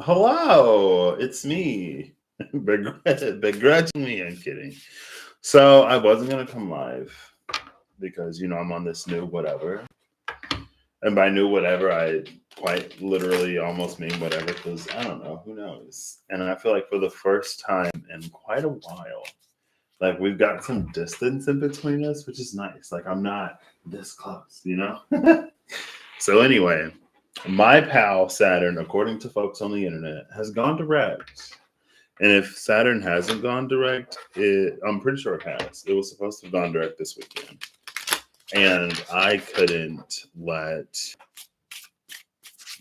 Hello, it's me. Begrudgingly, I'm kidding. So I wasn't gonna come live because I'm on this new whatever, and by new whatever, I quite literally almost mean whatever because I don't know, who knows. And I feel like for the first time in quite a while, like we've got some distance in between us, which is nice. Like I'm not this close. So anyway, my pal Saturn, according to folks on the internet, has gone direct. And if Saturn hasn't gone direct, I'm pretty sure it has. It was supposed to have gone direct this weekend. And I couldn't let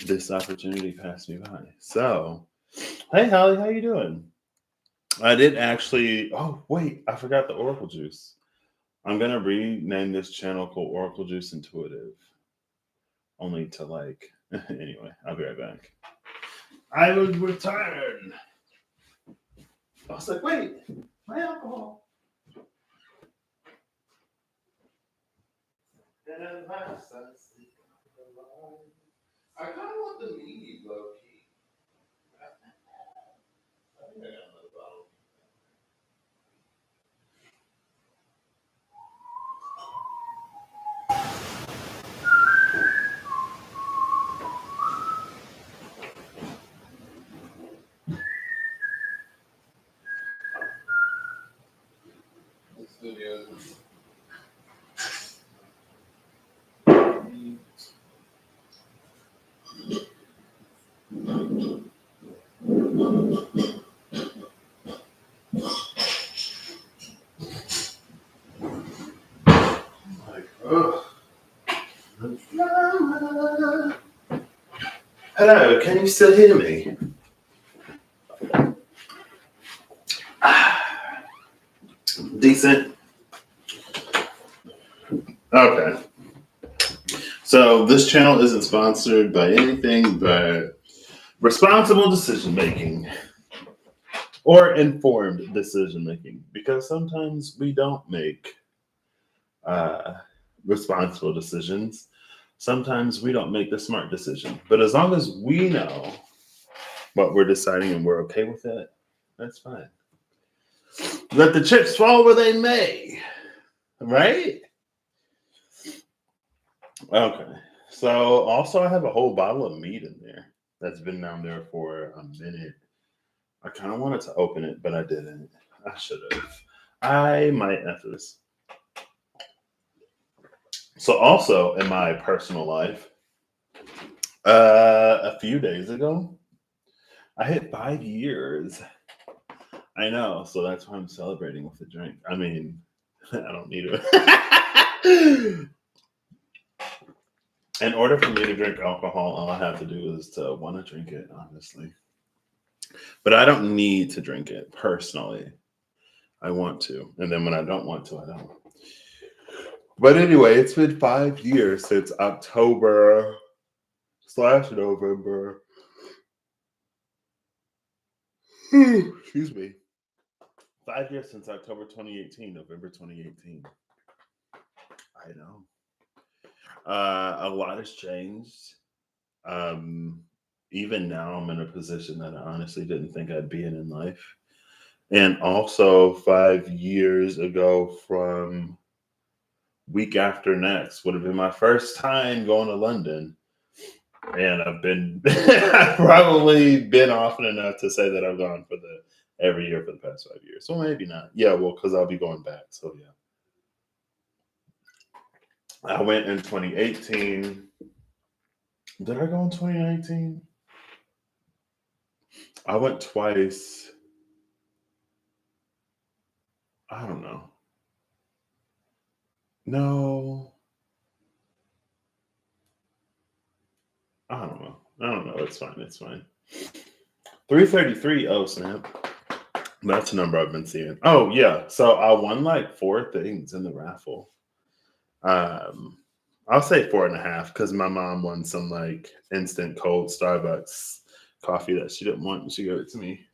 this opportunity pass me by. So, hey, Holly, how you doing? I did actually. Oh, wait, I forgot the Oracle Juice. I'm gonna rename this channel called Oracle Juice Intuitive. Only to like. Anyway, I'll be right back. I will return. I was like, wait, my alcohol. I kind of want the mead, low key. I think I got another bottle. This video is. Like, ugh. Hello, can you still hear me? Decent. Okay. So this channel isn't sponsored by anything but responsible decision making or informed decision making because sometimes we don't make uh, responsible decisions. Sometimes we don't make the smart decision. But as long as we know what we're deciding and we're okay with it, that's fine. Let the chips fall where they may, right? Okay. So also I have a whole bottle of meat in there that's been down there for a minute. I kind of wanted to open it, but I didn't. I should have. I might after this. So also in my personal life, a few days ago, I hit 5 years. I know, so that's why I'm celebrating with a drink. I mean, I don't need it. In order for me to drink alcohol, all I have to do is to want to drink it, honestly. But I don't need to drink it personally. I want to. And then when I don't want to, I don't. But anyway, it's been 5 years since October/November. Excuse me. 5 years since October 2018, November 2018. I know. A lot has changed. Um, Even now, I'm in a position that I honestly didn't think I'd be in life. And also, 5 years ago, from week after next, would have been my first time going to London. And I've probably been often enough to say that I've gone for the every year for the past 5 years. So maybe not. Yeah, well, because I'll be going back. So yeah. I went in 2018. Did I go in 2019? I went twice. I don't know. No, I don't know. I don't know. It's fine. It's fine. 333. Oh, snap. That's a number I've been seeing. Oh, yeah. So I won like four things in the raffle. Um, I'll say four and a half because my mom won some like instant cold Starbucks coffee that she didn't want and she gave it to me.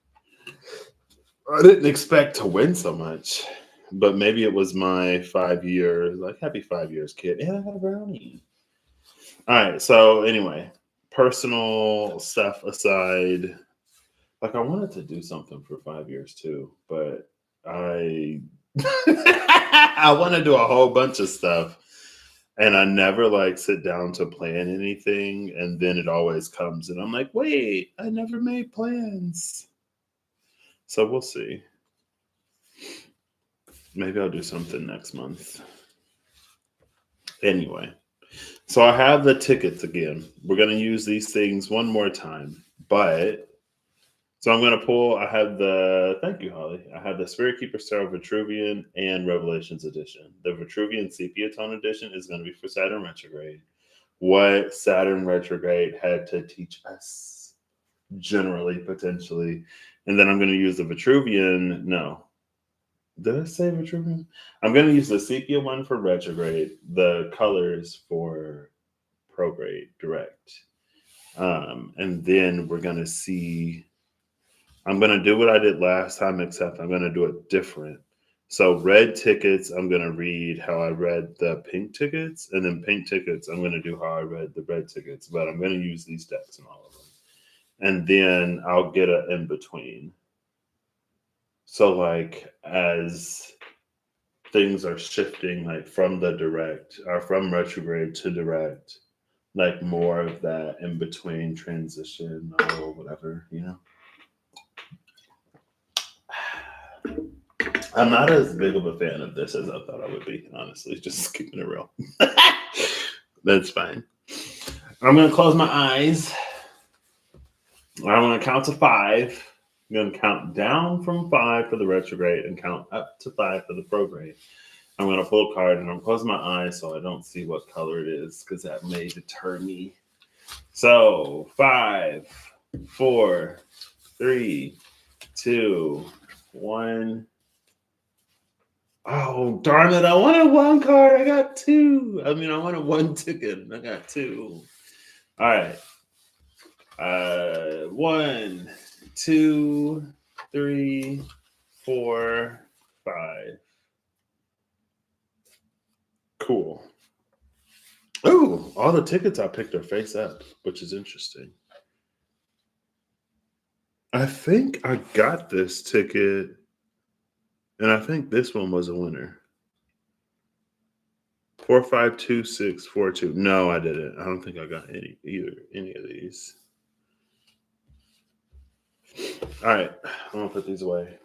I didn't expect to win so much, but maybe it was my 5 years, like happy 5 years, kid. And I got a brownie. All right. So anyway, personal stuff aside, Like I wanted to do something for 5 years too, but I I want to do a whole bunch of stuff. And I never like sit down to plan anything, and then it always comes, and I'm like, wait, I never made plans. So we'll see. Maybe I'll do something next month. Anyway, so I have the tickets again. We're gonna use these things one more time, but so I'm gonna pull. I have the thank you, Holly. I have the Spirit Keeper Star Vitruvian and Revelations edition. The Vitruvian Sepia Tone edition is gonna be for Saturn retrograde. What Saturn retrograde had to teach us, generally, potentially. And then I'm going to use the Vitruvian. No. Did I say Vitruvian? I'm going to use the sepia one for retrograde, the colors for prograde direct. And then we're going to see. I'm going to do what I did last time, except I'm going to do it different. So red tickets, I'm going to read how I read the pink tickets, and then pink tickets, I'm going to do how I read the red tickets, but I'm going to use these decks in all of them. And then I'll get an in between. So like as things are shifting, like from the direct or from retrograde to direct, like more of that in between transition or whatever, you know. I'm not as big of a fan of this as I thought I would be, honestly, just keeping it real. That's fine. I'm going to close my eyes. I'm going to count to 5. I'm going to count down from 5 for the retrograde and count up to 5 for the prograde. I'm going to pull a card and I'm going to close my eyes so I don't see what color it is because that may deter me. So 5, 4, 3, 2, 1. Oh, darn it. I wanted one card. I got 2. I mean, I wanted one ticket. I got 2. All right. 1, 2, 3, 4, 5. Cool. Oh, all the tickets I picked are face up, which is interesting. I think I got this ticket, and I think this one was a winner. 452642. No, I didn't. I don't think I got any of these. All right, I'm gonna put these away.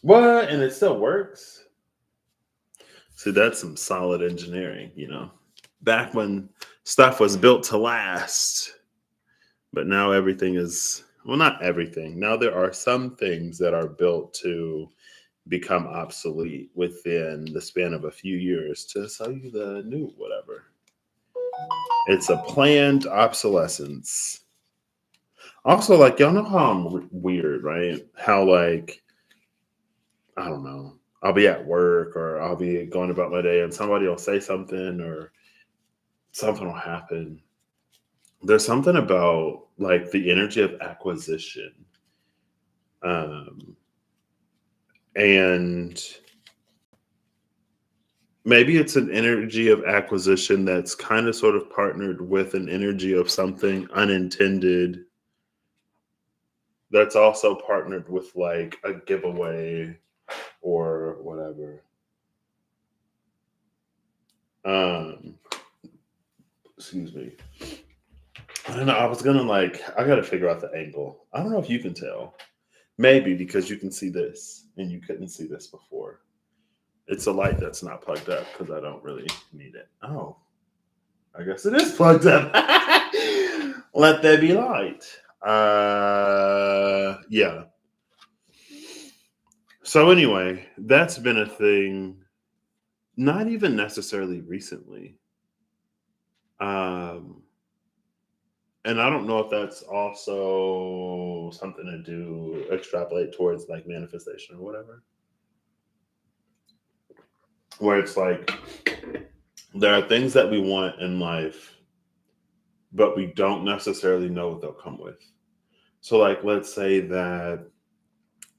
What? And it still works? See, that's some solid engineering, you know. Back when stuff was built to last, but now everything is, well, not everything. Now there are some things that are built to become obsolete within the span of a few years to sell you the new whatever. It's a planned obsolescence. Also, like, y'all know how I'm weird, right? How, like, I don't know. I'll be at work or I'll be going about my day and somebody will say something or something will happen. There's something about like the energy of acquisition. Um, and maybe it's an energy of acquisition that's kind of sort of partnered with an energy of something unintended that's also partnered with like a giveaway or whatever. Um, excuse me. I don't know. I was gonna like. I gotta figure out the angle. I don't know if you can tell. Maybe because you can see this and you couldn't see this before. It's a light that's not plugged up because I don't really need it. Oh, I guess it is plugged up. Let there be light. Yeah. So anyway, that's been a thing. Not even necessarily recently. Um, and I don't know if that's also something to do extrapolate towards like manifestation or whatever. Where it's like there are things that we want in life, but we don't necessarily know what they'll come with. So, like, let's say that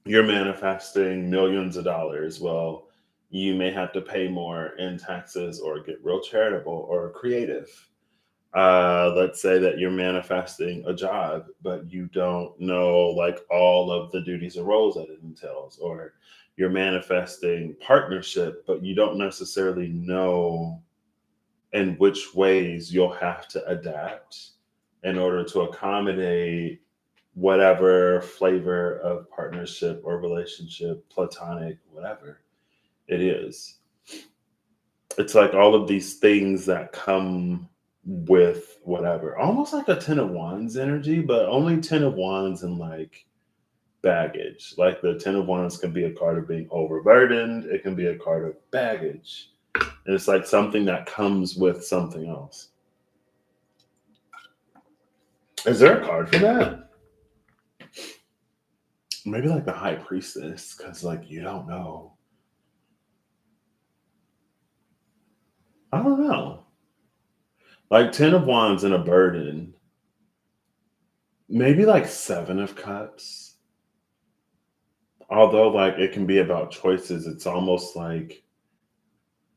you're manifesting millions of dollars. Well, you may have to pay more in taxes or get real charitable or creative. Let's say that you're manifesting a job, but you don't know like all of the duties and roles that it entails, or you're manifesting partnership, but you don't necessarily know in which ways you'll have to adapt in order to accommodate whatever flavor of partnership or relationship, platonic, whatever it is. It's like all of these things that come with whatever, almost like a 10 of wands energy, but only 10 of wands and like baggage. Like the 10 of wands can be a card of being overburdened, it can be a card of baggage, and it's like something that comes with something else. Is there a card for that? Maybe like the high priestess, because like you don't know. I don't know. Like 10 of wands and a burden. Maybe like 7 of cups. Although like it can be about choices, it's almost like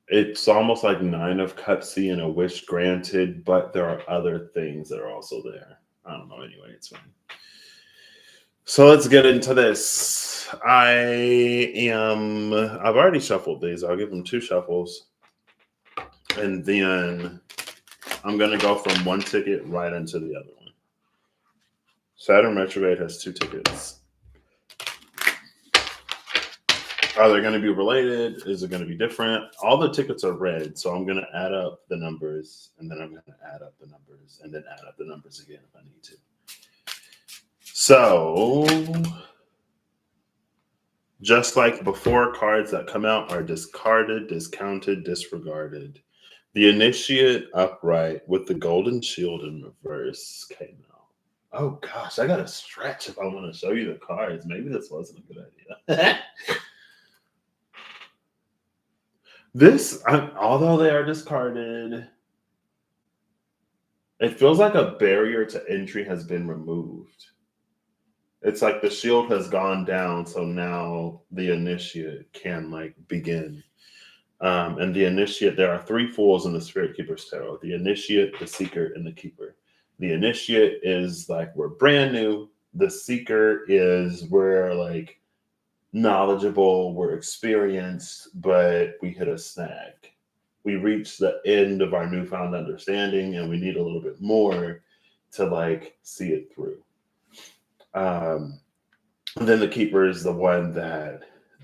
9 of cups and a wish granted, but there are other things that are also there. I don't know. Anyway, it's fine. So let's get into this. I've already shuffled these. I'll give them 2 shuffles. And then I'm going to go from one ticket right into the other one. Saturn retrograde has 2 tickets. Are they going to be related? Is it going to be different? All the tickets are red, so I'm going to add up the numbers, and then I'm going to add up the numbers, and then add up the numbers again if I need to. So, just like before, cards that come out are discarded, discounted, disregarded. The initiate upright with the golden shield in reverse came out. Oh gosh, I gotta stretch if I want to show you the cards. Maybe this wasn't a good idea. Although they are discarded, it feels like a barrier to entry has been removed. It's like the shield has gone down, so now the initiate can like begin. And the initiate, there are 3 fools in the Spirit Keeper's Tarot: the initiate, the seeker, and the keeper. The initiate is like we're brand new. The seeker is we're like knowledgeable, we're experienced, but we hit a snag. We reach the end of our newfound understanding, and we need a little bit more to like see it through. And then the keeper is the one that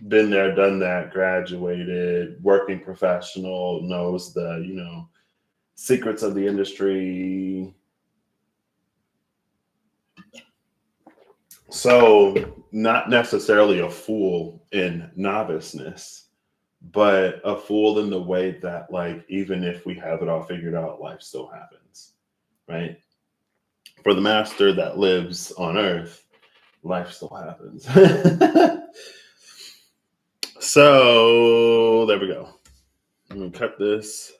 been there, done that, graduated, working professional, knows the, secrets of the industry. So not necessarily a fool in noviceness, but a fool in the way that like, even if we have it all figured out, life still happens, right? For the master that lives on earth, life still happens. So there we go. I'm gonna cut this.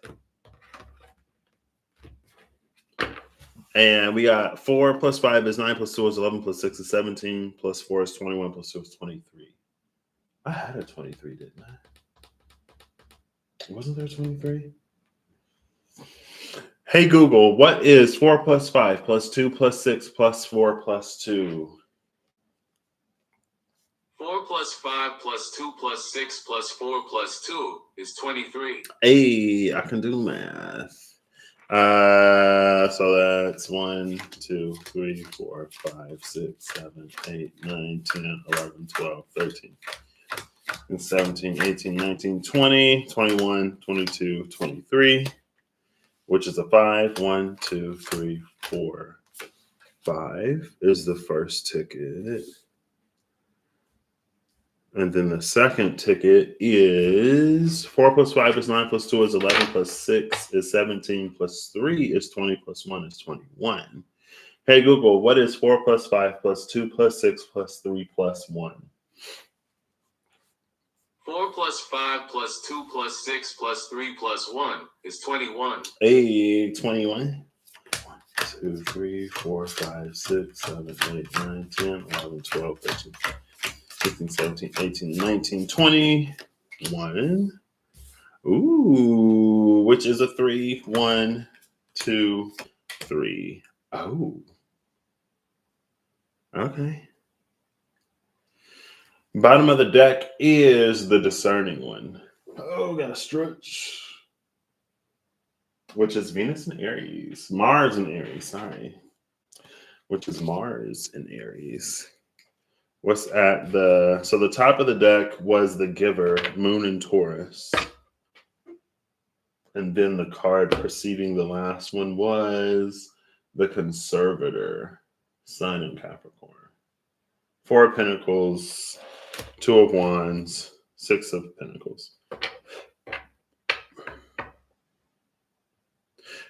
And we got 4 plus 5 is 9 plus 2 is 11 plus 6 is 17 plus 4 is 21 plus 2 is 23. I had a 23, didn't I? Wasn't there 23? Hey Google, what is 4 plus 5 plus 2 plus 6 plus 4 plus 2? 4 plus 5 plus 2 plus 6 plus 4 plus 2 is 23. Hey, I can do math. So that's 1, 2, 3, 4, 5, 6, 7, 8, 9, 10, 11, 12, 13, 17, 18, 19, 20, 21, 22, 23, which is a 5. 1, 2, 3, 4, 5 is the first ticket. And then the second ticket is 4 plus 5 is 9 plus 2 is 11 plus 6 is 17 plus 3 is 20 plus 1 is 21. Hey Google, what is 4 plus 5 plus 2 plus 6 plus 3 plus 1? 4 plus 5 plus 2 plus 6 plus 3 plus 1 is 21. Hey, 21. 1, 2, 3, 4, 5, 6, 7, 8, 9, 10, 11, 12, 13. 15, 17, 18, 19, 20, 1. Ooh, which is a 3, 1, 2, 3. Oh, okay. Bottom of the deck is the discerning one. Oh, gotta stretch. Which is Venus and Aries. Mars and Aries, sorry. Which is Mars and Aries. What's at the top of the deck was the giver, Moon and Taurus. And then the card preceding the last one was the conservator, Sun and Capricorn. 4 of Pentacles, 2 of Wands, 6 of Pentacles.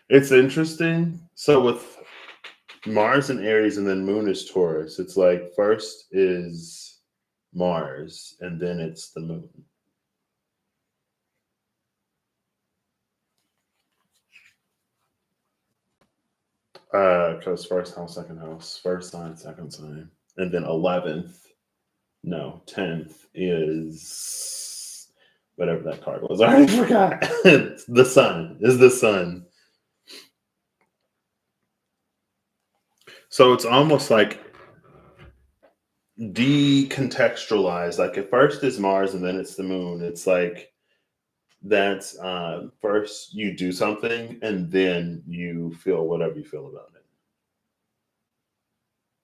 It's interesting. So with Mars and Aries and then Moon is Taurus, it's like first is Mars and then it's the Moon. Because first house, second house, first sign, second sign, and then 10th is whatever that card was. I already forgot. The sun is the sun. So it's almost like decontextualized. Like at first is Mars and then it's the moon. It's like that's first you do something and then you feel whatever you feel about it.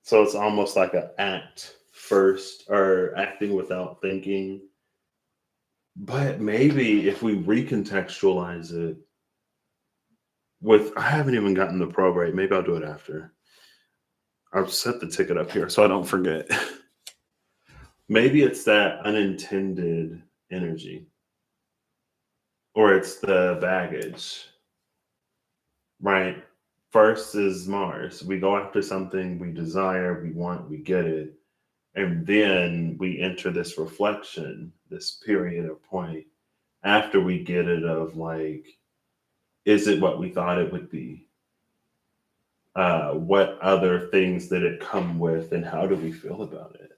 So it's almost like an act first or acting without thinking. But maybe if we recontextualize it I haven't even gotten the probate. Maybe I'll do it after. I'll set the ticket up here so I don't forget. Maybe it's that unintended energy, or it's the baggage, right? First is Mars. We go after something we desire, we want, we get it. And then we enter this reflection, this period of point after we get it of like, is it what we thought it would be? What other things did it come with, and how do we feel about it?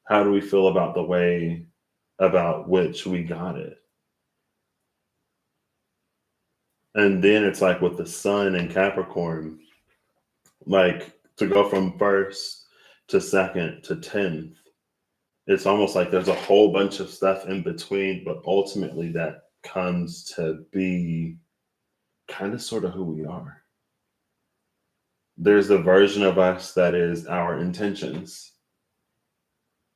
How do we feel about the way about which we got it? And then it's like with the sun and Capricorn, like to go from first to second to 10th, it's almost like there's a whole bunch of stuff in between, but ultimately that comes to be kind of sort of who we are. There's the version of us that is our intentions.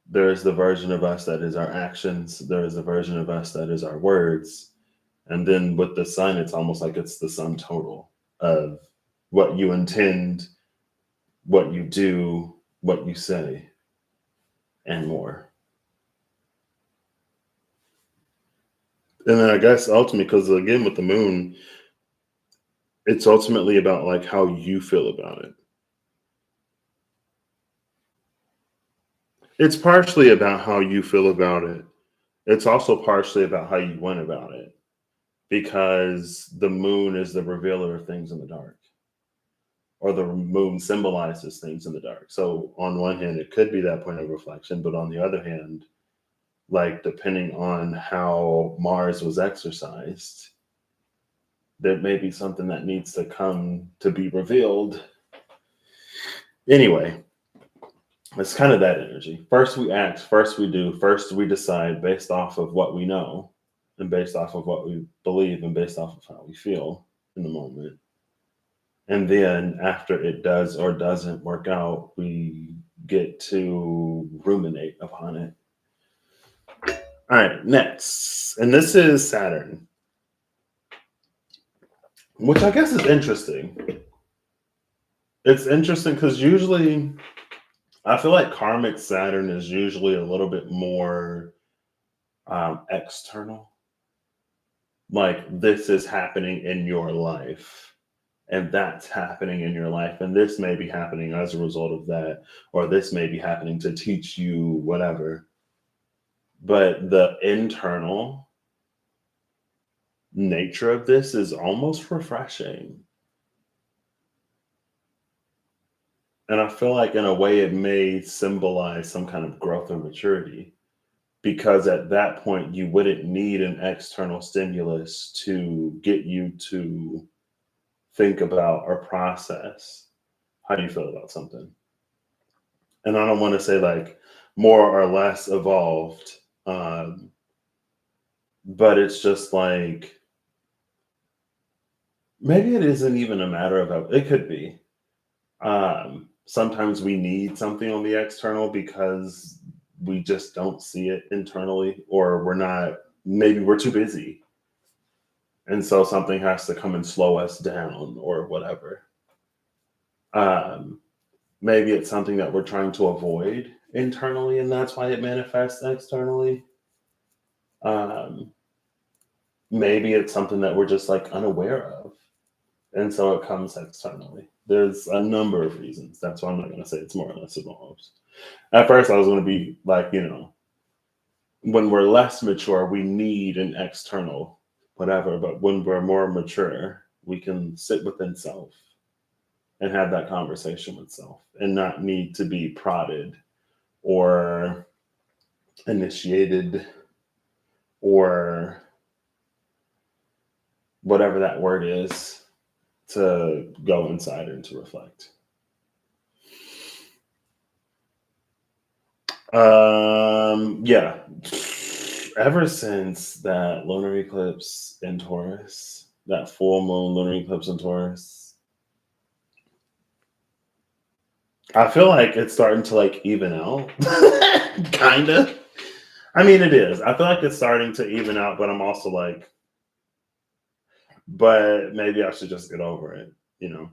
There's the version of us that is our actions. There is a version of us that is our words. And then with the sun, it's almost like it's the sum total of what you intend, what you do, what you say, and more. And then I guess ultimately, because again, with the moon, it's ultimately about like how you feel about it. It's partially about how you feel about it. It's also partially about how you went about it, because the moon is the revealer of things in the dark, or the moon symbolizes things in the dark. So on one hand, it could be that point of reflection, but on the other hand, like depending on how Mars was exercised, there may be something that needs to come to be revealed. Anyway, it's kind of that energy. First we act, first we do, first we decide based off of what we know and based off of what we believe and based off of how we feel in the moment. And then after it does or doesn't work out, we get to ruminate upon it. All right, next. And this is Saturn, which I guess is interesting. It's interesting because usually I feel like karmic Saturn is usually a little bit more external. Like this is happening in your life, and that's happening in your life, and this may be happening as a result of that, or this may be happening to teach you whatever. But the internal nature of this is almost refreshing. And I feel like in a way it may symbolize some kind of growth or maturity, because at that point you wouldn't need an external stimulus to get you to think about or process how you feel about something. And I don't want to say like more or less evolved, um, but it's just like maybe it isn't even a matter of it could be. Sometimes we need something on the external because we just don't see it internally, or we're not, maybe we're too busy. And so something has to come and slow us down or whatever. Um, Maybe it's something that we're trying to avoid internally, and that's why it manifests externally. Um, Maybe it's something that we're just like unaware of, and so it comes externally. There's a number of reasons. That's why I'm not going to say it's more or less evolved. At first, I was going to be like, when we're less mature, we need an external whatever, but when we're more mature, we can sit within self and have that conversation with self and not need to be prodded or initiated or whatever that word is to go inside and to reflect. Yeah. Ever since that lunar eclipse in Taurus, that full moon lunar eclipse in Taurus, I feel like it's starting to like even out. Kind of. I mean, it is. I feel like it's starting to even out, but I'm also like, but maybe I should just get over it, you know?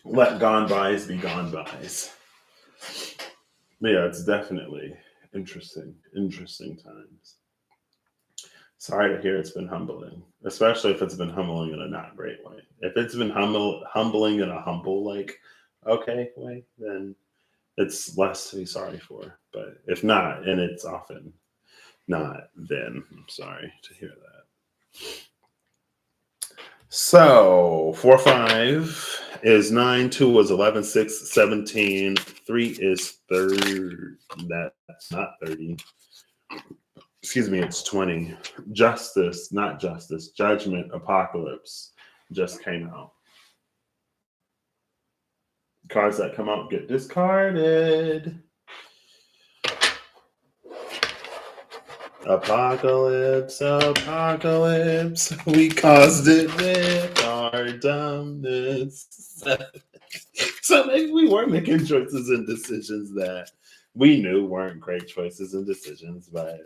Let gone bys be gone bys. But yeah, it's definitely interesting times. Sorry to hear it's been humbling, especially if it's been humbling in a not great way. If it's been humbling in a humble, like, okay, way, then it's less to be sorry for. But if not, and it's often not, then I'm sorry to hear that. So 4-5 is 9, 2 was 11, 6, 17, 3 is third. That's not 30. Excuse me, it's 20. Justice, not justice, judgment, apocalypse just came out. Cards that come out get discarded. Apocalypse, apocalypse, we caused it with our dumbness. So maybe we were making choices and decisions that we knew weren't great choices and decisions, but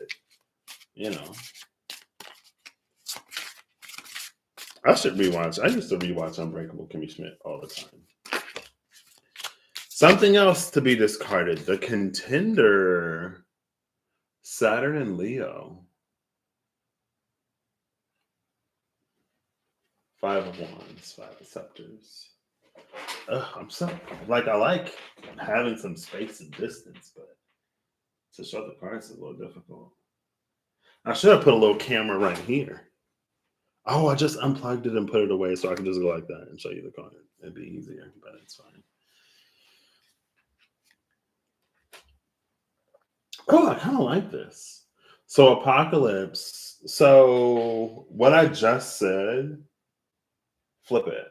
I should rewatch. I used to rewatch Unbreakable Kimmy Schmidt all the time. Something else to be discarded. The contender, Saturn and Leo. 5 of Wands, 5 of Scepters. I'm so I like having some space and distance, but to show the cards is a little difficult. I should have put a little camera right here. Oh, I just unplugged it and put it away so I can just go like that and show you the card. It'd be easier, but it's fine. Oh, I kind of like this. So Apocalypse. So what I just said, flip it.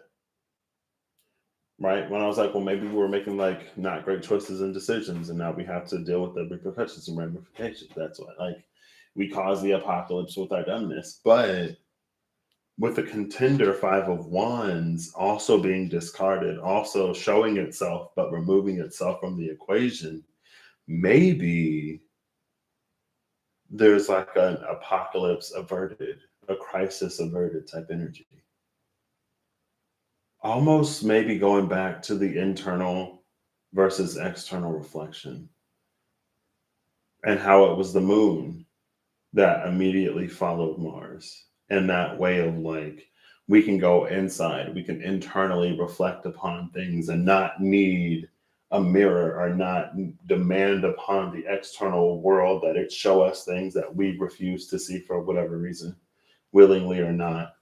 Right? When I was like, well, maybe we were making like not great choices and decisions, and now we have to deal with the repercussions and ramifications. That's what we caused the apocalypse with our dumbness. But with the contender 5 of Wands also being discarded, also showing itself but removing itself from the equation, maybe there's like an apocalypse averted, a crisis averted type energy. Almost maybe going back to the internal versus external reflection and how it was the moon that immediately followed Mars. And that way of like, we can go inside, we can internally reflect upon things and not need a mirror or not demand upon the external world that it show us things that we refuse to see for whatever reason, willingly or not,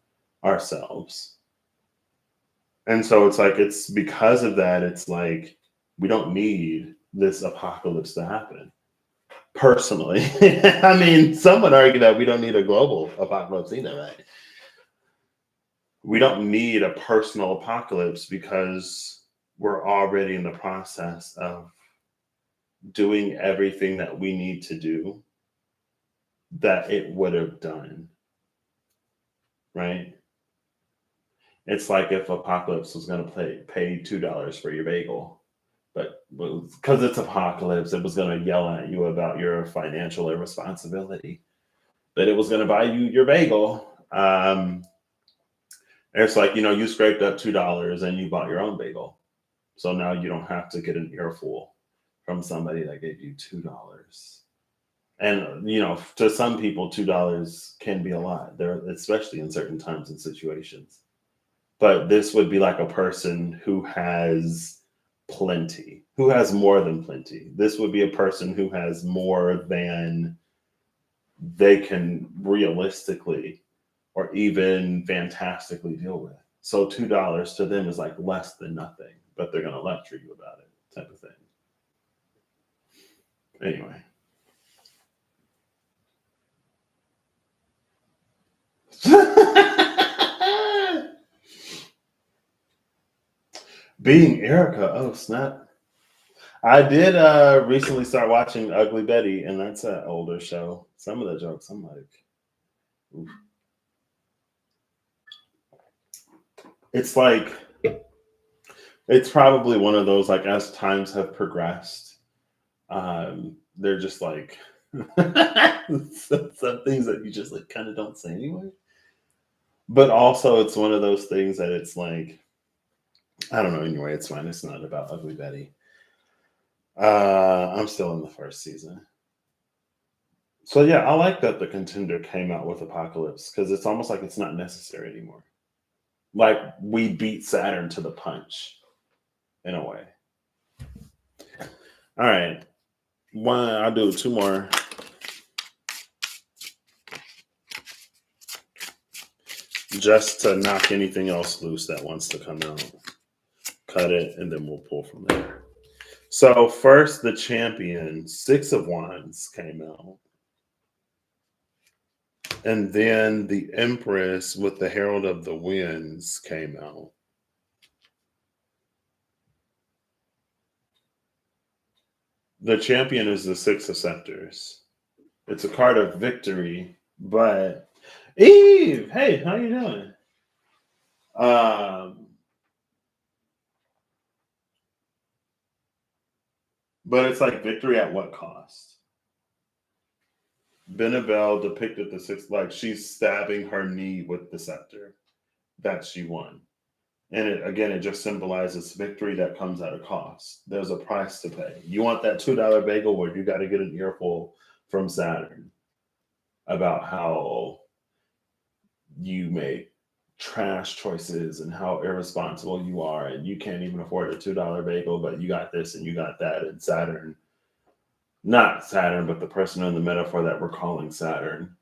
ourselves. And so it's like, it's because of that, it's like, we don't need this apocalypse to happen. Personally, I mean, some would argue that we don't need a global apocalypse either, right? We don't need a personal apocalypse because we're already in the process of doing everything that we need to do that it would have done, right? It's like if Apocalypse was going to pay $2 for your bagel, but because it's Apocalypse, it was going to yell at you about your financial irresponsibility, but it was going to buy you your bagel. It's like, you scraped up $2 and you bought your own bagel. So now you don't have to get an earful from somebody that gave you $2. And to some people, $2 can be a lot. There, especially in certain times and situations. But this would be like a person who has plenty, who has more than plenty. This would be a person who has more than they can realistically or even fantastically deal with. So $2 to them is like less than nothing, but they're going to lecture you about it, type of thing. Anyway. Being Erica, oh snap. I did recently start watching Ugly Betty, and that's an older show. Some of the jokes, I'm like, oof. It's like, it's probably one of those, like, as times have progressed, they're just like, some things that you just like kind of don't say anyway. But also, it's one of those things that it's like, I don't know. Anyway, it's fine. It's not about Ugly Betty. I'm still in the first season. So yeah, I like that the contender came out with Apocalypse because it's almost like it's not necessary anymore. Like we beat Saturn to the punch, in a way. All right, I'll do two more. Just to knock anything else loose that wants to come out. Cut it, and then we'll pull from there. So first, the champion, Six of Wands, came out. And then the Empress with the Herald of the Winds came out. The champion is the Six of Scepters. It's a card of victory, but Eve, hey, how you doing? But it's like victory at what cost? Benabel depicted the six, like she's stabbing her knee with the scepter that she won. And it just symbolizes victory that comes at a cost. There's a price to pay. You want that $2 bagel, or you got to get an earful from Saturn about how you make trash choices and how irresponsible you are, and you can't even afford a $2 bagel, but you got this and you got that. And Saturn, not Saturn, but the person in the metaphor that we're calling Saturn,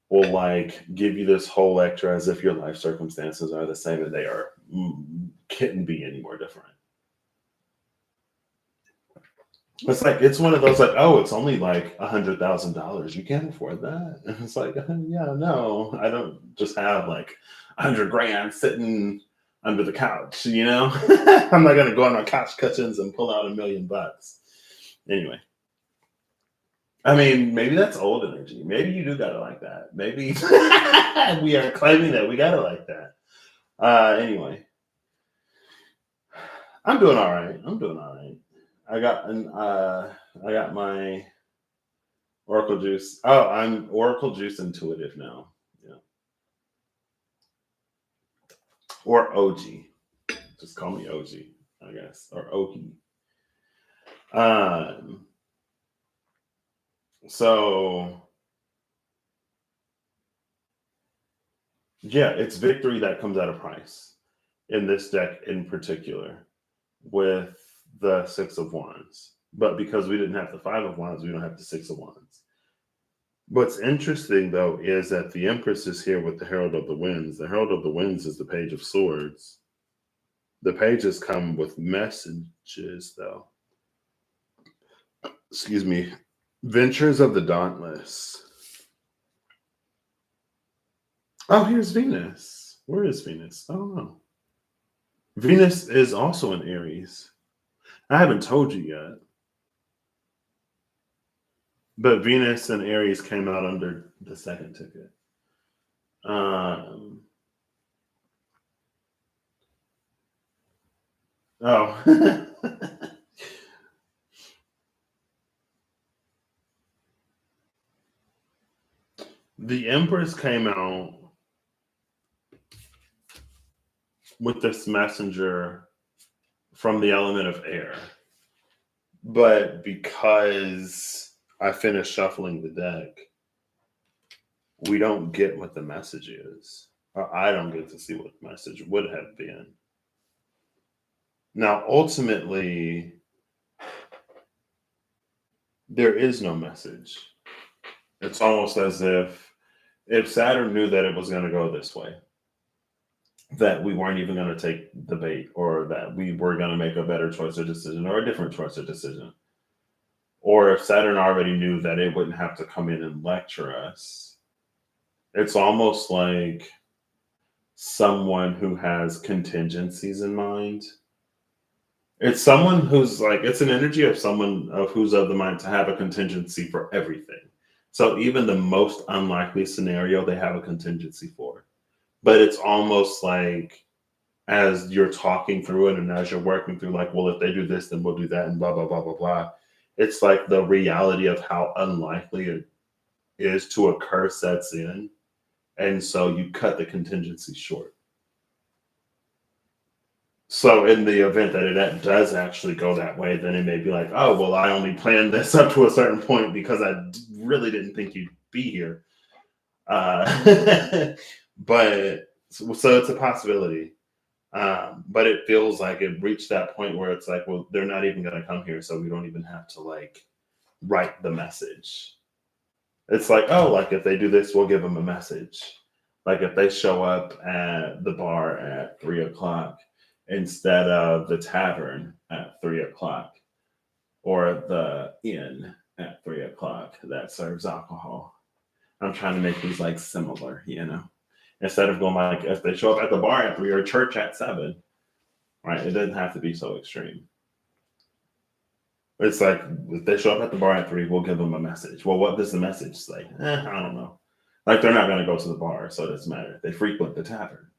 will like give you this whole lecture as if your life circumstances are the same, and they are couldn't be any more different. It's like it's one of those like, oh, it's only like $100,000. You can't afford that. And it's like, yeah, no, I don't just have like 100 grand sitting under the couch. I'm not gonna go on my couch cushions and pull out $1 million. Anyway, I mean, maybe that's old energy. Maybe you do got it like that. Maybe we are claiming that we got it like that. Anyway, I'm doing all right. I got my Oracle Juice. Oh, I'm Oracle Juice Intuitive now. Yeah. Or OG. Just call me OG, I guess. Or OG. So yeah, it's victory that comes at a price in this deck in particular with the Six of Wands. But because we didn't have the Five of Wands, we don't have the Six of Wands. What's interesting, though, is that the Empress is here with the Herald of the Winds. The Herald of the Winds is the Page of Swords. The pages come with messages, though. Excuse me. Ventures of the Dauntless. Oh, here's Venus. Where is Venus? I don't know. Venus is also in Aries. I haven't told you yet, but Venus and Aries came out under the second ticket. Oh. The Empress came out with this messenger from the element of air. But because I finished shuffling the deck, we don't get what the message is. Or I don't get to see what the message would have been. Now, ultimately, there is no message. It's almost as if Saturn knew that it was going to go this way, that we weren't even going to take the bait, or that we were going to make a better choice or decision, or a different choice or decision. Or if Saturn already knew that it wouldn't have to come in and lecture us. It's almost like someone who has contingencies in mind. It's someone who's like, it's an energy of someone of who's of the mind to have a contingency for everything. So even the most unlikely scenario, they have a contingency for. But it's almost like as you're talking through it and as you're working through, like, well, if they do this, then we'll do that, and blah, blah, blah, blah, blah. It's like the reality of how unlikely it is to occur sets in. And so you cut the contingency short. So in the event that it does actually go that way, then it may be like, oh, well, I only planned this up to a certain point because I really didn't think you'd be here. But so it's a possibility. But it feels like it reached that point where it's like, well, they're not even going to come here, so we don't even have to like write the message. It's like, oh, like if they do this, we'll give them a message. Like if they show up at the bar at 3:00 instead of the tavern at 3:00, or the inn at 3:00 that serves alcohol. I'm trying to make these like similar, instead of going like if they show up at the bar at 3 or church at 7, right? It doesn't have to be so extreme. It's like if they show up at the bar at 3, we'll give them a message. Well, what does the message say? I don't know. Like they're not going to go to the bar, so it doesn't matter. They frequent the tavern,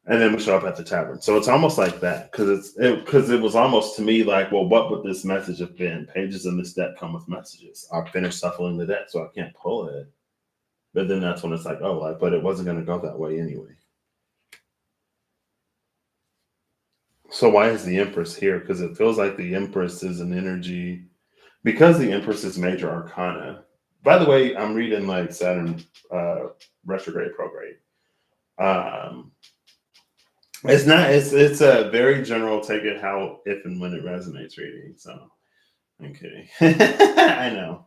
and then we show up at the tavern. So it's almost like that because it was almost to me like, well, what would this message have been? Pages in this deck come with messages. I finished shuffling the deck, so I can't pull it. But then that's when it's like, oh, but it wasn't going to go that way anyway. So why is the Empress here? Because it feels like the Empress is an energy, because the Empress is major arcana. By the way, I'm reading like Saturn retrograde prograde. It's not. It's a very general. Take it how, if, and when it resonates reading. So I'm kidding. I know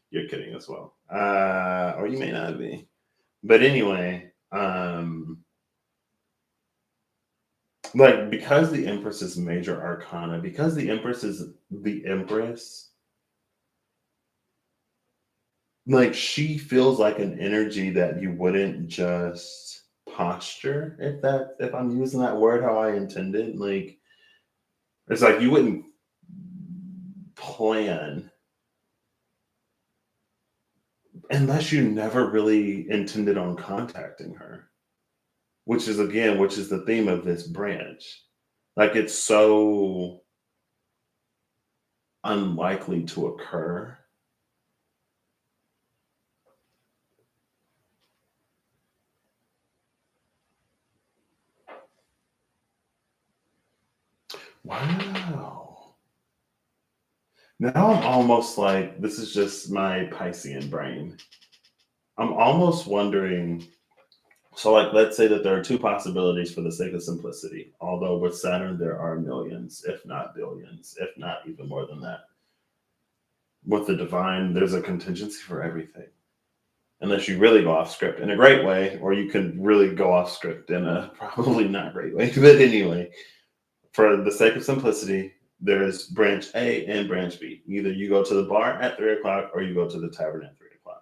you're kidding as well, or you may not be. But anyway, like because the Empress is major arcana, because the Empress is the Empress, like she feels like an energy that you wouldn't just posture, if I'm using that word how I intended. Like it's like you wouldn't plan unless you never really intended on contacting her, which is the theme of this branch. Like it's so unlikely to occur. Wow. Now I'm almost like, this is just my Piscean brain. I'm almost wondering, so like let's say that there are two possibilities for the sake of simplicity. Although with Saturn there are millions, if not billions, if not even more than that. With the divine, there's a contingency for everything. Unless you really go off script in a great way, or you can really go off script in a probably not great way. But anyway, for the sake of simplicity, there's branch A and branch B. Either you go to the bar at 3:00 or you go to the tavern at 3:00.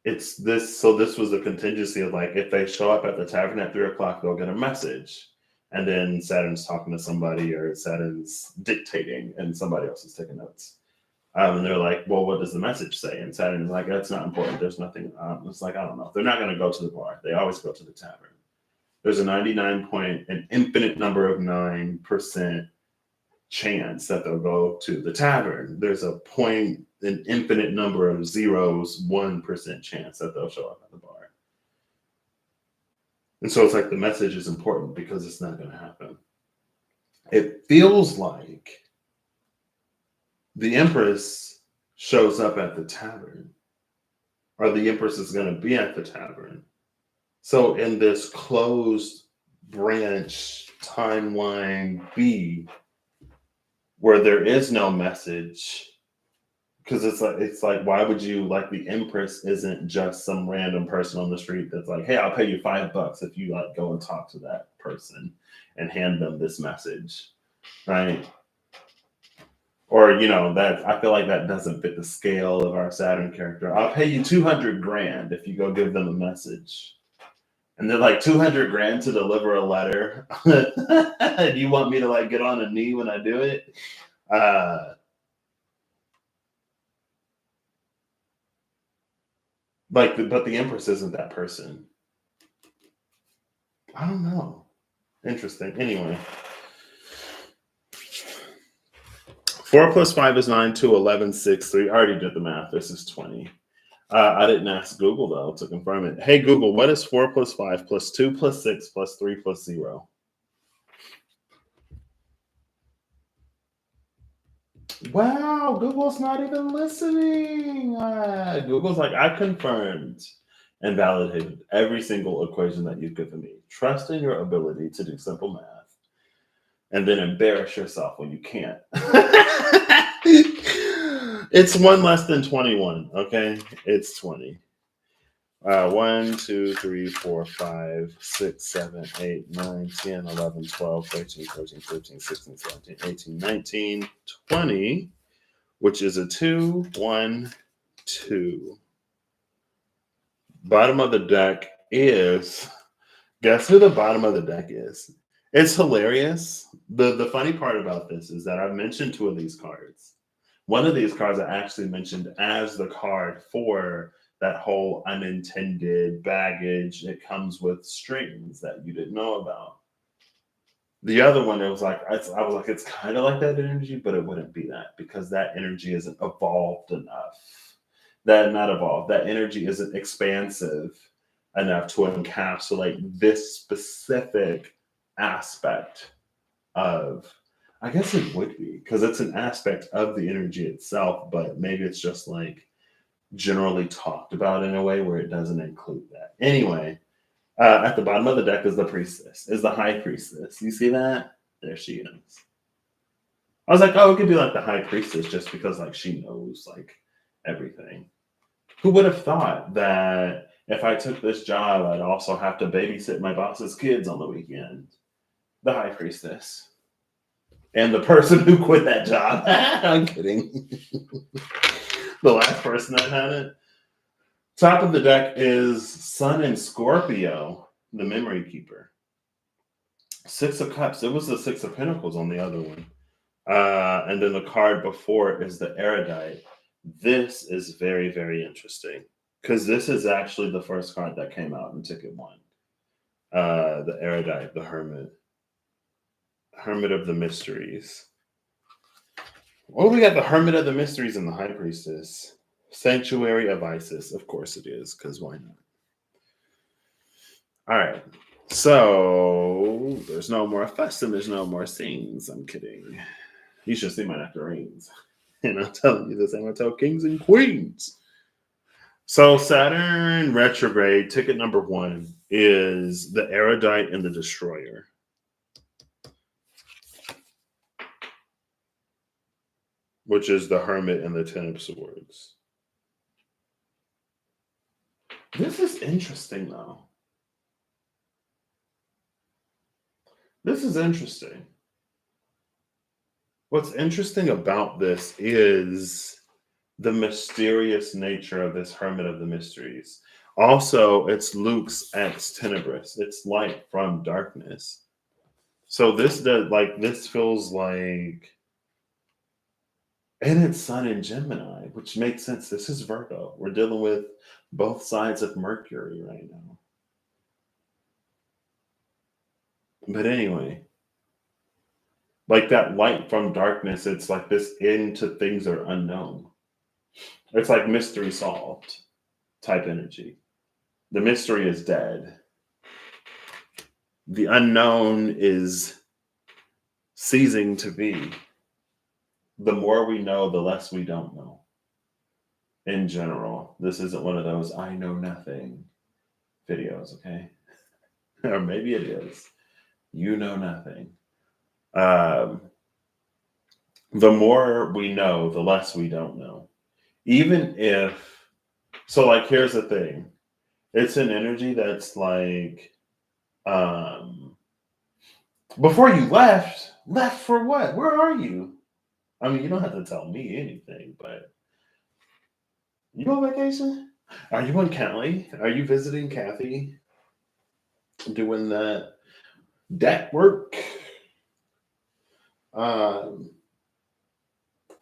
it's this. So this was a contingency of like, if they show up at the tavern at 3 o'clock, they'll get a message. And then Saturn's talking to somebody, or Saturn's dictating, and somebody else is taking notes. And they're like, well, what does the message say? And Saturn's like, that's not important. There's nothing. It's like, I don't know. They're not going to go to the bar. They always go to the tavern. There's a 99 point, an infinite number of 9% chance that they'll go to the tavern. There's a point, an infinite number of zeros, 1% chance that they'll show up at the bar. And so it's like the message is important because it's not going to happen. It feels like the Empress shows up at the tavern, or the Empress is going to be at the tavern. So in this closed branch timeline B, where there is no message, because it's like why would you, like, the Empress isn't just some random person on the street that's like, hey, I'll pay you $5 if you like go and talk to that person and hand them this message, right? Or, that I feel like that doesn't fit the scale of our Saturn character. I'll pay you 200 grand if you go give them a message. And they're like, 200 grand to deliver a letter. Do you want me to like get on a knee when I do it? But the Empress isn't that person. I don't know. Interesting. Anyway. 4 plus 5 is 9, 2, 11, 6, 3. I already did the math. This is 20. I didn't ask Google, though, to confirm it. Hey, Google, what is 4 plus 5 plus 2 plus 6 plus 3 plus 0? Wow, Google's not even listening. Google's like, I confirmed and validated every single equation that you've given me. Trust in your ability to do simple math and then embarrass yourself when you can't. It's 1 less than 21, okay? It's 20. 1, 2, 3, 4, 5, 6, 7, 8, 9, 10, 11, 12, 13, 14, 15, 16, 17, 18, 19, 20, which is a 2, 1, 2. Bottom of the deck is, guess who the bottom of the deck is? It's hilarious. The funny part about this is that I've mentioned 2 of these cards. One of these cards I actually mentioned as the card for that whole unintended baggage. It comes with strings that you didn't know about. The other one, it was like, I was like, it's kind of like that energy, but it wouldn't be that because that energy isn't evolved enough. That energy isn't expansive enough to encapsulate this specific aspect of, I guess it would be, because it's an aspect of the energy itself, but maybe it's just like generally talked about in a way where it doesn't include that. Anyway, at the bottom of the deck is the priestess, is the high priestess. You see that? There she is. I was like, oh, it could be like the high priestess just because like she knows like everything. Who would have thought that if I took this job, I'd also have to babysit my boss's kids on the weekend? The high priestess. And the person who quit that job. I'm kidding. The last person that had it. Top of the deck is Sun and Scorpio, the memory keeper. 6 of Cups. It was the 6 of Pentacles on the other one. And then the card before it is the Erudite. This is very, very interesting because this is actually the first card that came out in Ticket 1. The Erudite, the Hermit. Hermit of the Mysteries. Well, we got the Hermit of the Mysteries and the High Priestess. Sanctuary of Isis. Of course it is, because why not? All right. So there's no more fuss and there's no more scenes. I'm kidding. You should see my nectarines. And I'm telling you this, I'm going to tell kings and queens. So Saturn retrograde, ticket number 1 is the Erudite and the Destroyer. Which is the Hermit and the 10 of Swords. This is interesting, though. This is interesting. What's interesting about this is the mysterious nature of this hermit of the mysteries. Also, it's Luke's ex tenebris. It's light from darkness. So this feels like, and it's Sun in Gemini, which makes sense. This is Virgo. We're dealing with both sides of Mercury right now. But anyway, like that light from darkness, it's like this into things that are unknown. It's like mystery solved type energy. The mystery is dead. The unknown is ceasing to be. The more we know, the less we don't know. In general, this isn't one of those I know nothing videos, okay? Or maybe it is. You know nothing. Um, the more we know, the less we don't know. Even if, so like, here's the thing, it's an energy that's like, before you left for what? Where are you? I mean, you don't have to tell me anything, but you on vacation? Are you in Cali? Are you visiting Kathy? Doing that deck work? Um,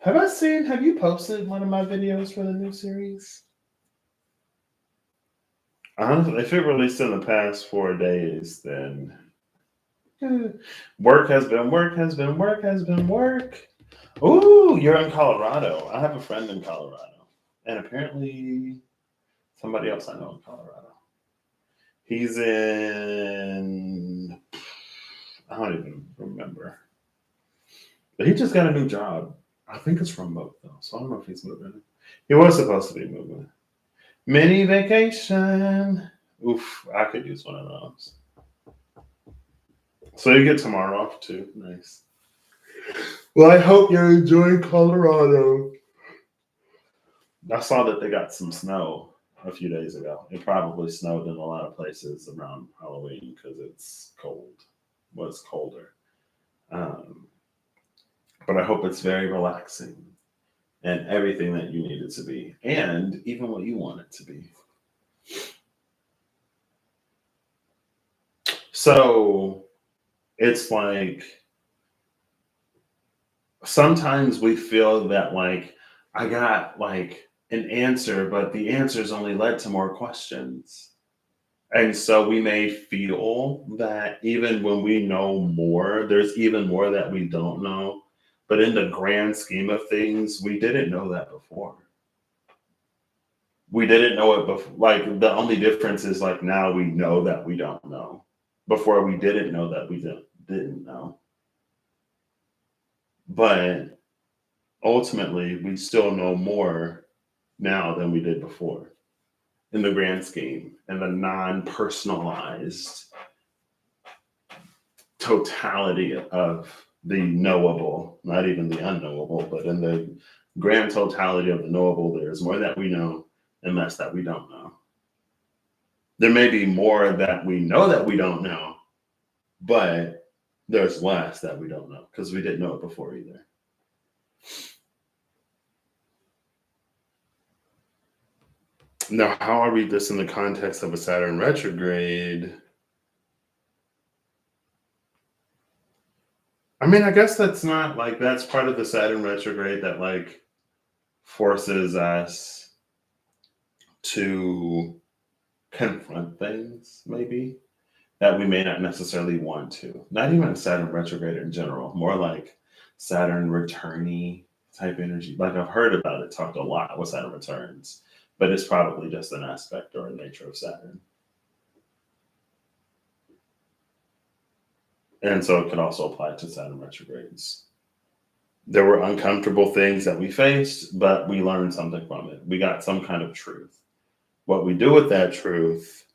have you posted one of my videos for the new series? Honestly, if it released in the past 4 days, then work has been work has been work has been work. Ooh, you're in Colorado. I have a friend in Colorado. And apparently somebody else I know in Colorado. He's in, I don't even remember. But he just got a new job. I think it's remote though, so I don't know if he's moving. He was supposed to be moving. Mini vacation. Oof, I could use one of those. So you get tomorrow off too. Nice. Well, I hope you're enjoying Colorado. I saw that they got some snow a few days ago. It probably snowed in a lot of places around Halloween because it's cold. Was colder. But I hope it's very relaxing and everything that you need it to be, and even what you want it to be. So it's like sometimes we feel that like I got like an answer, but the answers only led to more questions. And so we may feel that even when we know more, there's even more that we don't know. But in the grand scheme of things, we didn't know that before. We didn't know it before. Like the only difference is like now we know that we don't know. Before we didn't know that we didn't know. But ultimately, we still know more now than we did before in the grand scheme and the non-personalized totality of the knowable, not even the unknowable, but in the grand totality of the knowable, there's more that we know and less that we don't know. There may be more that we know that we don't know, but there's less that we don't know because we didn't know it before either. Now, how I read this in the context of a Saturn retrograde, I mean, I guess that's not like that's part of the Saturn retrograde that like forces us to confront things maybe that we may not necessarily want to. Not even Saturn retrograde in general, more like Saturn returnee type energy. Like I've heard about it talked a lot with Saturn returns, but it's probably just an aspect or a nature of Saturn. And so it could also apply to Saturn retrogrades. There were uncomfortable things that we faced, but we learned something from it. We got some kind of truth. What we do with that truth.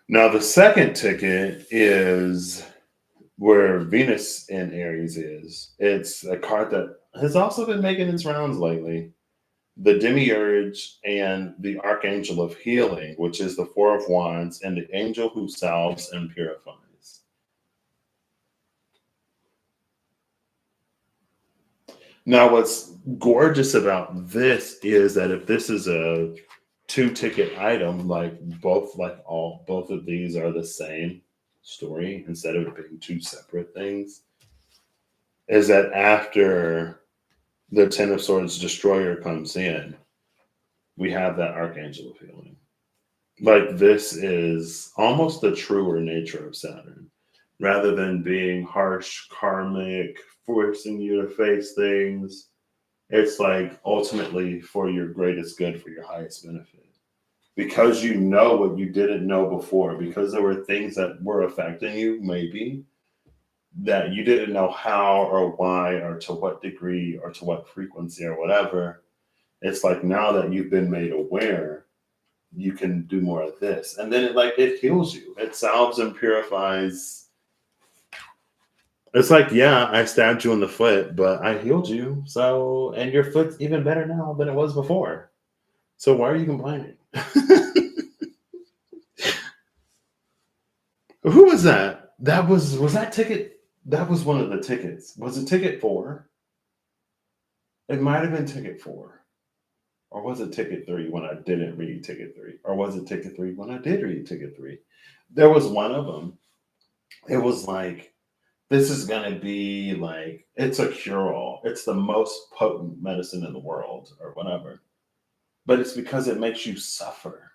Now, the second ticket is where Venus in Aries is. It's a card that has also been making its rounds lately. The Demiurge and the Archangel of Healing, which is the Four of Wands, and the Angel who salves and purifies. Now, what's gorgeous about this is that if this is a two-ticket item, both of these are the same story instead of it being two separate things, is that after the Ten of Swords Destroyer comes in, we have that Archangel feeling. Like this is almost the truer nature of Saturn. Rather than being harsh, karmic, forcing you to face things, it's like ultimately for your greatest good, for your highest benefit. Because you know what you didn't know before, because there were things that were affecting you, maybe, that you didn't know how or why or to what degree or to what frequency or whatever. It's like now that you've been made aware, you can do more of this. And then it heals you. It salves and purifies. It's like, yeah, I stabbed you in the foot, but I healed you. So, and your foot's even better now than it was before. So why are you complaining? Who was that? Was that ticket? That was one of the tickets. Was it ticket 4? It might have been ticket 4. Or was it ticket 3 when I didn't read ticket 3? Or was it ticket 3 when I did read ticket 3? There was one of them. It was like, this is going to be like, it's a cure all. It's the most potent medicine in the world or whatever. But it's because it makes you suffer.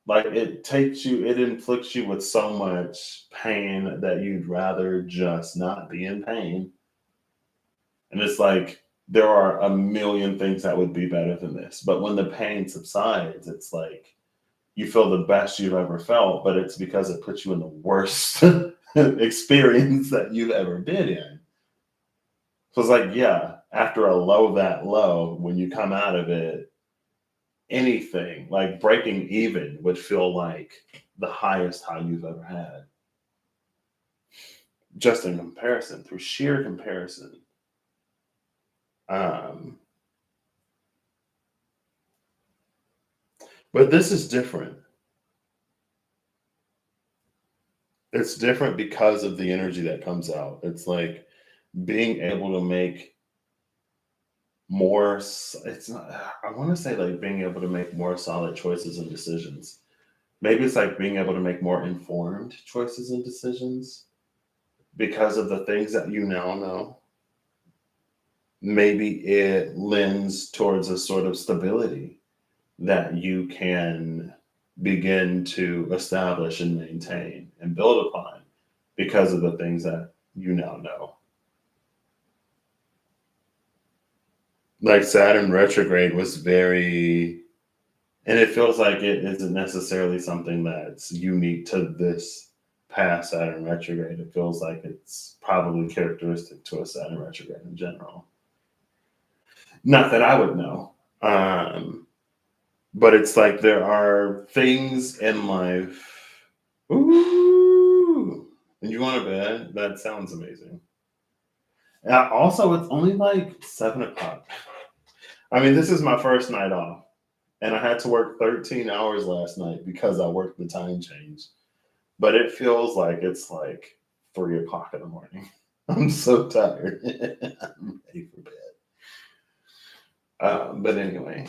Like it inflicts you with so much pain that you'd rather just not be in pain. And it's like, there are a million things that would be better than this. But when the pain subsides, it's like you feel the best you've ever felt, but it's because it puts you in the worst experience that you've ever been in. So it's like, yeah, after a low that low, when you come out of it, anything like breaking even would feel like the highest high you've ever had. Just in comparison, through sheer comparison. Um, but this is different. It's different because of the energy that comes out. It's like being able to make it's not, I want to say like being able to make more solid choices and decisions. Maybe it's like being able to make more informed choices and decisions because of the things that you now know. Maybe it lends towards a sort of stability that you can begin to establish and maintain and build upon because of the things that you now know. Like Saturn retrograde was very, and it feels like it isn't necessarily something that's unique to this past Saturn retrograde. It feels like it's probably characteristic to a Saturn retrograde in general. Not that I would know. But it's like there are things in life. Ooh, and you want to bed? That sounds amazing. Also, it's only like 7 o'clock. I mean, this is my first night off, and I had to work 13 hours last night because I worked the time change. But it feels like it's like 3 o'clock in the morning. I'm so tired. I'm ready for bed. But anyway,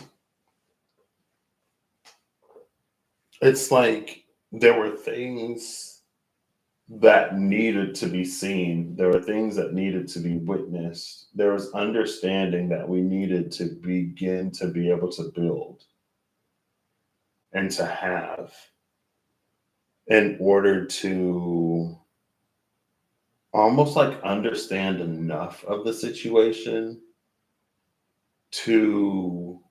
it's like there were things that needed to be seen. There were things that needed to be witnessed. There was understanding that we needed to begin to be able to build and to have in order to almost like understand enough of the situation to,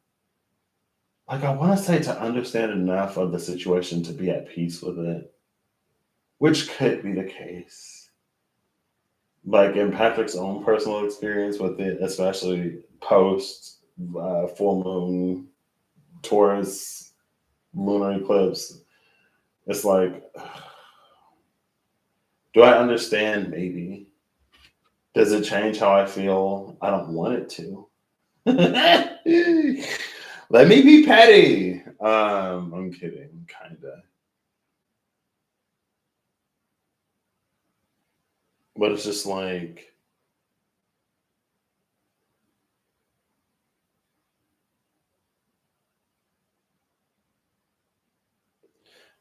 like, I want to say to understand enough of the situation to be at peace with it, which could be the case. Like in Patrick's own personal experience with it, especially post full moon, Taurus, lunar eclipse, it's like, do I understand? Maybe. Does it change how I feel? I don't want it to. Let me be petty. I'm kidding, kinda. But it's just like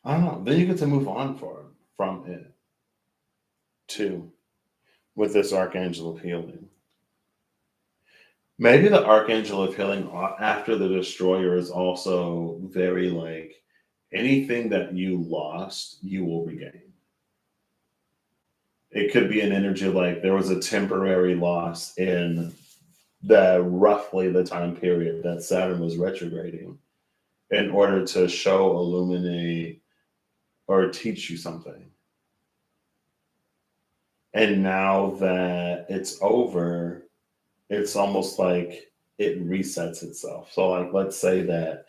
I don't know. Then you get to move on from it too with this Archangel of Healing. Maybe the Archangel of Healing after the Destroyer is also very like anything that you lost, you will regain. It could be an energy like there was a temporary loss in the roughly the time period that Saturn was retrograding in order to show, illuminate, or teach you something. And now that it's over, it's almost like it resets itself. So, like, let's say that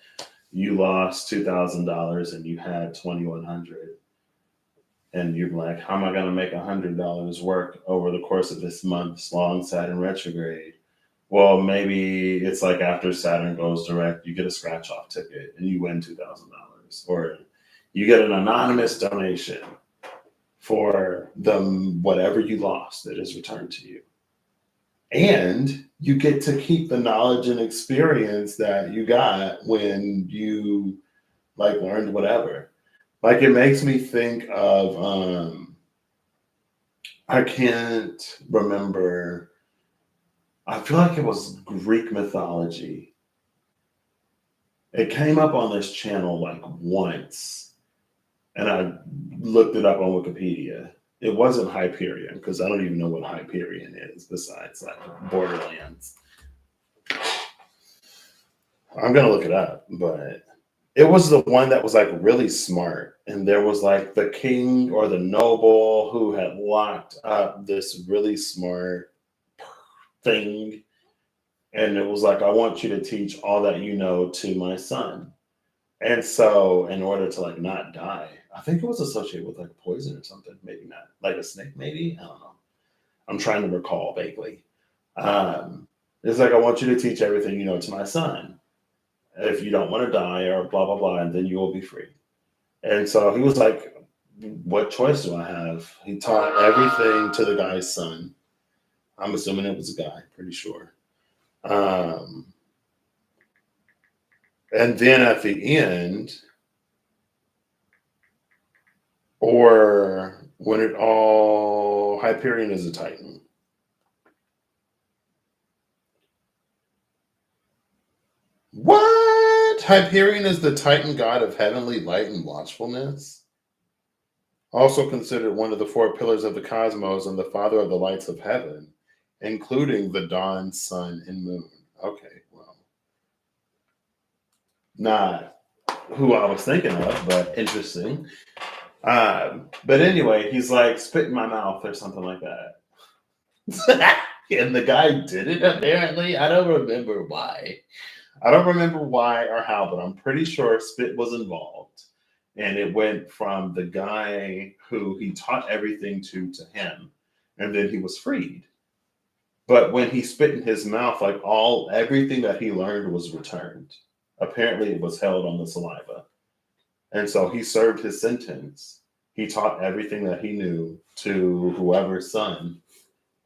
you lost $2,000 and you had 2,100, and you're like, how am I going to make $100 work over the course of this month's long Saturn retrograde? Well, maybe it's like after Saturn goes direct, you get a scratch off ticket and you win $2,000, or you get an anonymous donation for the whatever you lost that is returned to you. And you get to keep the knowledge and experience that you got when you like learned whatever. Like it makes me think of I can't remember. I feel like it was Greek mythology. It came up on this channel like once, and I looked it up on Wikipedia. It wasn't Hyperion because I don't even know what Hyperion is besides like Borderlands. I'm gonna look it up, but it was the one that was like really smart, and there was like the king or the noble who had locked up this really smart thing, and it was like, I want you to teach all that you know to my son. And so in order to like not die, I think it was associated with like poison or something, maybe not like a snake, maybe, I don't know, I'm trying to recall vaguely. It's like, I want you to teach everything you know to my son if you don't want to die or blah blah blah, and then you will be free. And so he was like, what choice do I have? He taught everything to the guy's son. I'm assuming it was a guy, pretty sure. um And then at the end, or when it all, Hyperion is a Titan. What? Hyperion is the Titan god of heavenly light and watchfulness. Also considered one of the four pillars of the cosmos and the father of the lights of heaven, including the dawn, sun, and moon. Okay, well, not who I was thinking of, but interesting. But anyway, he's like, spit in my mouth or something like that. And the guy did it apparently. I don't remember why. I don't remember why or how, but I'm pretty sure spit was involved. And it went from the guy who he taught everything to him, and then he was freed. But when he spit in his mouth, like everything that he learned was returned. Apparently, it was held on the saliva. And so he served his sentence. He taught everything that he knew to whoever's son.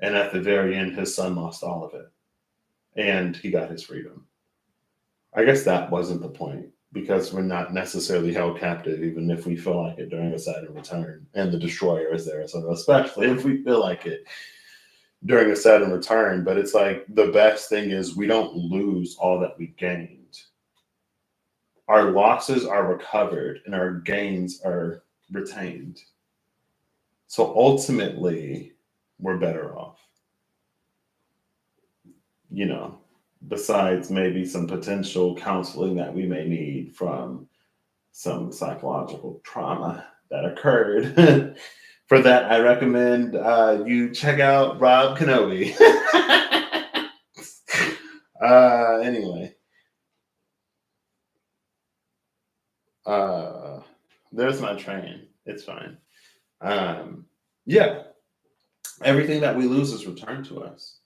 And at the very end, his son lost all of it. And he got his freedom. I guess that wasn't the point, because we're not necessarily held captive, even if we feel like it during a Saturn return. And the destroyer is there. So especially if we feel like it during a Saturn return. But it's like the best thing is we don't lose all that we gained. Our losses are recovered and our gains are retained. So ultimately, we're better off. You know, besides maybe some potential counseling that we may need from some psychological trauma that occurred. For that, I recommend you check out Rob Kenobi. Anyway. There's my train. It's fine. Yeah. Everything that we lose is returned to us.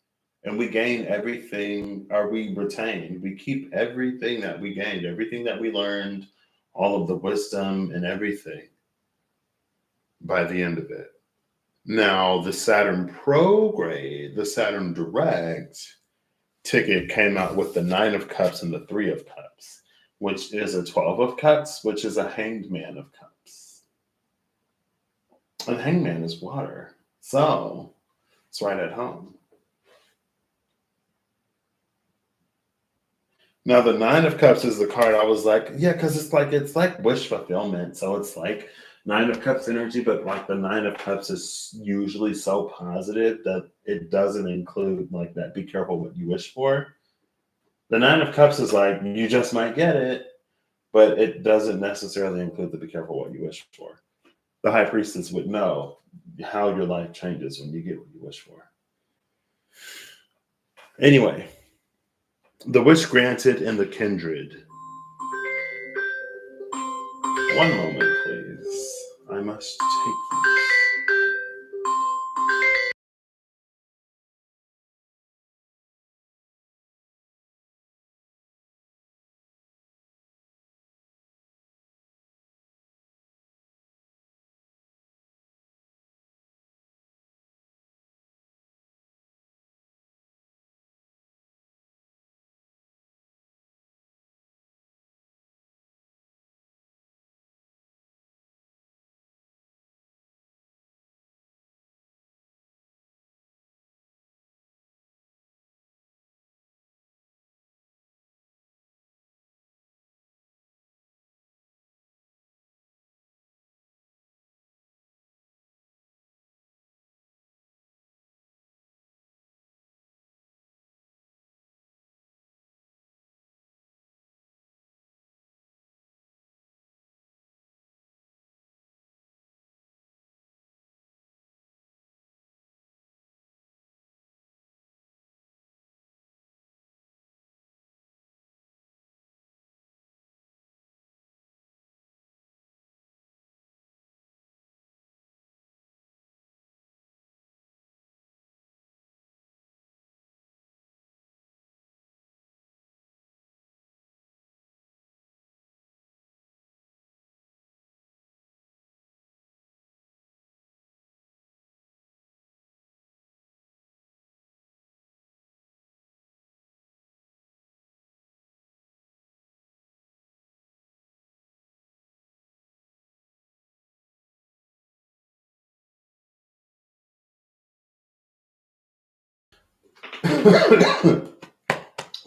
And we gain everything, or we retain. We keep everything that we gained, everything that we learned, all of the wisdom and everything by the end of it. Now, the Saturn prograde, the Saturn direct ticket came out with the 9 of Cups and the 3 of Cups. which is a 12 of cups, which is a hanged man of cups. And hangman is water. So it's right at home. Now the nine of cups is the card I was like, yeah, because it's like wish fulfillment. So it's like nine of cups energy, but like the nine of cups is usually so positive that it doesn't include like that be careful what you wish for. The nine of cups is like you just might get it, but it doesn't necessarily include the be careful what you wish for. The high priestess would know how your life changes when you get what you wish for. Anyway, the wish granted in the kindred. One moment, please. I must take this.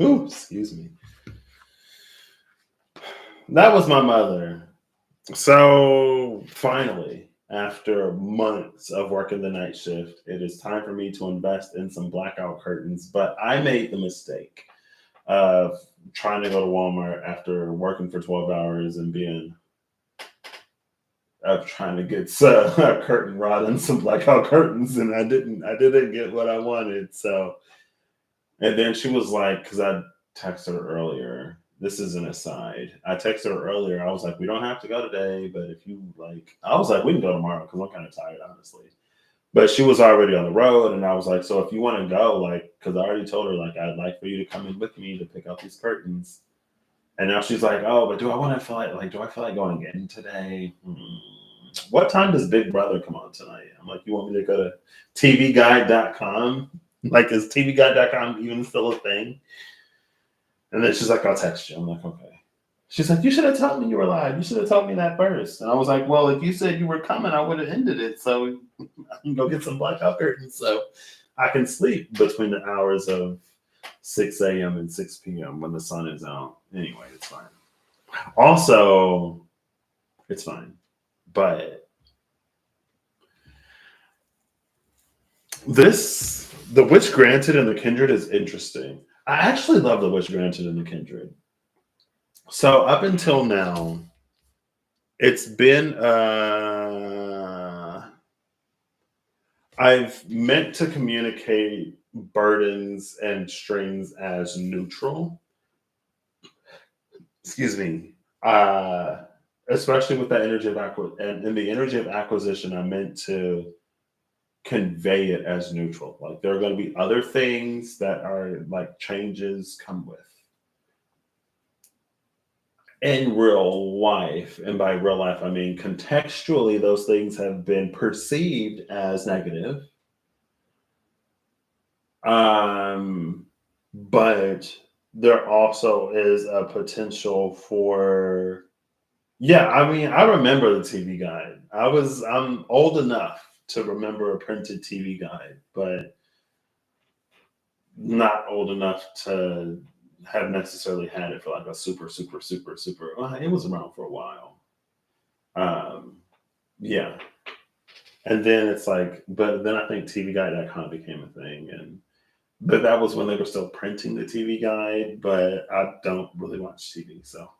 Ooh, excuse me. That was my mother. So finally, after months of working the night shift, it is time for me to invest in some blackout curtains. But I made the mistake of trying to go to Walmart after working for 12 hours and being of trying to get a curtain rod and some blackout curtains, and I didn't get what I wanted. So, and then she was like, because I texted her earlier. This is an aside. I texted her earlier. I was like, we don't have to go today, but if you like, I was like, we can go tomorrow because I'm kind of tired, honestly. But she was already on the road, and I was like, so if you want to go, like, because I already told her, like, I'd like for you to come in with me to pick up these curtains. And now she's like, oh, but do I want to feel like do I feel like going in today? What time does Big Brother come on tonight? I'm like, you want me to go to tvguide.com? Like, is tvguide.com even still a thing? And then she's like, I'll text you. I'm like, okay. She's like, you should have told me you were live. You should have told me that first. And I was like, well, if you said you were coming, I would have ended it. So I can go get some blackout curtains so I can sleep between the hours of 6 a.m. and 6 p.m. when the sun is out. Anyway, it's fine. Also, it's fine. But the Witch Granted and the Kindred is interesting. I actually love the Witch Granted and the Kindred. So up until now, it's been I've meant to communicate burdens and strings as neutral. Excuse me. Especially with the energy of and in the energy of acquisition, I meant to convey it as neutral. Like there are going to be other things that are like changes come with in real life. And by real life, I mean contextually, those things have been perceived as negative. But there also is a potential for, yeah, I mean, I remember the TV guide. I'm old enough to remember a printed TV guide, but not old enough to have necessarily had it for like a super. Well, it was around for a while. Um, yeah, and then it's like, but then I think TV guide that kind of became a thing, and but that was when they were still printing the TV guide. But I don't really watch TV, so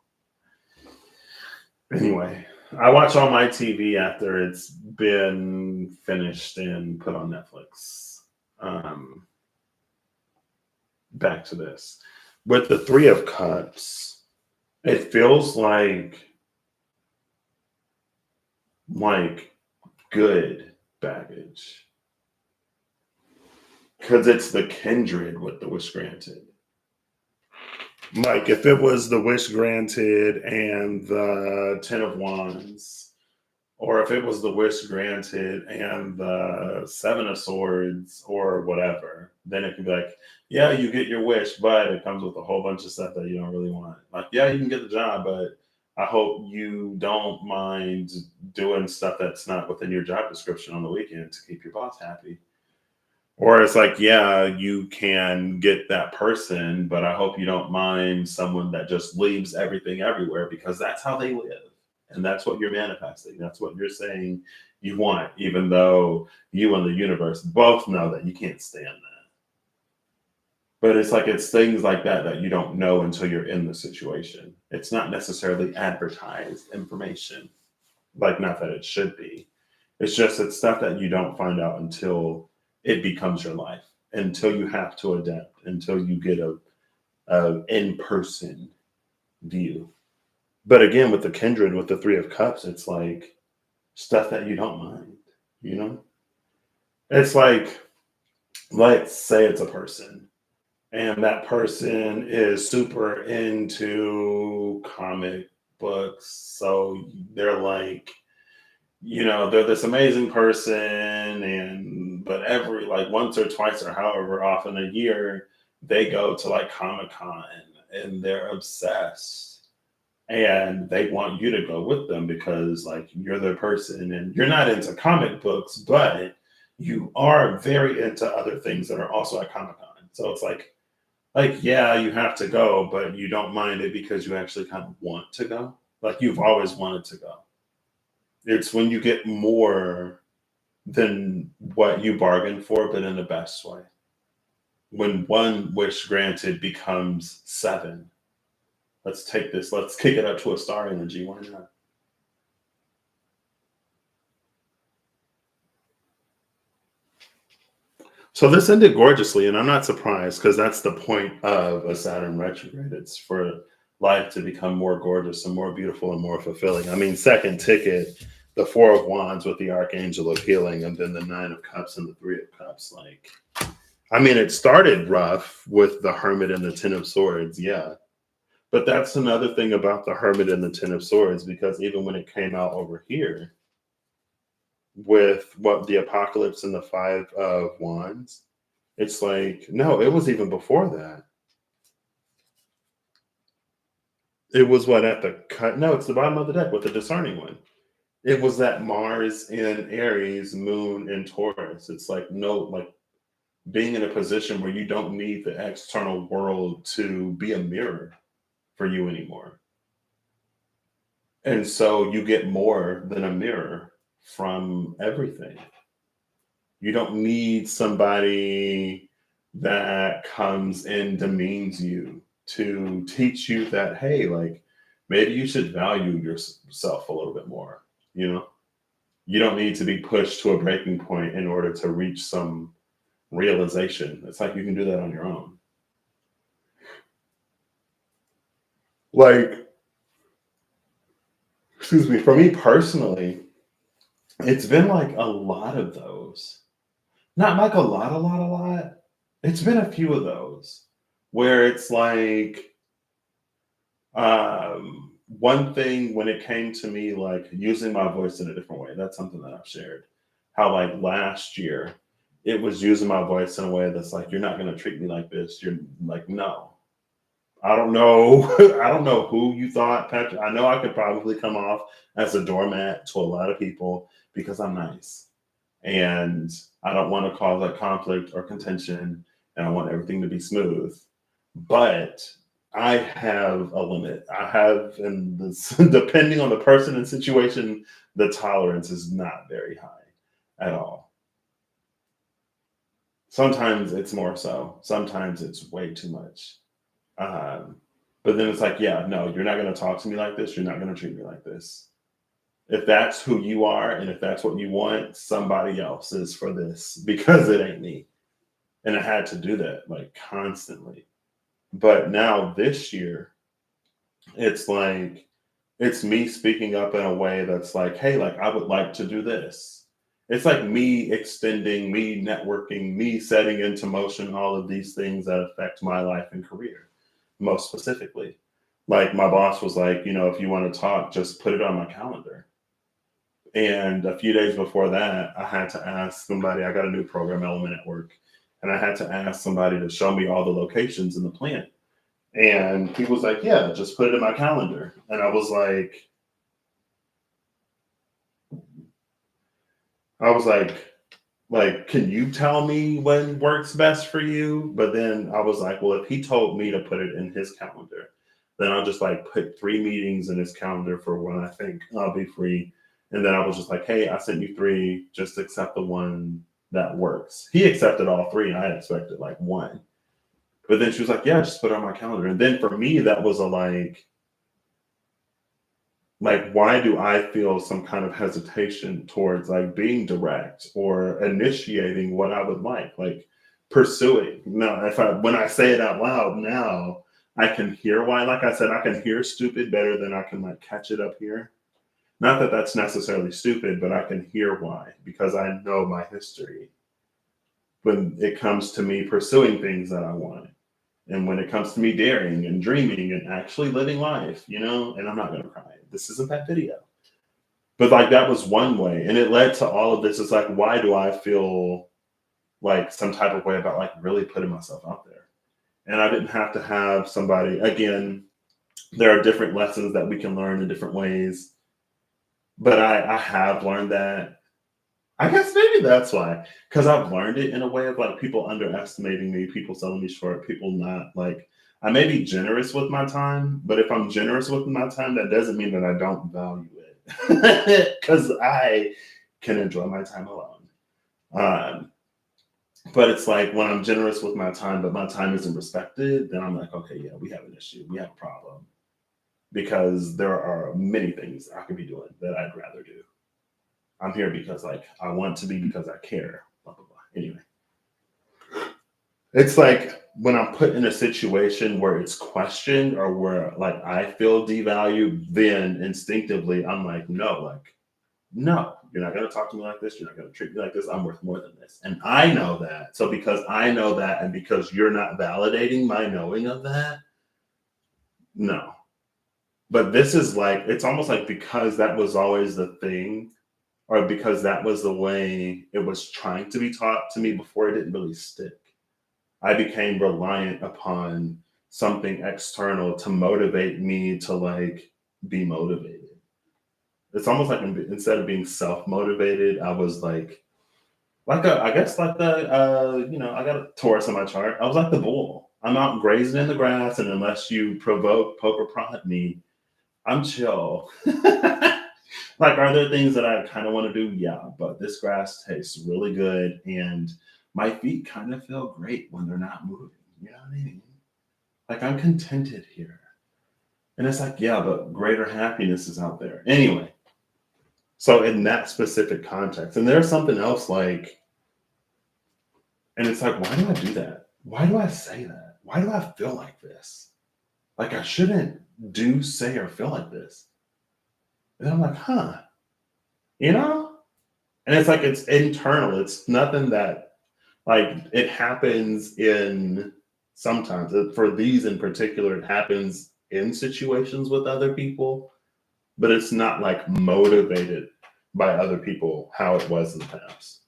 anyway, I watch all my TV after it's been finished and put on Netflix. Um, Back to this with the Three of Cups. It feels like good baggage because it's the kindred with the wish granted. Like if it was the wish granted and the Ten of Wands, or if it was the wish granted and the Seven of Swords, or whatever, then it could be like, yeah, you get your wish, but it comes with a whole bunch of stuff that you don't really want. Like, yeah, you can get the job, but I hope you don't mind doing stuff that's not within your job description on the weekend to keep your boss happy. Or it's like, yeah, you can get that person, but I hope you don't mind someone that just leaves everything everywhere because that's how they live. And that's what you're manifesting. That's what you're saying you want, even though you and the universe both know that you can't stand that. But it's like, it's things like that that you don't know until you're in the situation. It's not necessarily advertised information, like, not that it should be. It's just, it's stuff that you don't find out until it becomes your life, until you have to adapt, until you get a in-person view. But again, with the kindred, with the Three of Cups, it's like stuff that you don't mind, you know? It's like, let's say it's a person, and that person is super into comic books. So they're like, they're this amazing person, and but every like once or twice or however often a year, they go to like Comic-Con and they're obsessed. And they want you to go with them because like you're their person and you're not into comic books, but you are very into other things that are also at Comic-Con. So it's like yeah, you have to go, but you don't mind it because you actually kind of want to go. Like you've always wanted to go. It's when you get more than what you bargained for, but in the best way. When one wish granted becomes seven. Let's take this, let's kick it up to a star energy. Why not? So this ended gorgeously, and I'm not surprised because that's the point of a Saturn retrograde. It's for life to become more gorgeous and more beautiful and more fulfilling. I mean, second ticket, the Four of Wands with the Archangel of Healing, and then the Nine of Cups and the Three of Cups. Like, I mean, it started rough with the Hermit and the Ten of Swords, yeah. But that's another thing about the Hermit and the Ten of Swords, because even when it came out over here with what the Apocalypse and the Five of Wands, it's like, no, it was even before that. It was what at the cut? No, it's the bottom of the deck with the discerning one. It was that Mars in Aries, Moon in Taurus. It's like, no, like being in a position where you don't need the external world to be a mirror for you anymore. And so you get more than a mirror from everything. You don't need somebody that comes and demeans you to teach you that, hey, like maybe you should value yourself a little bit more. You don't need to be pushed to a breaking point in order to reach some realization. It's like you can do that on your own. Like, excuse me, for me personally, it's been like a lot of those. Not like a lot. It's been a few of those where it's like, one thing when it came to me, like using my voice in a different way. That's something that I've shared. How like last year, it was using my voice in a way that's like, you're not going to treat me like this. You're like, no. I don't know. I don't know who you thought, Patrick. I know I could probably come off as a doormat to a lot of people because I'm nice. And I don't want to cause like conflict or contention, and I want everything to be smooth. But I have a limit. I have, and this, depending on the person and situation, the tolerance is not very high at all. Sometimes it's more so. Sometimes it's way too much. Um, but then it's like, yeah, no, you're not going to talk to me like this. You're not going to treat me like this. If that's who you are and if that's what you want, somebody else is for this because it ain't me. And I had to do that like constantly. But now this year, it's like, it's me speaking up in a way that's like, hey, like I would like to do this. It's like me extending, me networking, me setting into motion all of these things that affect my life and career, most specifically. Like my boss was like, if you want to talk, just put it on my calendar. And a few days before that, I had to ask somebody, I got a new program element at work, and I had to ask somebody to show me all the locations in the plant. And he was like, yeah, just put it in my calendar. And I was like, can you tell me when works best for you? But then I was like, well, if he told me to put it in his calendar, then I'll just like put 3 meetings in his calendar for when I think I'll be free. And then I was just like, hey, I sent you 3, just accept the one that works. He accepted all 3, and I expected like one. But then she was like, yeah, just put it on my calendar. And then for me, that was a like why do I feel some kind of hesitation towards like being direct or initiating what I would like pursuing. Now if I when I say it out loud now, I can hear why. Like I said, I can hear stupid better than I can like catch it up here. Not that that's necessarily stupid, but I can hear why because I know my history when it comes to me pursuing things that I want. And when it comes to me daring and dreaming and actually living life, and I'm not going to cry. This isn't that video. But like that was one way. And it led to all of this. It's like, why do I feel like some type of way about like really putting myself out there? And I didn't have to have somebody, again, there are different lessons that we can learn in different ways. But I have learned that. I guess maybe that's why. Because I've learned it in a way of like people underestimating me, people selling me short, people not like I may be generous with my time, but if I'm generous with my time, that doesn't mean that I don't value it. Because I can enjoy my time alone. Um, but it's like when I'm generous with my time, but my time isn't respected, then I'm like, okay, yeah, we have an issue. We have a problem. Because there are many things I could be doing that I'd rather do. I'm here because like I want to be because I care. Blah blah blah. Anyway, it's like when I'm put in a situation where it's questioned or where like I feel devalued, then instinctively I'm like, no, you're not gonna talk to me like this, you're not gonna treat me like this, I'm worth more than this. And I know that. So because I know that and because you're not validating my knowing of that, no. But this is like it's almost like because that was always the thing or because that was the way it was trying to be taught to me before it didn't really stick. I became reliant upon something external to motivate me to like be motivated. It's almost like instead of being self motivated, I was I guess like the I got a Taurus on my chart. I was like the bull. I'm out grazing in the grass, and unless you provoke, poke, or prod me, I'm chill. Like, are there things that I kind of want to do? Yeah, but this grass tastes really good, and my feet kind of feel great when they're not moving. You know what I mean? Like, I'm contented here. And it's like, yeah, but greater happiness is out there. Anyway, so in that specific context, and there's something else like, and it's like, why do I do that? Why do I say that? Why do I feel like this? Like, I shouldn't do, say, or feel like this. And I'm like, huh, you know? And it's like it's internal. It's nothing that like it happens in sometimes for these in particular, it happens in situations with other people, but it's not like motivated by other people how it was in the past.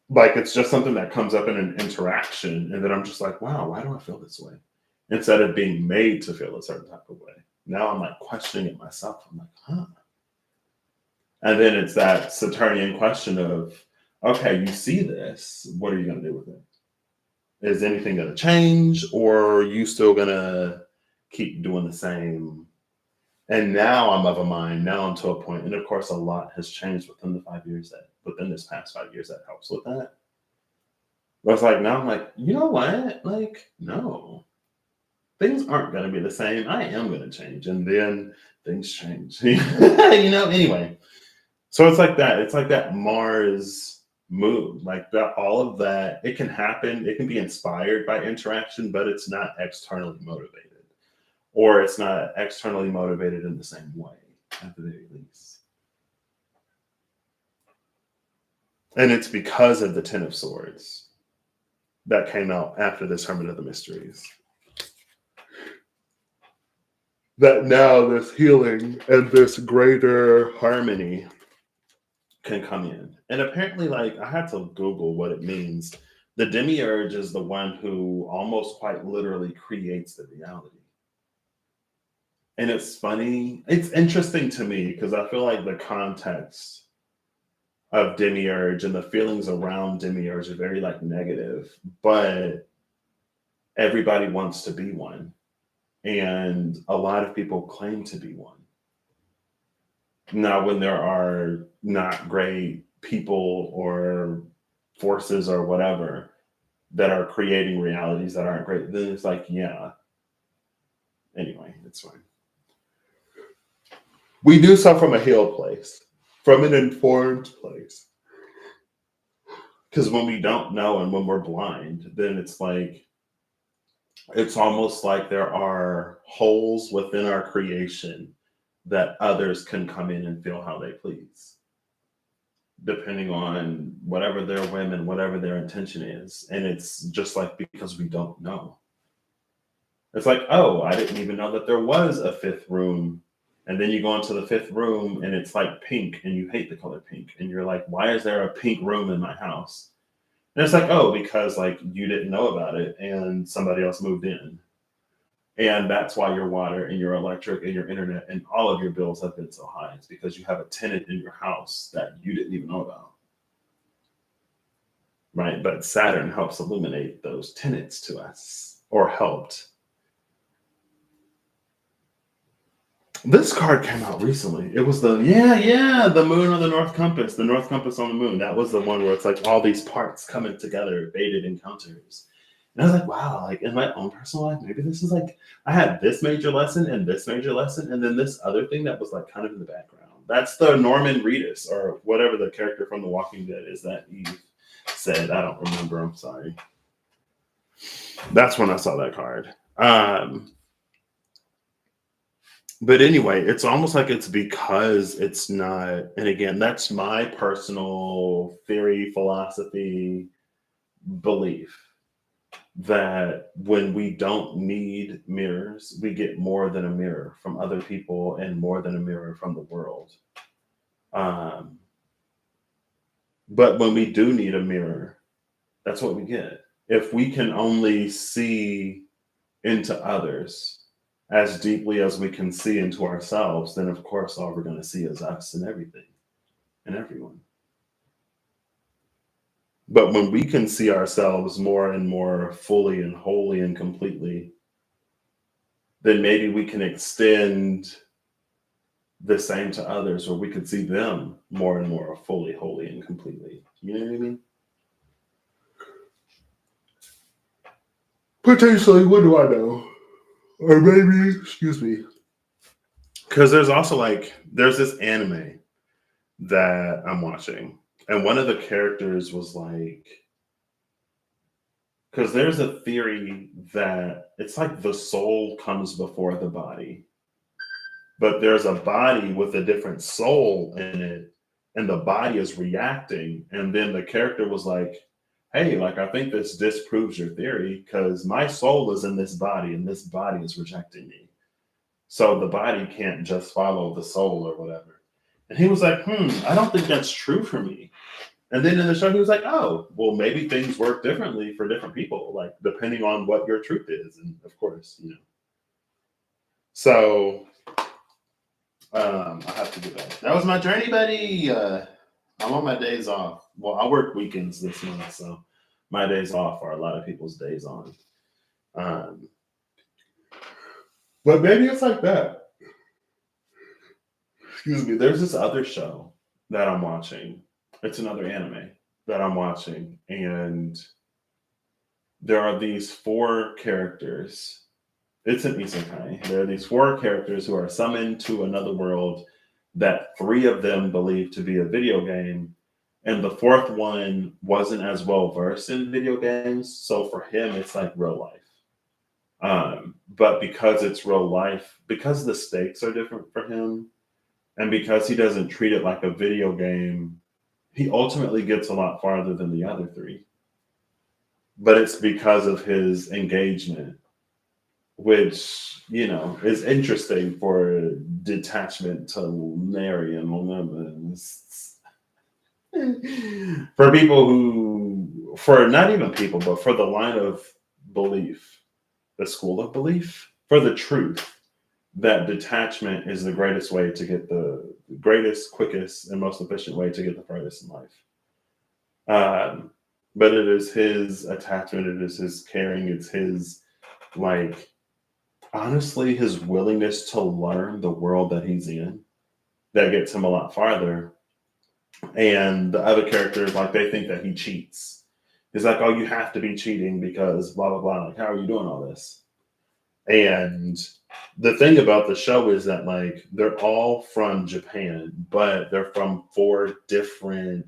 Like it's just something that comes up in an interaction, and then I'm just like, wow, why do I feel this way? instead of being made to feel a certain type of way. Now I'm like questioning it myself. I'm like, huh. And then it's that Saturnian question of, okay, you see this. What are you going to do with it? Is anything going to change, or are you still going to keep doing the same? And now I'm of a mind. Now I'm to a point, and of course, a lot has changed within within this past 5 years that helps with that. But it's like now I'm like, you know what? Like, no, things aren't going to be the same. I am going to change, and then things change. Anyway. So it's like that. It's like that Mars moon, like that. All of that, it can happen. It can be inspired by interaction, but it's not externally motivated, or it's not externally motivated in the same way, at the very least. And it's because of the Ten of Swords that came out after this Hermit of the Mysteries that now this healing and this greater harmony can come in. And apparently, like, I had to Google what it means. The demiurge is the one who almost quite literally creates the reality. And it's funny. It's interesting to me because I feel like the context of demiurge and the feelings around demiurge are very like negative, but everybody wants to be one. And a lot of people claim to be one. Now, when there are not great people or forces or whatever that are creating realities that aren't great, then it's like, yeah. Anyway, it's fine. We do so from a healed place, from an informed place. Because when we don't know and when we're blind, then it's like, it's almost like there are holes within our creation that others can come in and feel how they please, depending on whatever their whim and whatever their intention is. And it's just like, because we don't know. It's like, oh, I didn't even know that there was a fifth room. And then you go into the fifth room and it's like pink and you hate the color pink. And you're like, why is there a pink room in my house? And it's like, oh, because like you didn't know about it and somebody else moved in. And that's why your water and your electric and your internet and all of your bills have been so high. It's because you have a tenant in your house that you didn't even know about. Right? But Saturn helps illuminate those tenants to us, or helped. This card came out recently. It was the moon on the North Compass, the North Compass on the moon. That was the one where it's like all these parts coming together, fated encounters. And I was like, wow, like in my own personal life, maybe this is like, I had this major lesson and this major lesson, and then this other thing that was like kind of in the background. That's the Norman Reedus, or whatever the character from The Walking Dead is that Eve said. I don't remember. I'm sorry. That's when I saw that card. But anyway, it's almost like it's because it's not, and again, that's my personal theory, philosophy, belief, that when we don't need mirrors, we get more than a mirror from other people and more than a mirror from the world. But when we do need a mirror, that's what we get. If we can only see into others as deeply as we can see into ourselves, then of course all we're going to see is us and everything and everyone. But when we can see ourselves more and more fully and wholly and completely, then maybe we can extend the same to others, or we can see them more and more fully, wholly, and completely. You know what I mean? Potentially, what do I know? Or maybe, excuse me. Because there's also there's this anime that I'm watching. And one of the characters was like, because there's a theory that it's like the soul comes before the body, but there's a body with a different soul in it, and the body is reacting. And then the character was like, hey, like, I think this disproves your theory because my soul is in this body and this body is rejecting me. So the body can't just follow the soul or whatever. And he was like, I don't think that's true for me. And then in the show, he was like, oh, well, maybe things work differently for different people, like depending on what your truth is. And of course, So I have to do that. That was my journey, buddy. I'm on my days off. Well, I work weekends this month, so my days off are a lot of people's days on. Um, but maybe it's like that. Excuse me. There's this other show that I'm watching. It's another anime that I'm watching, and there are these four characters. It's an isekai. There are these four characters who are summoned to another world that three of them believe to be a video game, and the fourth one wasn't as well versed in video games. So for him, it's like real life. But because it's real life, because the stakes are different for him, and because he doesn't treat it like a video game, he ultimately gets a lot farther than the other three. But it's because of his engagement, which is interesting for detachment to Marian limits. For people for not even people, but for the line of belief, the school of belief, for the truth that detachment is the greatest way to get the greatest, quickest, and most efficient way to get the farthest in life. But it is his attachment, it is his caring, it's his, like, honestly, his willingness to learn the world that he's in that gets him a lot farther. And the other characters, like, they think that he cheats. He's like, oh, you have to be cheating because blah, blah, blah. Like, how are you doing all this? And the thing about the show is that, like, they're all from Japan, but they're from four different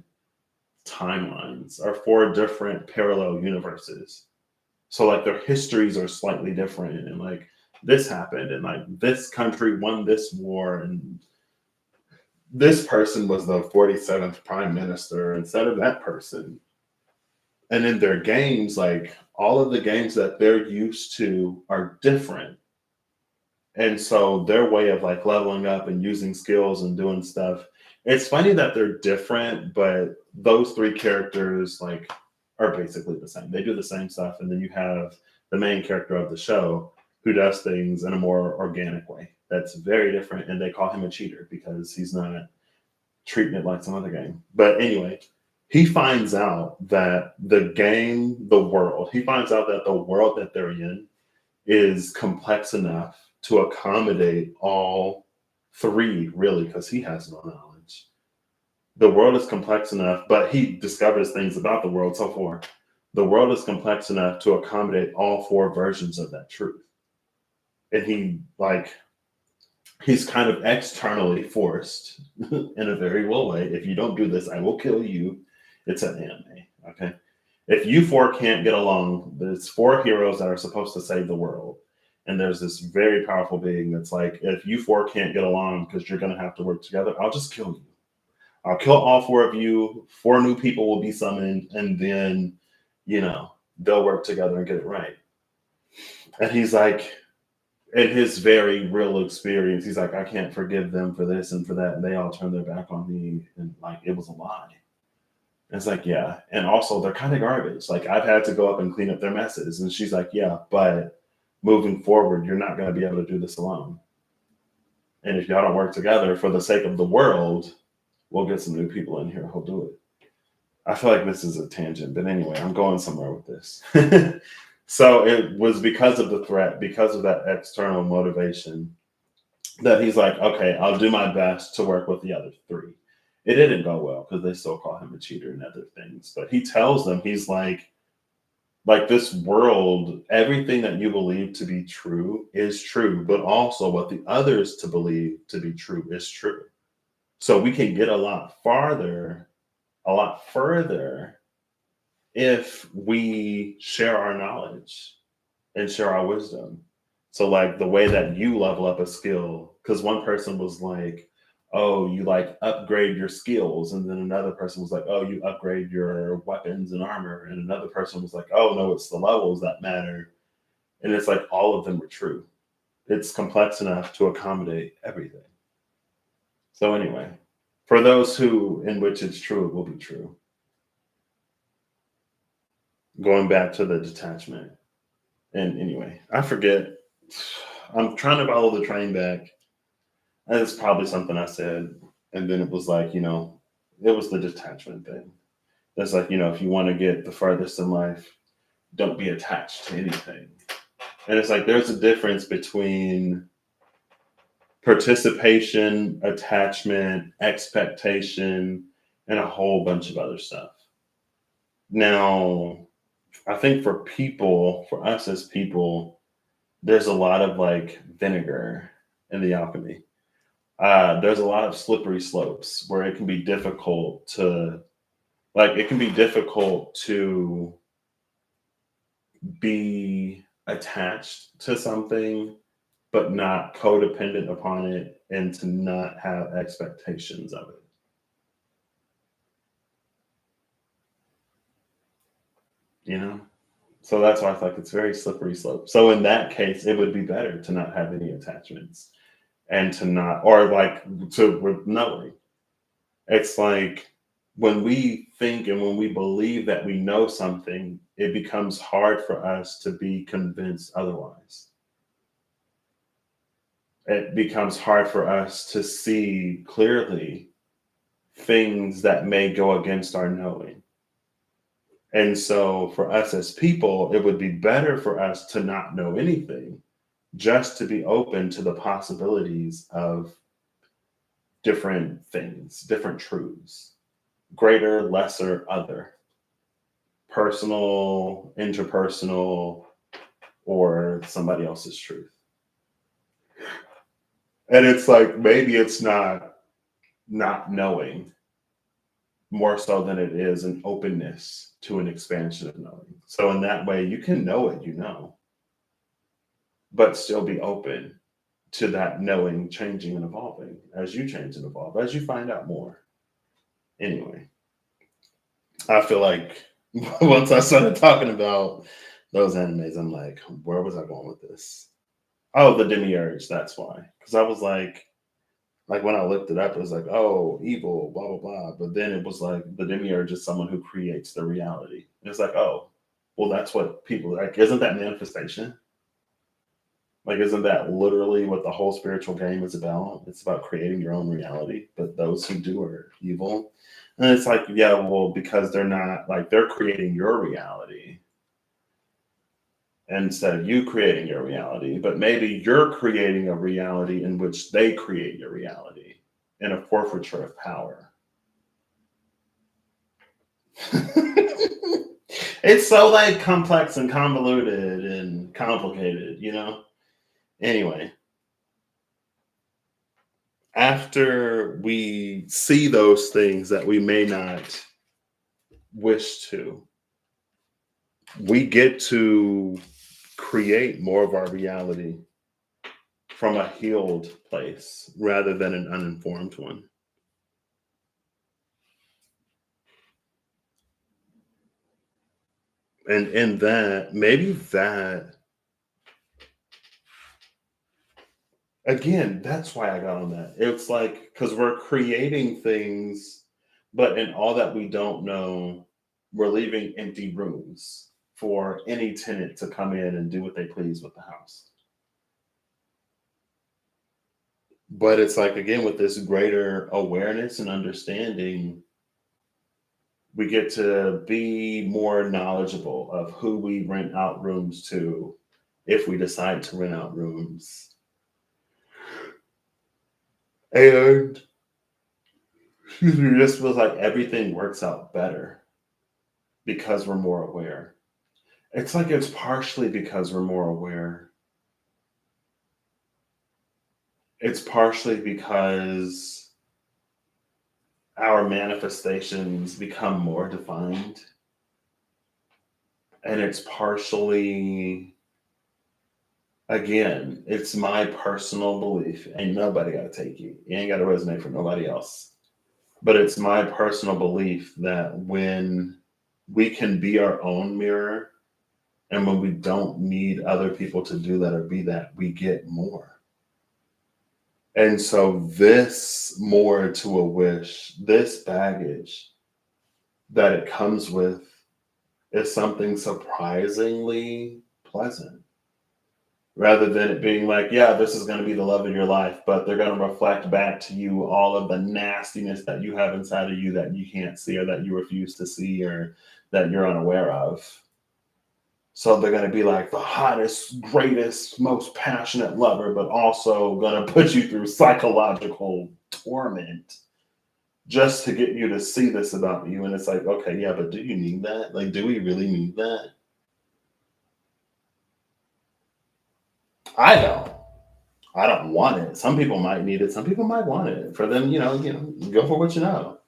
timelines or four different parallel universes. So, like, their histories are slightly different. And, like, this happened, and, like, this country won this war, and this person was the 47th prime minister instead of that person. And in their games, like, all of the games that they're used to are different. And so their way of, like, leveling up and using skills and doing stuff, it's funny that they're different, but those three characters, like, are basically the same. They do the same stuff. And then you have the main character of the show who does things in a more organic way. That's very different. And they call him a cheater because he's not treating it like some other game. But anyway, he finds out that he finds out that the world that they're in is complex enough to accommodate all three, really, because he has no knowledge. The world is complex enough, but he discovers things about the world so far. The world is complex enough to accommodate all four versions of that truth. And he's kind of externally forced in a very well way. If you don't do this, I will kill you. It's an anime, okay? If you four can't get along, there's four heroes that are supposed to save the world. And there's this very powerful being that's like, if you four can't get along because you're going to have to work together, I'll just kill you. I'll kill all four of you. Four new people will be summoned. And then, they'll work together and get it right. And he's like, in his very real experience, he's like, I can't forgive them for this and for that. And they all turned their back on me. And, like, it was a lie. And it's like, yeah. And also, they're kind of garbage. Like, I've had to go up and clean up their messes. And she's like, yeah, but moving forward, you're not going to be able to do this alone. And if y'all don't work together for the sake of the world, we'll get some new people in here who'll do it. I feel like this is a tangent, but anyway, I'm going somewhere with this. So it was because of the threat, because of that external motivation, that he's like, okay, I'll do my best to work with the other three. It didn't go well because they still call him a cheater and other things. But he tells them, he's like this world, everything that you believe to be true is true, but also what the others to believe to be true is true. So we can get a lot further if we share our knowledge and share our wisdom. So, like, the way that you level up a skill, because one person was like, oh, you, like, upgrade your skills. And then another person was like, oh, you upgrade your weapons and armor. And another person was like, oh, no, it's the levels that matter. And it's like all of them are true. It's complex enough to accommodate everything. So anyway, for those in which it's true, it will be true. going back to the detachment. And anyway, I forget. I'm trying to follow the train back. And it's probably something I said. And then it was like, it was the detachment thing. That's like, if you want to get the furthest in life, don't be attached to anything. And it's like there's a difference between participation, attachment, expectation, and a whole bunch of other stuff. Now, I think for us as people, there's a lot of like vinegar in the alchemy. There's a lot of slippery slopes where it can be difficult to be attached to something but not codependent upon it and to not have expectations of it. You know? So that's why I feel like it's very slippery slope. So in that case, it would be better to not have any attachments and to not, or like to knowing. It's like when we think and when we believe that we know something, it becomes hard for us to be convinced otherwise. It becomes hard for us to see clearly things that may go against our knowing. And so for us as people, it would be better for us to not know anything, just to be open to the possibilities of different things, different truths, greater, lesser, other, personal, interpersonal, or somebody else's truth. And it's like maybe it's not knowing more so than it is an openness to an expansion of knowing. So in that way, you can know what you know, but still be open to that knowing changing and evolving as you change and evolve, as you find out more. Anyway, I feel like once I started talking about those animes, I'm like, where was I going with this? Oh, the demiurge, that's why. Because I was like when I looked it up, it was like, oh, evil, blah, blah, blah. But then it was like the demiurge is someone who creates the reality. And it's like, oh, well, that's what people like. Isn't that manifestation? Like, isn't that literally what the whole spiritual game is about? It's about creating your own reality, but those who do are evil. And it's like, yeah, well, because they're not like they're creating your reality instead of you creating your reality, but maybe you're creating a reality in which they create your reality in a forfeiture of power. It's so like complex and convoluted and complicated. Anyway, after we see those things that we may not wish to, we get to create more of our reality from a healed place rather than an uninformed one. And in that, maybe that, again, that's why I got on that. It's like, because we're creating things, but in all that we don't know, we're leaving empty rooms for any tenant to come in and do what they please with the house. But it's like, again, with this greater awareness and understanding, we get to be more knowledgeable of who we rent out rooms to if we decide to rent out rooms. And excuse me, it just feels like everything works out better because we're more aware. It's like it's partially because we're more aware. It's partially because our manifestations become more defined. And it's partially, again, it's my personal belief. Ain't nobody got to take you. You ain't got to resonate for nobody else. But it's my personal belief that when we can be our own mirror and when we don't need other people to do that or be that, we get more. And so this more to a wish, this baggage that it comes with is something surprisingly pleasant. Rather than it being like, yeah, this is going to be the love of your life, but they're going to reflect back to you all of the nastiness that you have inside of you that you can't see or that you refuse to see or that you're unaware of. So they're going to be like the hottest, greatest, most passionate lover, but also going to put you through psychological torment just to get you to see this about you. And it's like, okay, yeah, but do you need that? Like, do we really need that? I don't. I don't want it. Some people might need it. Some people might want it. For them, go for what you know.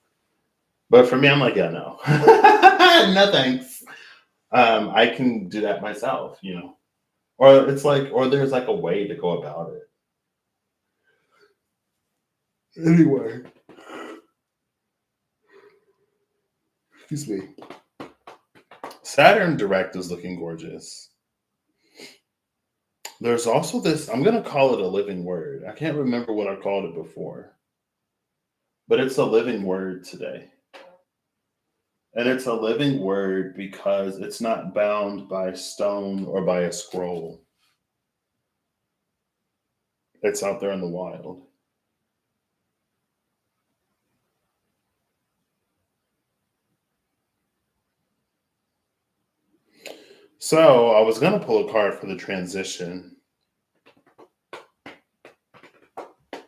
But for me, I'm like, yeah, no, no thanks. I can do that myself, or it's like, or there's like a way to go about it. Anyway, excuse me. Saturn direct is looking gorgeous. There's also this, I'm going to call it a living word. I can't remember what I called it before, but it's a living word today. And it's a living word because it's not bound by stone or by a scroll. It's out there in the wild. So I was going to pull a card for the transition.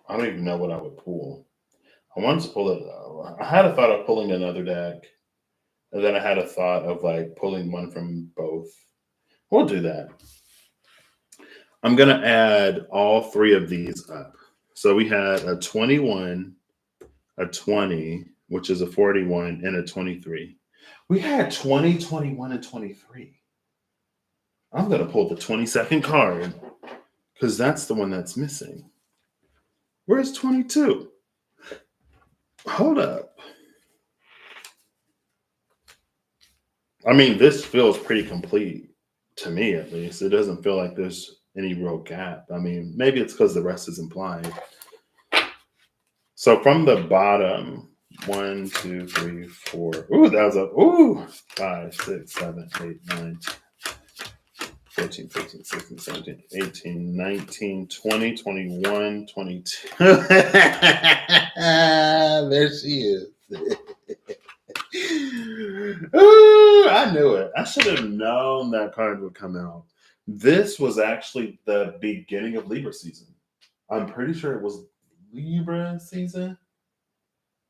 I don't even know what I would pull. I wanted to pull it. I had a thought of pulling another deck. And then I had a thought of like pulling one from both. We'll do that. I'm going to add all three of these up. So we had a 21, a 20, which is a 41, and a 23. We had 20, 21, and 23. I'm going to pull the 22nd card because that's the one that's missing. Where's 22? Hold up. I mean, this feels pretty complete to me, at least. It doesn't feel like there's any real gap. I mean, maybe it's because the rest is implied. So from the bottom, 1, 2, 3, 4. Ooh, that was up. Ooh, 5, 6, 7, 8, 9, 14, 15, 16, 17, 18, 19, 20, 21, 22. There she is. Ooh, I knew it. I should have known that card would come out. This was actually the beginning of Libra season. I'm pretty sure it was Libra season.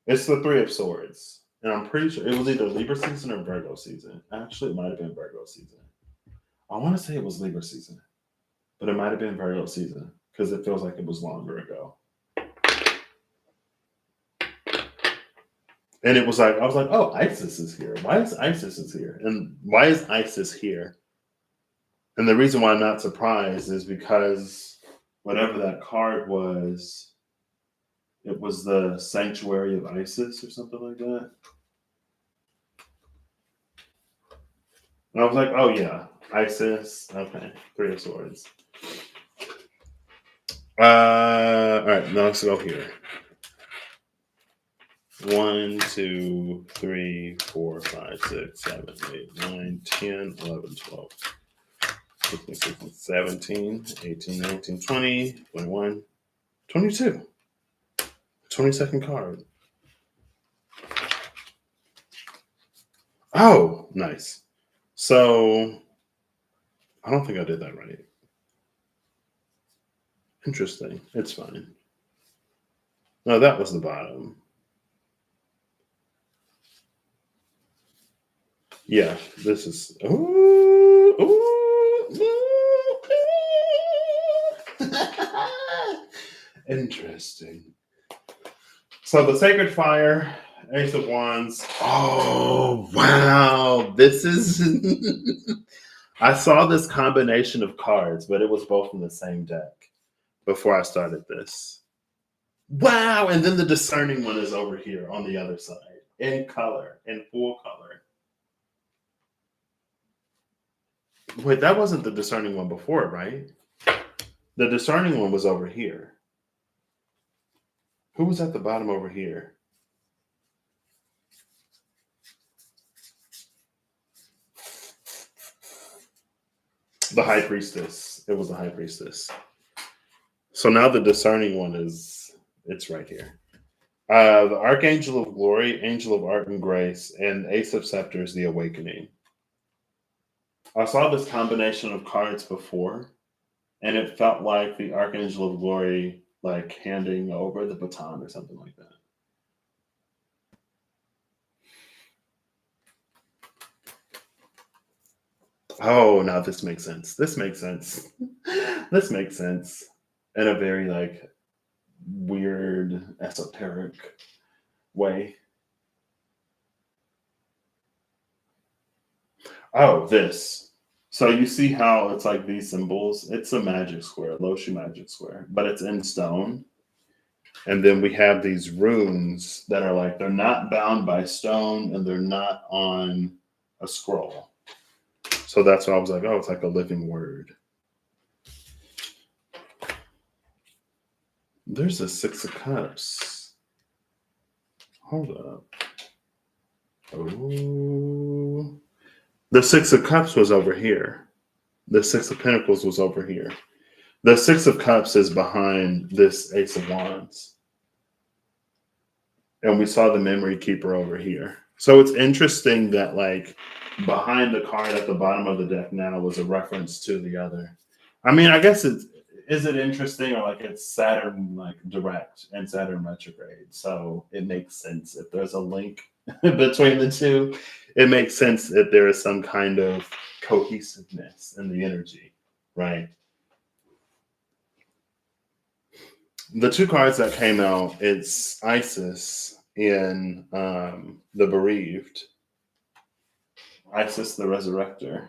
It's the Three of Swords. And I'm pretty sure it was either Libra season or Virgo season. Actually, it might have been Virgo season. I want to say it was Libra season, but it might have been Virgo season because it feels like it was longer ago. And it was like, I was like, oh, Isis is here. Why is Isis here? And why is Isis here? And the reason why I'm not surprised is because whatever that card was, it was the Sanctuary of Isis or something like that. And I was like, oh yeah, Isis. Okay, Three of Swords. All right, now let's go here. 1, 2, 3, 4, 5, 6, 7, 8, 9, 10, 11, 12, 15, 16, 17, 18, 19, 20, 21, 22. 22nd card. Oh, nice. So, I don't think I did that right. Interesting. It's fine. No, that was the bottom. Yeah, this is. Ooh, ooh, ooh. Interesting. So the Sacred Fire, Ace of Wands. Oh, wow. This is. I saw this combination of cards, but it was both in the same deck before I started this. Wow. And then the Discerning one is over here on the other side in color, in full color. Wait, that wasn't the Discerning one before, right? The Discerning one was over here. Who was at the bottom over here? The high priestess. It was the high priestess. So now the discerning one it's right here. The archangel of glory, angel of art and grace, and ace of scepters, the awakening. I saw this combination of cards before, and it felt like the archangel of glory, like handing over the baton or something like that. Oh, now this makes sense. This makes sense. This makes sense in a very like weird, esoteric way. Oh, this. So you see how it's like these symbols? It's a magic square, Loshu magic square, but it's in stone. And then we have these runes that are like they're not bound by stone and they're not on a scroll. So that's why I was like, oh, it's like a living word. There's a Six of Cups. Hold up. Oh. The Six of Cups was over here. The Six of Pentacles was over here. The Six of Cups is behind this Ace of Wands. And we saw the Memory Keeper over here. So it's interesting that like behind the card at the bottom of the deck now was a reference to the other. I mean, I guess is it interesting or like it's Saturn like direct and Saturn retrograde. So it makes sense if there's a link between the two. It makes sense that there is some kind of cohesiveness in the energy, right? The two cards that came out, it's Isis in the Bereaved, Isis the Resurrector,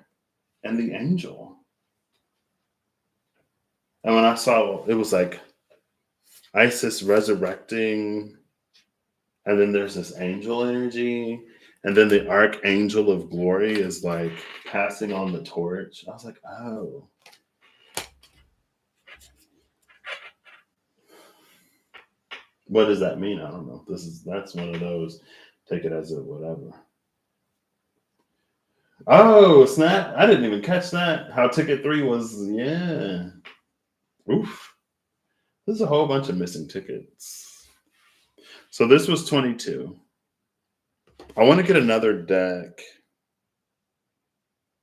and the Angel. And when I saw it was like Isis resurrecting, and then there's this angel energy, and then the Archangel of Glory is like passing on the torch. I was like, oh. What does that mean? I don't know. That's one of those. Take it as a whatever. Oh, snap. I didn't even catch that. How ticket 3 was, yeah. Oof. There's a whole bunch of missing tickets. So this was 22. I want to get another deck.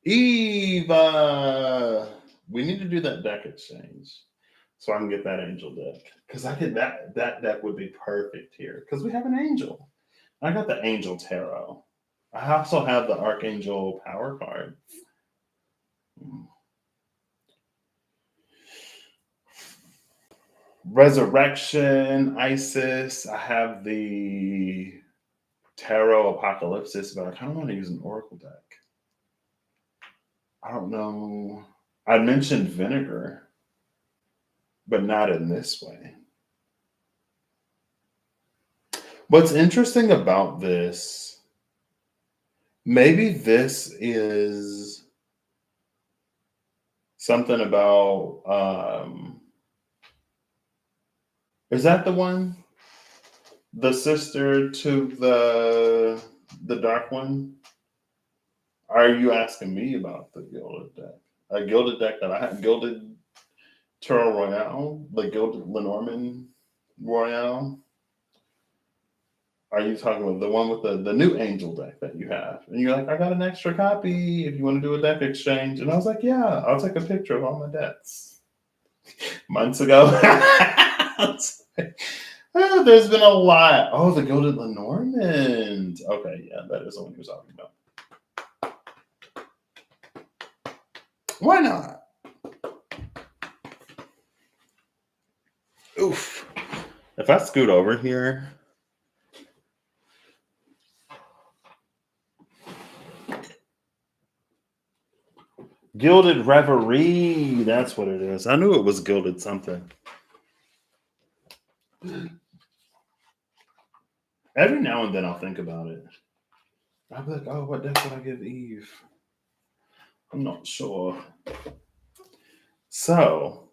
Eva! We need to do that deck exchange. So I can get that angel deck. Because I could that deck would be perfect here. Because we have an angel. I got the Angel Tarot. I also have the Archangel Power card. Resurrection, Isis. I have the Tarot Apocalypsis, but I kind of want to use an Oracle deck. I don't know. I mentioned Vinegar, but not in this way. What's interesting about this, maybe this is something about, is that the one? The sister to the dark one? Are you asking me about the gilded deck? A gilded deck that I have, gilded Turtle Royale, the gilded Lenormand Royale? Are you talking about the one with the new angel deck that you have? And you're like, I got an extra copy if you want to do a deck exchange. And I was like, yeah, I'll take a picture of all my decks. Months ago. Oh, there's been a lot. Oh, the Gilded Lenormand. Okay, yeah, that is the one you're talking about. Why not? Oof. If I scoot over here. Gilded Reverie. That's what it is. I knew it was Gilded something. Every now and then I'll think about it. I'll be like, oh, what deck would I give Eve? I'm not sure. So,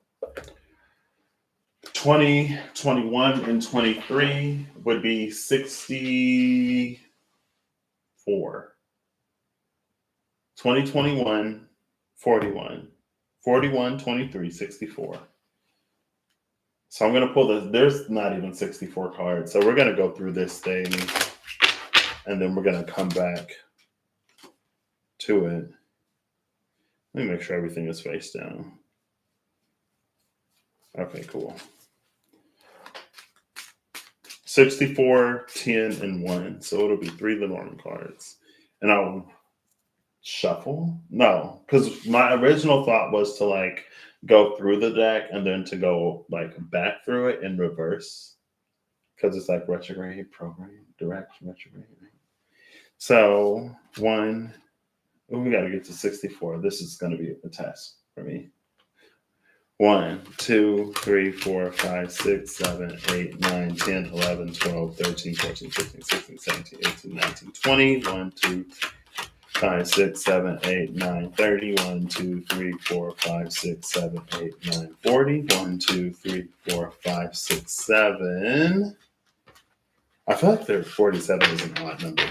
20, 21, and 23 would be 64. 2021, 41. 41, 23, 64. So I'm going to pull this. There's not even 64 cards. So we're going to go through this thing and then we're going to come back to it. Let me make sure everything is face down. Okay, cool. 64, 10, and 1. So it'll be 3 Lenormand cards. And I'll shuffle? No, because my original thought was to like go through the deck and then to go like back through it in reverse. Because it's like retrograde, prograde, direct, retrograde. So 1, we got to get to 64. This is going to be a test for me. 1, 2, 3, 4, 5, 6, 7, 8, 9, 10, 11, 12, 13, 14, 15, 16, 17, 18, 19, 20. 1, 2, 5, 6, 7, 8, 9, 30. 1, 2, 3, 4, 5, 6, 7, 8, 9, 40. 1, 2, 3, 4, 5, 6, 7. I feel like 47 is an odd number.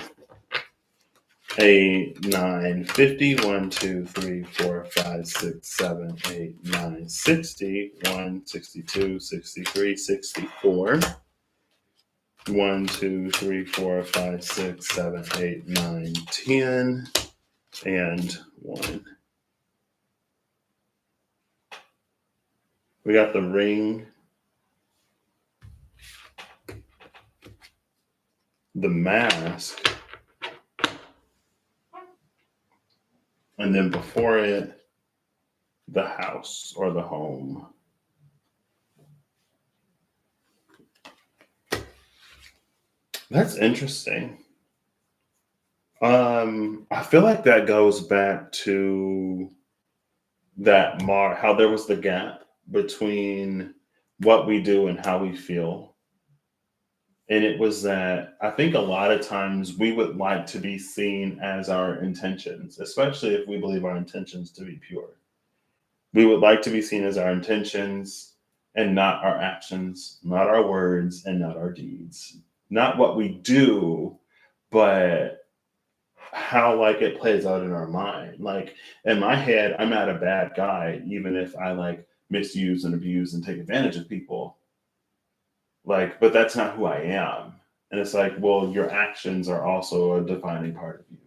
8, 9, 50. 1, 2, 3, 4, 5, 6, 7, 8, 9, 60. 1, 62, 63, 64. 1, 2, 3, 4, 5, 6, 7, 8, 9, 10. And 1. We got the ring, the mask, and then before it, the house or the home. That's interesting. I feel like that goes back to that how there was the gap between what we do and how we feel. And it was that I think a lot of times we would like to be seen as our intentions, especially if we believe our intentions to be pure. We would like to be seen as our intentions and not our actions, not our words, and not our deeds. Not what we do, but how like it plays out in our mind. Like in my head, I'm not a bad guy, even if I like misuse and abuse and take advantage of people. Like, but that's not who I am. And it's like, well, your actions are also a defining part of you.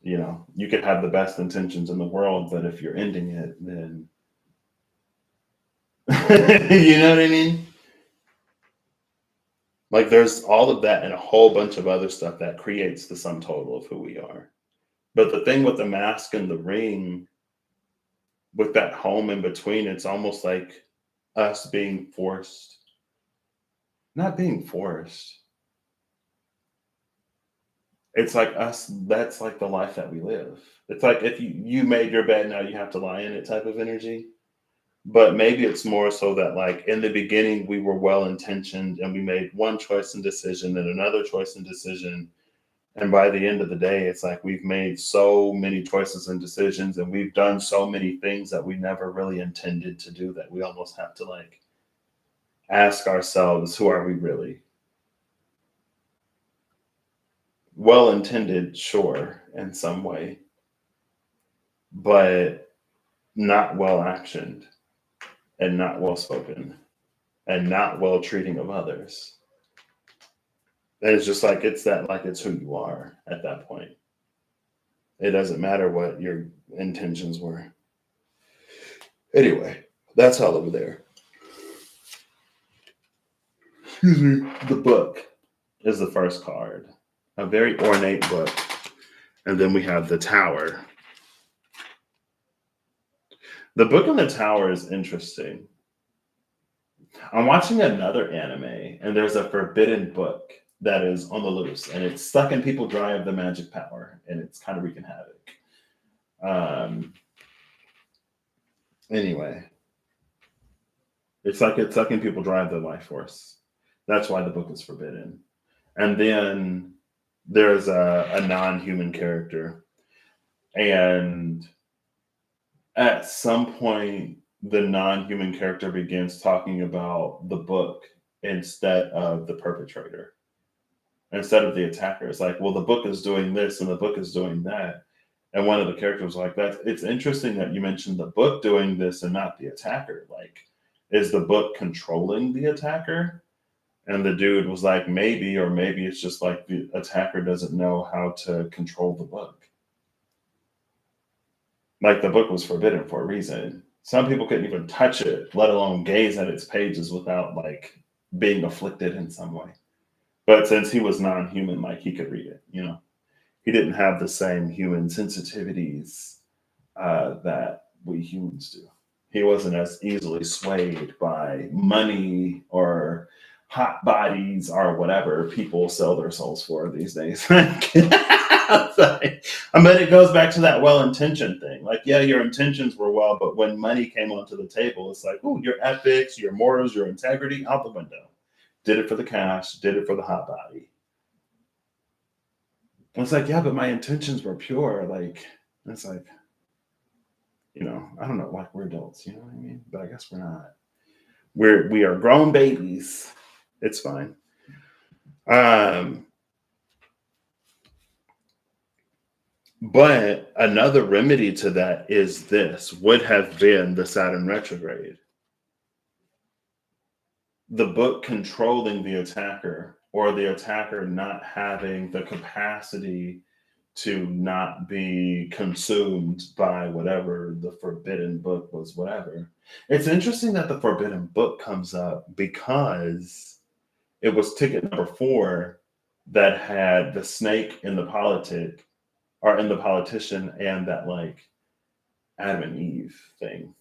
You know, you could have the best intentions in the world, but if you're ending it, then you know what I mean? Like there's all of that and a whole bunch of other stuff that creates the sum total of who we are. But the thing with the mask and the ring, with that home in between, it's almost like us being forced, not being forced. It's like us, that's like the life that we live. It's like if you made your bed, now you have to lie in it type of energy. But maybe it's more so that like in the beginning we were well intentioned and we made one choice and decision and another choice and decision. And by the end of the day, it's like we've made so many choices and decisions and we've done so many things that we never really intended to do that we almost have to like ask ourselves, who are we really? Well intended, sure, in some way, but not well actioned and not well spoken and not well treating of others. And it's just like it's that like it's who you are at that point. It doesn't matter what your intentions were. Anyway, that's all over there. Excuse me. The book is the first card. A very ornate book. And then we have the tower. The book and the tower is interesting. I'm watching another anime, and there's a forbidden book that is on the loose, and it's stuck in people dry of the magic power, and it's kind of wreaking havoc. Anyway, it's like it's sucking people dry of the life force. That's why the book is forbidden. And then there's a non-human character, and at some point, the non-human character begins talking about the book instead of the perpetrator, instead of the attacker. It's like, well, the book is doing this and the book is doing that. And one of the characters was like, that it's interesting that you mentioned the book doing this and not the attacker. Like, is the book controlling the attacker? And the dude was like, maybe, or maybe it's just like the attacker doesn't know how to control the book. Like the book was forbidden for a reason. Some people couldn't even touch it, let alone gaze at its pages without like being afflicted in some way. But since he was non-human, like he could read it, he didn't have the same human sensitivities that we humans do. He wasn't as easily swayed by money or hot bodies or whatever people sell their souls for these days. I mean, it goes back to that well-intentioned thing. Like, yeah, your intentions were well, but when money came onto the table, it's like, oh, your ethics, your morals, your integrity out the window. Did it for the cash, did it for the hot body. And it's like, yeah, but my intentions were pure. Like, it's like, I don't know, like we're adults, you know what I mean? But I guess we're not. We are grown babies. It's fine. But another remedy to that is this would have been the Saturn retrograde. The book controlling the attacker, or the attacker not having the capacity to not be consumed by whatever the forbidden book was, whatever. It's interesting that the forbidden book comes up because it was ticket number 4 that had the snake in the politic, or in the politician, and that like Adam and Eve thing.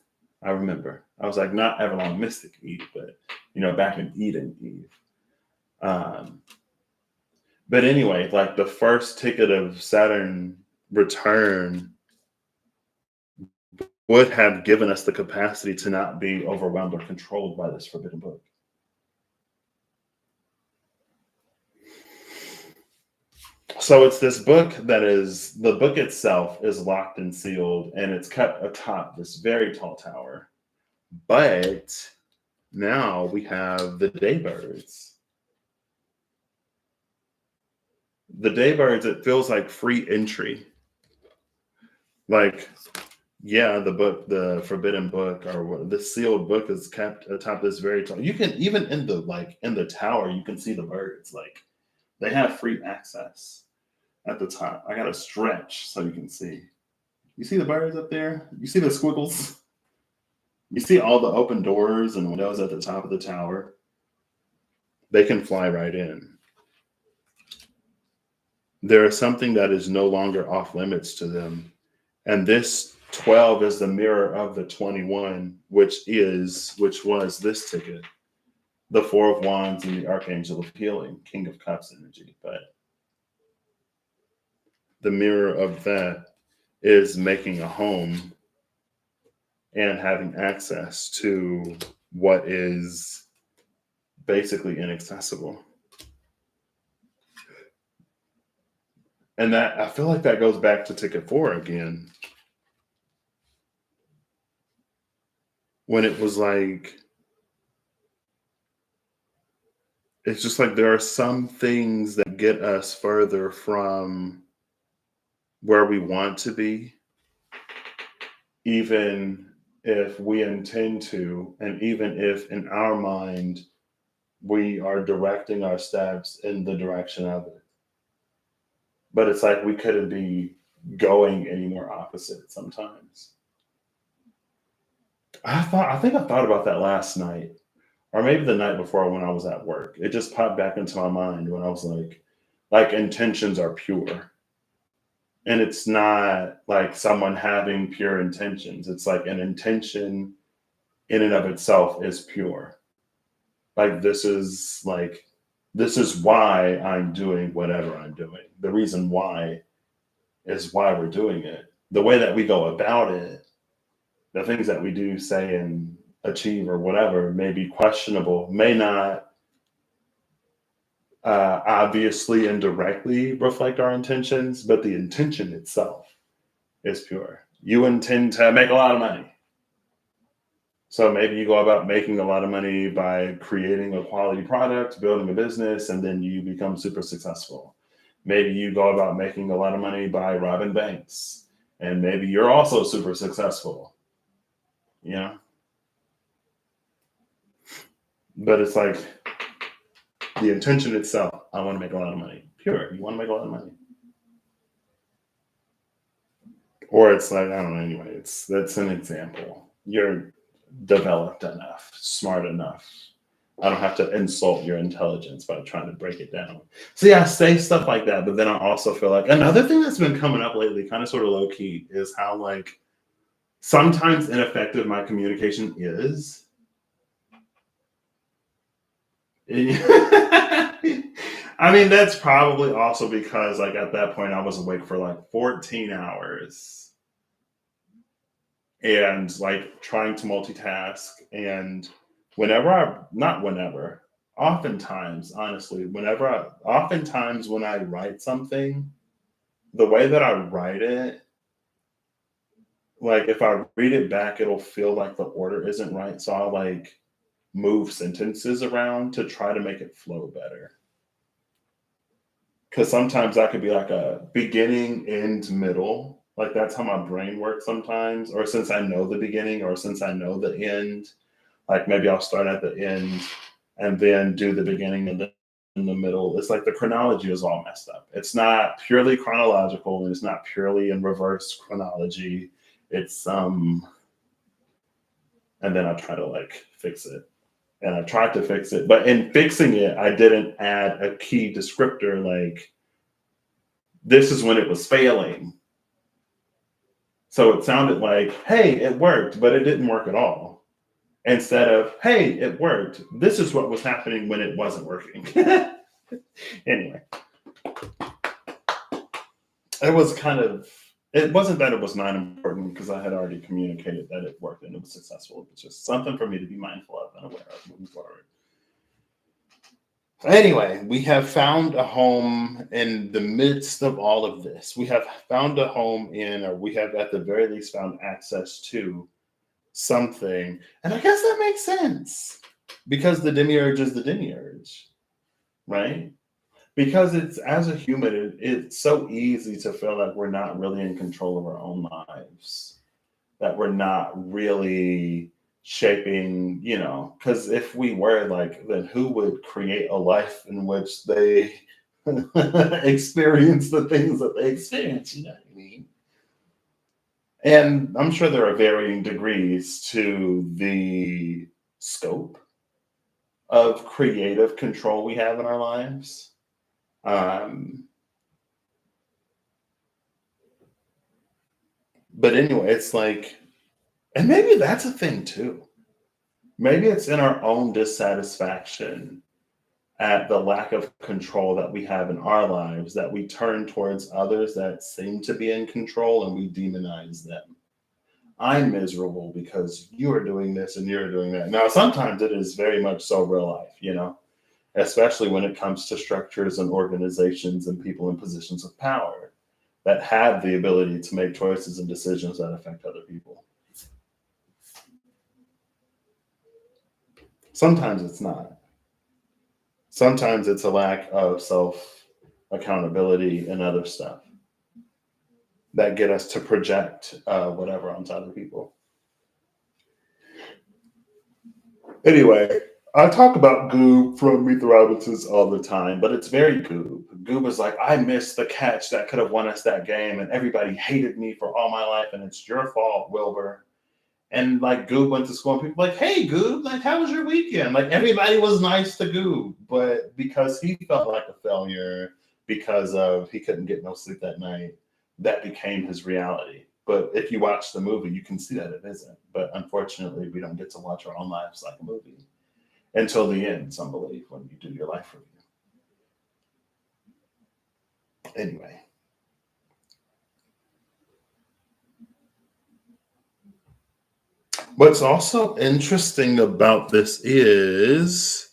I remember. I was like, not Everlong Mystic Eve, but back in Eden Eve. But anyway, like the first ticket of Saturn return would have given us the capacity to not be overwhelmed or controlled by this forbidden book. So it's this book the book itself is locked and sealed, and it's kept atop this very tall tower. But now we have the daybirds. The daybirds, it feels like free entry. Like, yeah, the book, the forbidden book, or the sealed book is kept atop this very tall. You can even in the tower, you can see the birds. Like, they have free access at the top. I gotta stretch so you can see. You see the birds up there? You see the squiggles? You see all the open doors and windows at the top of the tower? They can fly right in. There is something that is no longer off limits to them. And this 12 is the mirror of the 21, which was this ticket. The 4 of Wands and the Archangel of Healing, King of Cups energy. But the mirror of that is making a home and having access to what is basically inaccessible. And that, I feel like that goes back to ticket 4 again. When it was like, it's just like there are some things that get us further from where we want to be, even if we intend to, and even if in our mind we are directing our steps in the direction of it. But it's like we couldn't be going any more opposite sometimes. I think I thought about that last night, or maybe the night before when I was at work. It just popped back into my mind when I was like intentions are pure. And it's not like someone having pure intentions. It's like an intention in and of itself is pure. Like this is why I'm doing whatever I'm doing. The reason why is why we're doing it. The way that we go about it, the things that we do, say, and achieve or whatever may be questionable, may not obviously and directly reflect our intentions, but the intention itself is pure. You intend to make a lot of money. So maybe you go about making a lot of money by creating a quality product, building a business, and then you become super successful. Maybe you go about making a lot of money by robbing banks. And maybe you're also super successful, you know? But it's like the intention itself, I want to make a lot of money. Pure, you want to make a lot of money. Or it's like, I don't know, anyway, that's an example. You're developed enough, smart enough. I don't have to insult your intelligence by trying to break it down. So yeah, I say stuff like that, but then I also feel like another thing that's been coming up lately, kind of sort of low key, is how like sometimes ineffective my communication is. I mean, that's probably also because like at that point I was awake for like 14 hours and like trying to multitask. And not whenever, oftentimes, honestly, oftentimes when I write something, the way that I write it, like if I read it back, it'll feel like the order isn't right. So I'll like move sentences around to try to make it flow better. Because sometimes that could be like a beginning, end, middle. Like that's how my brain works sometimes. Or since I know the beginning or since I know the end, like maybe I'll start at the end and then do the beginning and then in the middle. It's like the chronology is all messed up. It's not purely chronological and it's not purely in reverse chronology. It's and then I try to like fix it. And I tried to fix it, but in fixing it, I didn't add a key descriptor like this is when it was failing. So it sounded like, hey, it worked, but it didn't work at all. Instead of, hey, it worked. This is what was happening when it wasn't working. Anyway, it wasn't that it was not important because I had already communicated that it worked and it was successful. It was just something for me to be mindful of and aware of moving forward. Anyway, we have found a home in the midst of all of this. We have found a home or we have at the very least found access to something. And I guess that makes sense because the demiurge is the demiurge, right? Because it's as a human, it's so easy to feel like we're not really in control of our own lives, that we're not really shaping, because if we were like, then who would create a life in which they experience the things that they experience? You know what I mean? And I'm sure there are varying degrees to the scope of creative control we have in our lives. But anyway, it's like, and maybe that's a thing too. Maybe it's in our own dissatisfaction at the lack of control that we have in our lives that we turn towards others that seem to be in control and we demonize them. I'm miserable because you are doing this and you're doing that. Now, sometimes it is very much so real life, especially when it comes to structures and organizations and people in positions of power that have the ability to make choices and decisions that affect other people. Sometimes it's not. Sometimes it's a lack of self accountability and other stuff that get us to project whatever onto other people. Anyway, I talk about Goob from Meet the Robinsons all the time, but it's very Goob. Goob is like, I missed the catch that could have won us that game, and everybody hated me for all my life, and it's your fault, Wilbur. And like Goob went to school, and people were like, hey, Goob, like, how was your weekend? Like, everybody was nice to Goob, but because he felt like a failure because of he couldn't get no sleep that night, that became his reality. But if you watch the movie, you can see that it isn't. But unfortunately, we don't get to watch our own lives like a movie until the end, some believe, when you do your life review. Anyway. What's also interesting about this is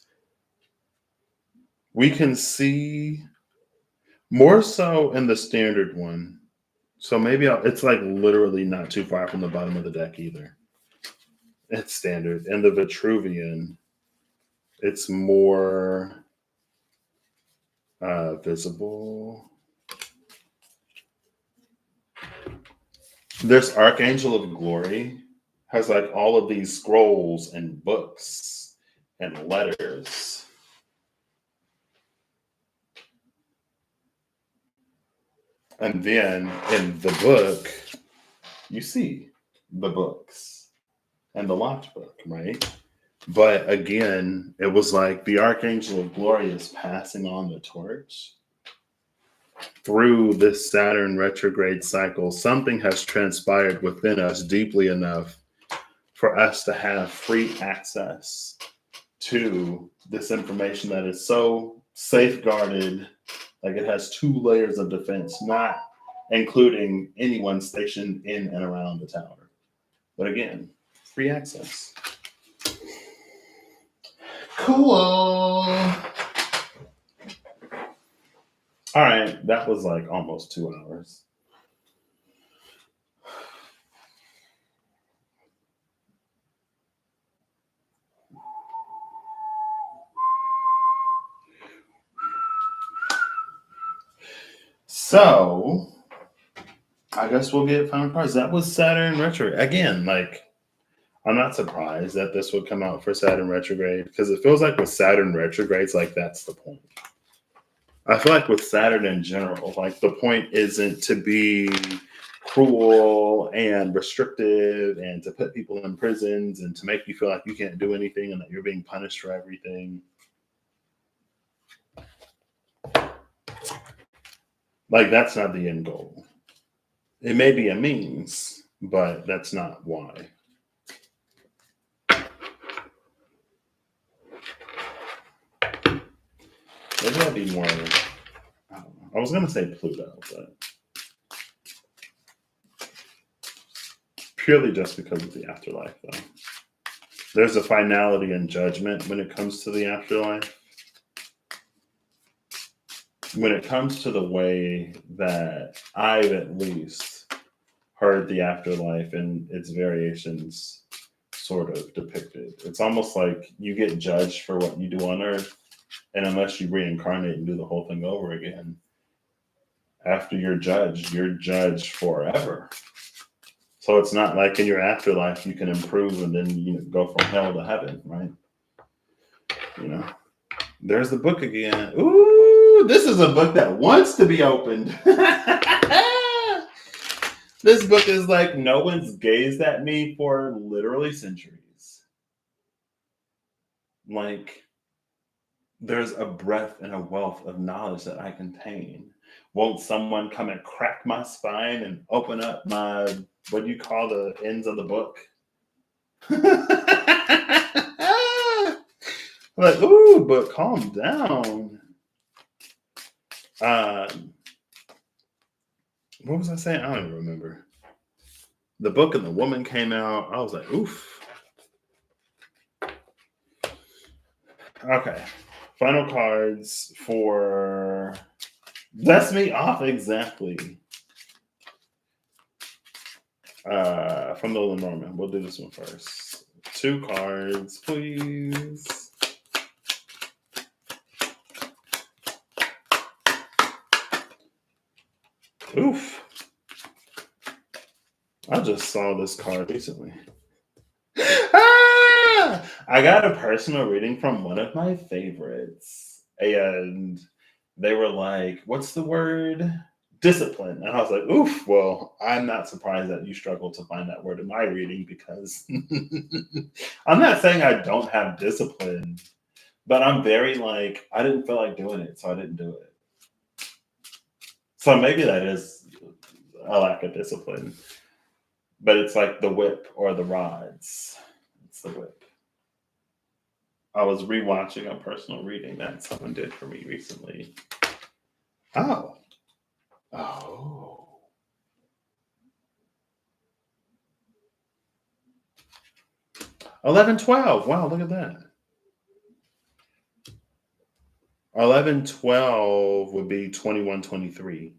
we can see more so in the standard one. So maybe it's like literally not too far from the bottom of the deck either. It's standard. And the Vitruvian, it's more visible. This Archangel of Glory has like all of these scrolls and books and letters. And then in the book, you see the books and the locked book, right? But again, it was like the Archangel of Glory is passing on the torch. Through this Saturn retrograde cycle, something has transpired within us deeply enough for us to have free access to this information that is so safeguarded, like it has 2 layers of defense, not including anyone stationed in and around the tower. But again, free access. Cool. All right, that was like almost 2 hours. So, I guess we'll get final cards. That was Saturn retrograde. Again, like, I'm not surprised that this would come out for Saturn retrograde because it feels like with Saturn retrogrades, like, that's the point. I feel like with Saturn in general, like, the point isn't to be cruel and restrictive and to put people in prisons and to make you feel like you can't do anything and that you're being punished for everything. Like, that's not the end goal. It may be a means, but that's not why. Maybe that'd be more, I don't know. I was going to say Pluto, but purely just because of the afterlife, though. There's a finality and judgment when it comes to the afterlife. When it comes to the way that I've at least heard the afterlife and its variations sort of depicted, it's almost like you get judged for what you do on Earth, and unless you reincarnate and do the whole thing over again, after you're judged forever. So it's not like in your afterlife you can improve and then go from hell to heaven, right? There's the book again. Ooh, this is a book that wants to be opened. This book is like no one's gazed at me for literally centuries. Like, there's a breadth and a wealth of knowledge that I contain. Won't someone come and crack my spine and open up my, what do you call the ends of the book? Like, ooh, but calm down. What was I saying? I don't even remember. The book and the woman came out. I was like, oof. Okay. Final cards for... That's me off exactly. From the Lenormand. We'll do this one first. 2 cards, please. Oof. I just saw this card recently. I got a personal reading from one of my favorites. And they were like, what's the word? Discipline. And I was like, oof, well, I'm not surprised that you struggled to find that word in my reading because I'm not saying I don't have discipline, but I'm very like, I didn't feel like doing it, so I didn't do it. So maybe that is a lack of discipline, but it's like the whip or the rods. It's the whip. I was rewatching a personal reading that someone did for me recently. Oh. 11-12. Wow, look at that. 11-12 would be 21-23.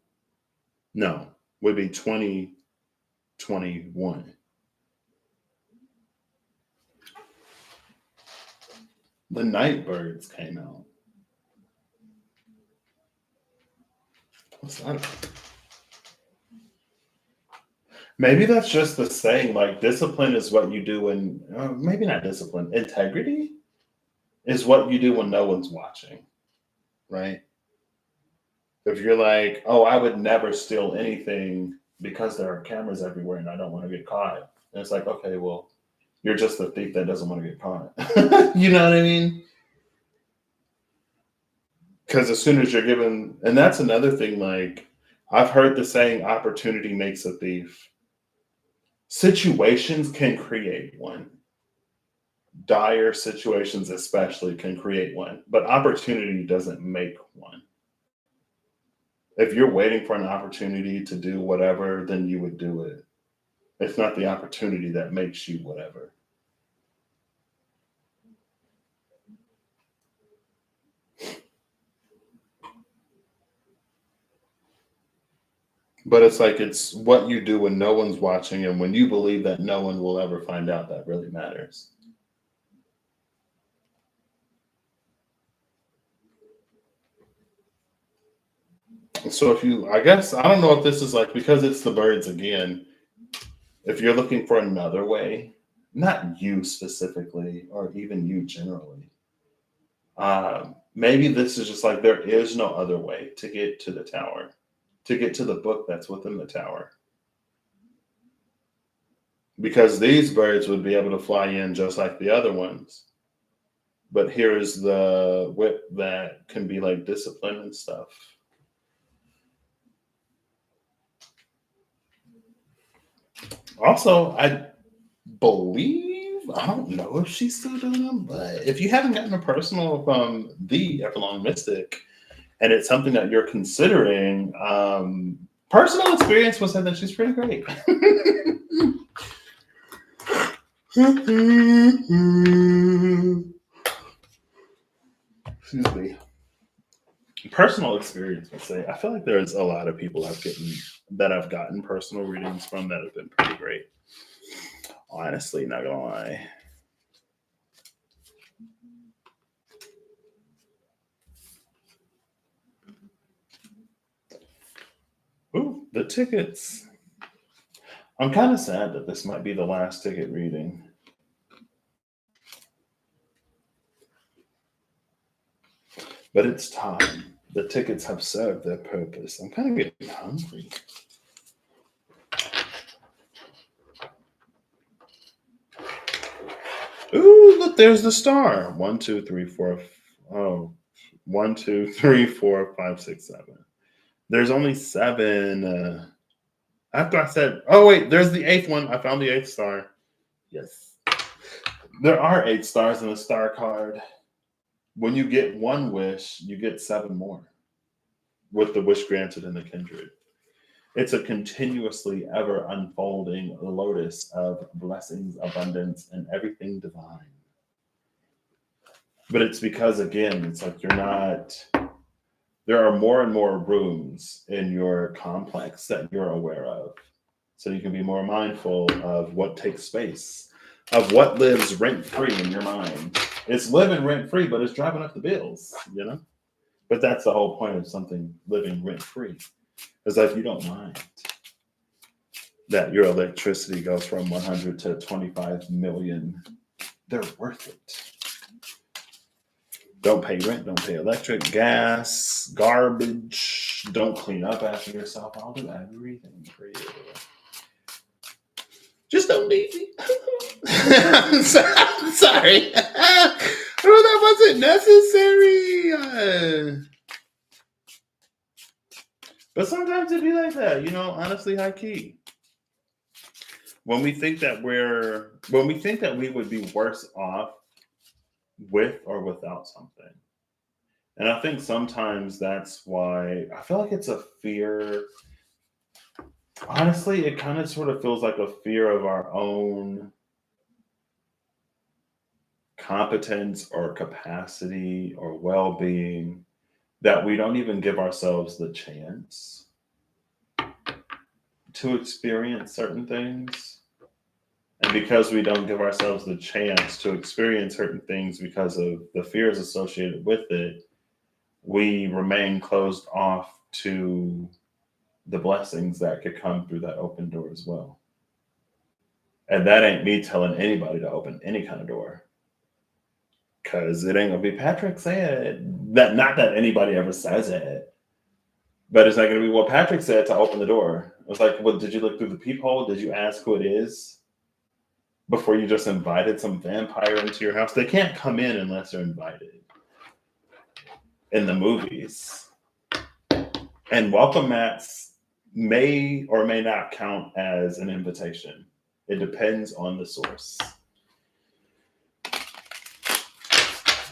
No, would be 20-21. The Nightbirds came out. What's that about? Maybe that's just the saying, like discipline is what you do when, maybe not discipline, integrity is what you do when no one's watching, right? If you're like, oh, I would never steal anything because there are cameras everywhere and I don't want to get caught. And it's like, okay, well, you're just a thief that doesn't want to get caught. You know what I mean? Because as soon as you're given, and that's another thing, like, I've heard the saying, opportunity makes a thief. Situations can create one. Dire situations, especially, can create one, but opportunity doesn't make one. If you're waiting for an opportunity to do whatever, then you would do it. It's not the opportunity that makes you whatever. But it's like it's what you do when no one's watching and when you believe that no one will ever find out that really matters. So if you, I guess, I don't know if this is like, because it's the birds again, if you're looking for another way, not you specifically, or even you generally, maybe this is just like there is no other way to get to the tower, to get to the book that's within the tower. Because these birds would be able to fly in just like the other ones. But here's the whip that can be like discipline and stuff. Also, I believe, I don't know if she's still doing them, but if you haven't gotten a personal from the Everlong Mystic and it's something that you're considering, personal experience will say that she's pretty great. Excuse me. Personal experience would say I feel like there's a lot of people I've gotten personal readings from that have been pretty great. Honestly, not gonna lie. Ooh, the tickets. I'm kind of sad that this might be the last ticket reading. But it's time. The tickets have served their purpose. I'm kind of getting hungry. Ooh, look, there's the star. 1, 2, 3, 4. Oh, 1, 2, 3, 4, 5, 6, 7. There's only 7. After I said, oh, wait, there's the 8th one. I found the 8th star. Yes. There are 8 stars in the star card. When you get one wish, you get 7 more with the wish granted in the kindred. It's a continuously ever unfolding lotus of blessings, abundance, and everything divine. But it's because, again, it's like there are more and more rooms in your complex that you're aware of. So you can be more mindful of what takes space, of what lives rent free in your mind. It's living rent free, but it's driving up the bills, you know? But that's the whole point of something living rent free. It's like you don't mind that your electricity goes from 100 to 25 million. They're worth it. Don't pay rent, don't pay electric, gas, garbage. Don't clean up after yourself. I'll do everything for you. Just don't need me. I'm sorry. Oh, that wasn't necessary. But sometimes it be like that, honestly, high key. When we think that we would be worse off with or without something. And I think sometimes that's why I feel like it's a fear. Honestly, it kind of sort of feels like a fear of our own competence or capacity or well being that we don't even give ourselves the chance to experience certain things. And because we don't give ourselves the chance to experience certain things because of the fears associated with it, we remain closed off to the blessings that could come through that open door as well. And that ain't me telling anybody to open any kind of door. Cause it ain't gonna be Patrick said that. Not that anybody ever says it, but it's not gonna be what Patrick said to open the door. It's like, what, did you look through the peephole? Did you ask who it is before you just invited some vampire into your house? They can't come in unless they're invited in the movies. And welcome mats may or may not count as an invitation. It depends on the source.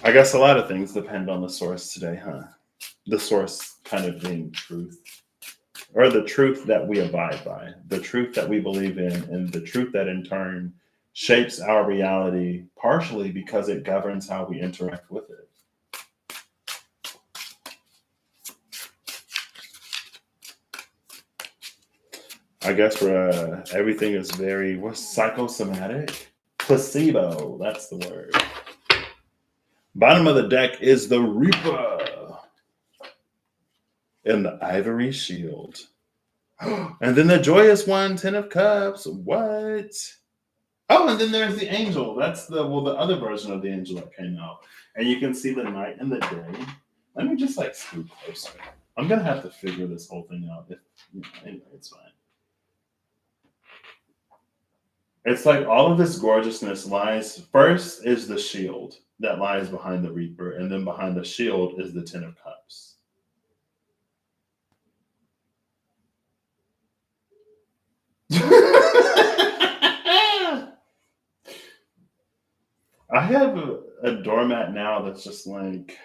I guess a lot of things depend on the source today, huh? The source kind of being truth, or the truth that we abide by, the truth that we believe in, and the truth that in turn shapes our reality, partially because it governs how we interact with it. I guess everything is very, what's psychosomatic? Placebo, that's the word. Bottom of the deck is the Reaper and the Ivory Shield. And then the joyous one, Ten of Cups. What? Oh, and then there's the angel. That's the other version of the angel that came out. And you can see the night and the day. Let me just like scoot closer. I'm gonna have to figure this whole thing out. Anyway, it's fine. It's like all of this gorgeousness lies. First is the shield that lies behind the Reaper, and then behind the shield is the Ten of Cups. I have a doormat now that's just like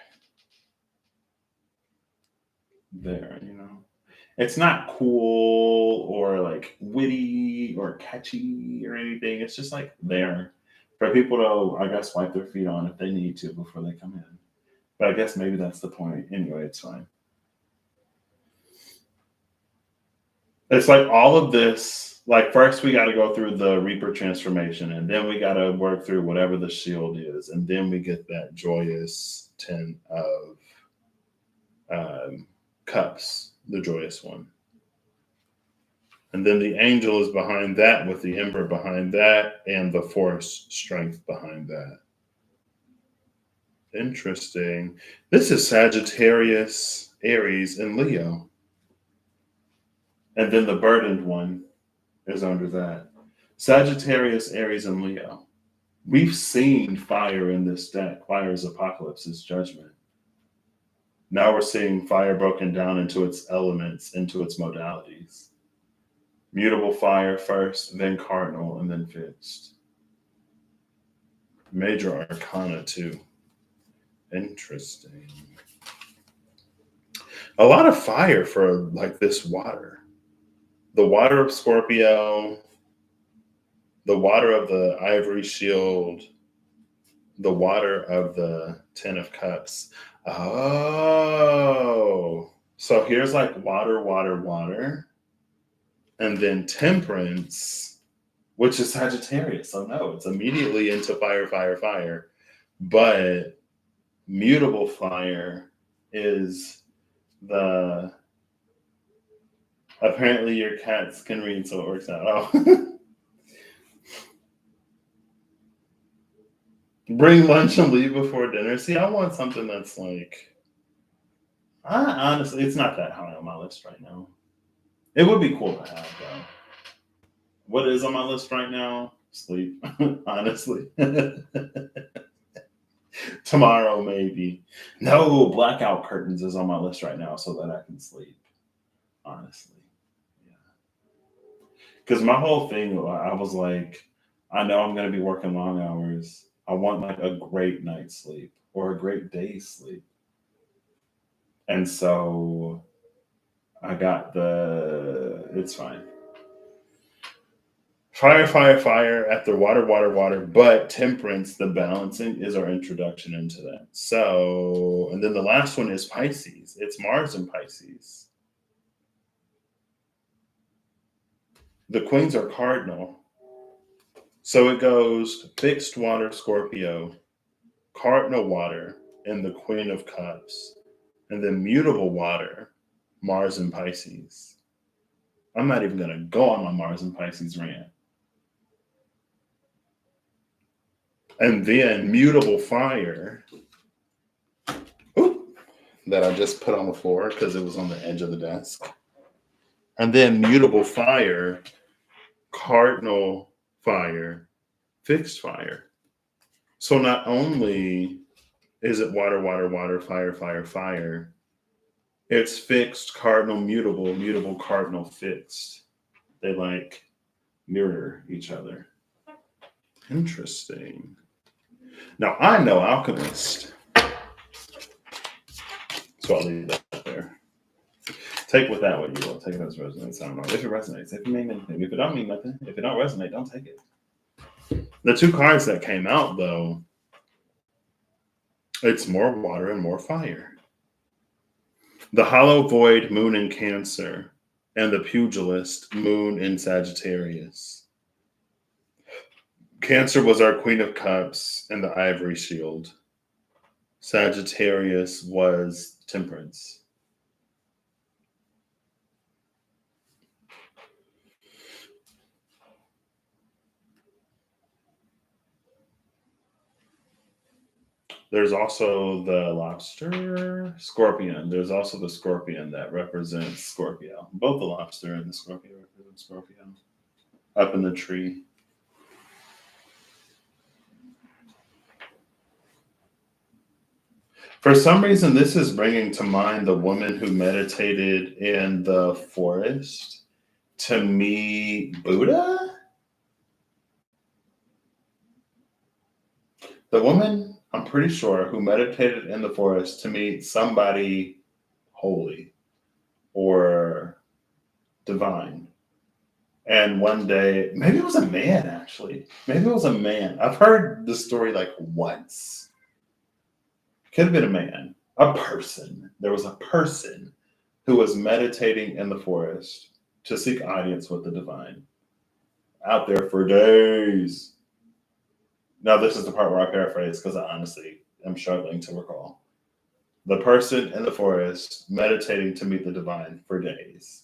there, you know. It's not cool or like witty or catchy or anything. It's just like there for people to, I guess, wipe their feet on if they need to before they come in. But I guess maybe that's the point. Anyway, it's fine. It's like all of this, like first we got to go through the Reaper transformation, and then we got to work through whatever the shield is, and then we get that joyous Ten of Cups, the joyous one. And then the angel is behind that with the emperor behind that and the force strength behind that. Interesting. This is Sagittarius, Aries, and Leo. And then the burdened one is under that. Sagittarius, Aries, and Leo. We've seen fire in this deck. Fire is apocalypse, is judgment. Now we're seeing fire broken down into its elements, into its modalities. Mutable fire first, then cardinal, and then fixed. Major arcana too. Interesting. A lot of fire for like this water. The water of Scorpio, the water of the Ivory Shield, the water of the Ten of Cups. Oh, so here's like water, water, water. And then Temperance, which is Sagittarius. So no, it's immediately into fire, fire, fire. But mutable fire is the, apparently your cats can read, so it works out. Oh. Bring lunch and leave before dinner. See, I want something that's like, honestly, it's not that high on my list right now. It would be cool to have, though. What is on my list right now? Sleep, honestly. Tomorrow, maybe. No, blackout curtains is on my list right now so that I can sleep, honestly. Yeah. Because my whole thing, I was like, I know I'm going to be working long hours. I want like a great night's sleep or a great day's sleep. And so I got it's fine. Fire, fire, fire at the water, water, water. But temperance, the balancing, is our introduction into that. So, and then the last one is Pisces. It's Mars in Pisces. The queens are cardinal. So it goes fixed water, Scorpio, cardinal water, and the Queen of Cups. And then mutable water, Mars and Pisces. I'm not even going to go on my Mars and Pisces rant. And then mutable fire, oop, that I just put on the floor because it was on the edge of the desk. And then mutable fire, cardinal fire, fixed fire. So not only is it water, water, water, fire, fire, fire, it's fixed, cardinal, mutable, mutable, cardinal, fixed. They like mirror each other. Interesting. Now I know alchemist, so I'll leave that there. Take with that what you will. Take it as resonates. I don't know if it resonates. If it means anything. If it don't mean nothing. If it don't resonate, don't take it. The two cards that came out though, it's more water and more fire. The hollow void, moon in Cancer, and the pugilist, moon in Sagittarius. Cancer was our Queen of Cups and the Ivory Shield. Sagittarius was Temperance. There's also the lobster, scorpion. There's also the scorpion that represents Scorpio. Both the lobster and the scorpio represent Scorpio. Up in the tree. For some reason, this is bringing to mind the woman who meditated in the forest to meet Buddha. The woman, I'm pretty sure, who meditated in the forest to meet somebody holy or divine. And one day, maybe it was a man actually. Maybe it was a man. I've heard the story like once. Could have been a man, a person. There was a person who was meditating in the forest to seek audience with the divine. Out there for days. Now, this is the part where I paraphrase because I honestly am struggling to recall. The person in the forest meditating to meet the divine for days.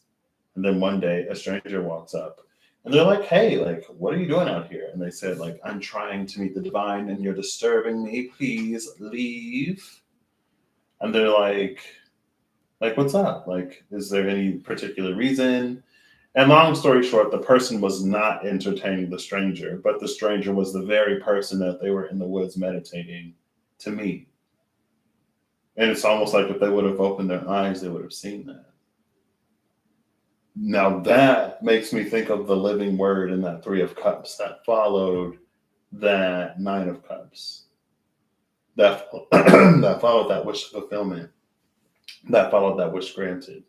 And then one day a stranger walks up and they're like, hey, like, what are you doing out here? And they said, like, I'm trying to meet the divine and you're disturbing me. Please leave. And they're like, what's up? Like, is there any particular reason? And long story short, the person was not entertaining the stranger, but the stranger was the very person that they were in the woods meditating to meet. And it's almost like if they would have opened their eyes, they would have seen that. Now that makes me think of the living word in that Three of Cups that followed that Nine of Cups. That followed that wish fulfillment. That followed that wish granted.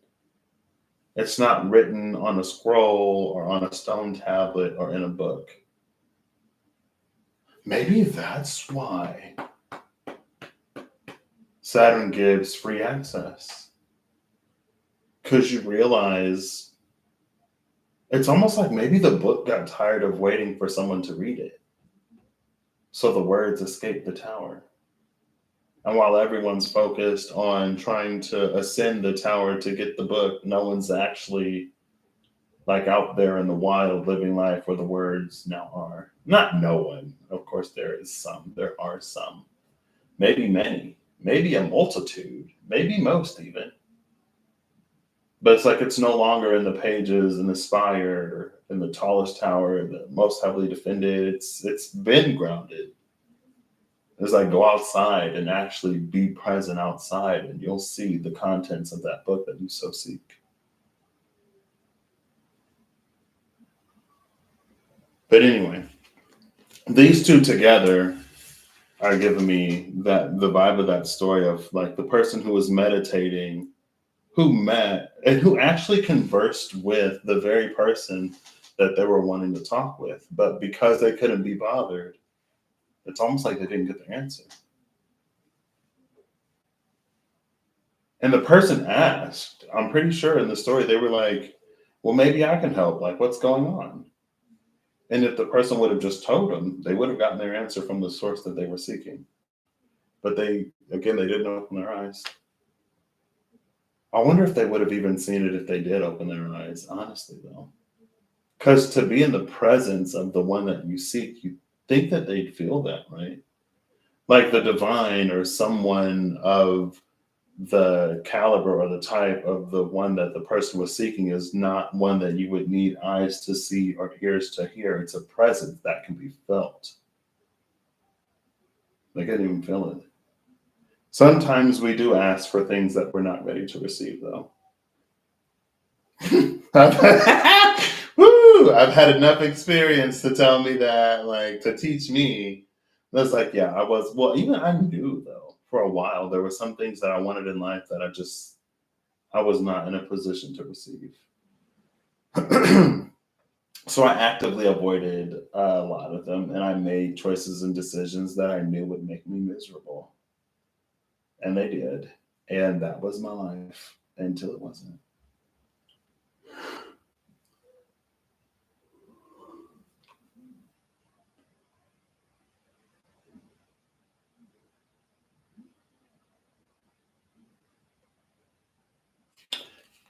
It's not written on a scroll or on a stone tablet or in a book. Maybe that's why Saturn gives free access. Because you realize it's almost like maybe the book got tired of waiting for someone to read it. So the words escape the tower. And while everyone's focused on trying to ascend the tower to get the book, no one's actually like out there in the wild living life where the words now are. Not no one. Of course, there is some. There are some. Maybe many. Maybe a multitude. Maybe most even. But it's like it's no longer in the pages and the spire or in the tallest tower, the most heavily defended. It's been grounded. It's like go outside and actually be present outside, and you'll see the contents of that book that you so seek. But anyway, these two together are giving me that the vibe of that story of like the person who was meditating, who met and who actually conversed with the very person that they were wanting to talk with, but because they couldn't be bothered, it's almost like they didn't get their answer. And the person asked, I'm pretty sure in the story, they were like, well, maybe I can help. Like, what's going on? And if the person would have just told them, they would have gotten their answer from the source that they were seeking. But they didn't open their eyes. I wonder if they would have even seen it if they did open their eyes, honestly, though. Because to be in the presence of the one that you seek, think that they'd feel that, right? Like the divine or someone of the caliber or the type of the one that the person was seeking is not one that you would need eyes to see or ears to hear. It's a presence that can be felt. They can't even feel it. Sometimes we do ask for things that we're not ready to receive, though. I've had enough experience to tell me that, like, to teach me. That's like, yeah, I was, well, even I knew, though, for a while, there were some things that I wanted in life that I was not in a position to receive. So I actively avoided a lot of them, and I made choices and decisions that I knew would make me miserable. And they did. And that was my life until it wasn't.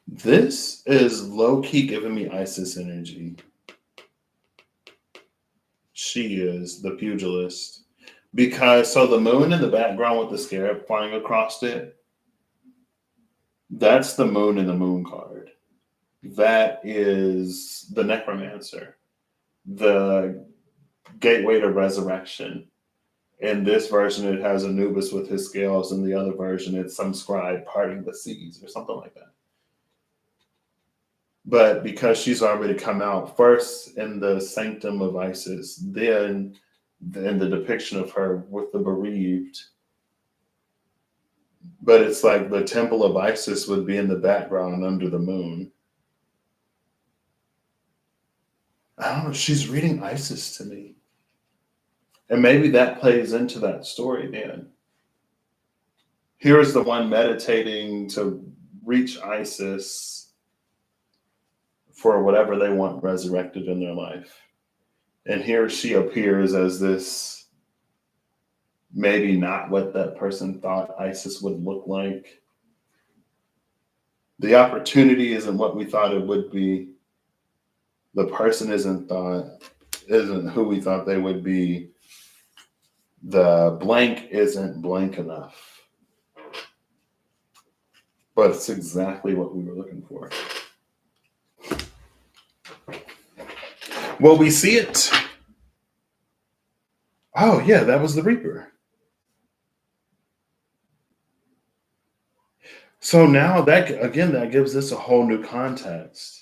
This is low key giving me Isis energy. She is the pugilist. Because, so the moon in the background with the scarab flying across it, that's the moon in the moon card. That is the necromancer, the gateway to resurrection. In this version, it has Anubis with his scales. In the other version, it's some scribe parting the seas or something like that. But because she's already come out first in the sanctum of Isis, then in the depiction of her with the bereaved, but it's like the temple of Isis would be in the background under the moon. I don't know. She's reading Isis to me. And maybe that plays into that story then. Here is the one meditating to reach Isis for whatever they want resurrected in their life. And here she appears as this, maybe not what that person thought Isis would look like. The opportunity isn't what we thought it would be. The person isn't who we thought they would be. The blank isn't blank enough. But it's exactly what we were looking for. Well, we see it. Oh, yeah, that was the Reaper. So now that gives this a whole new context.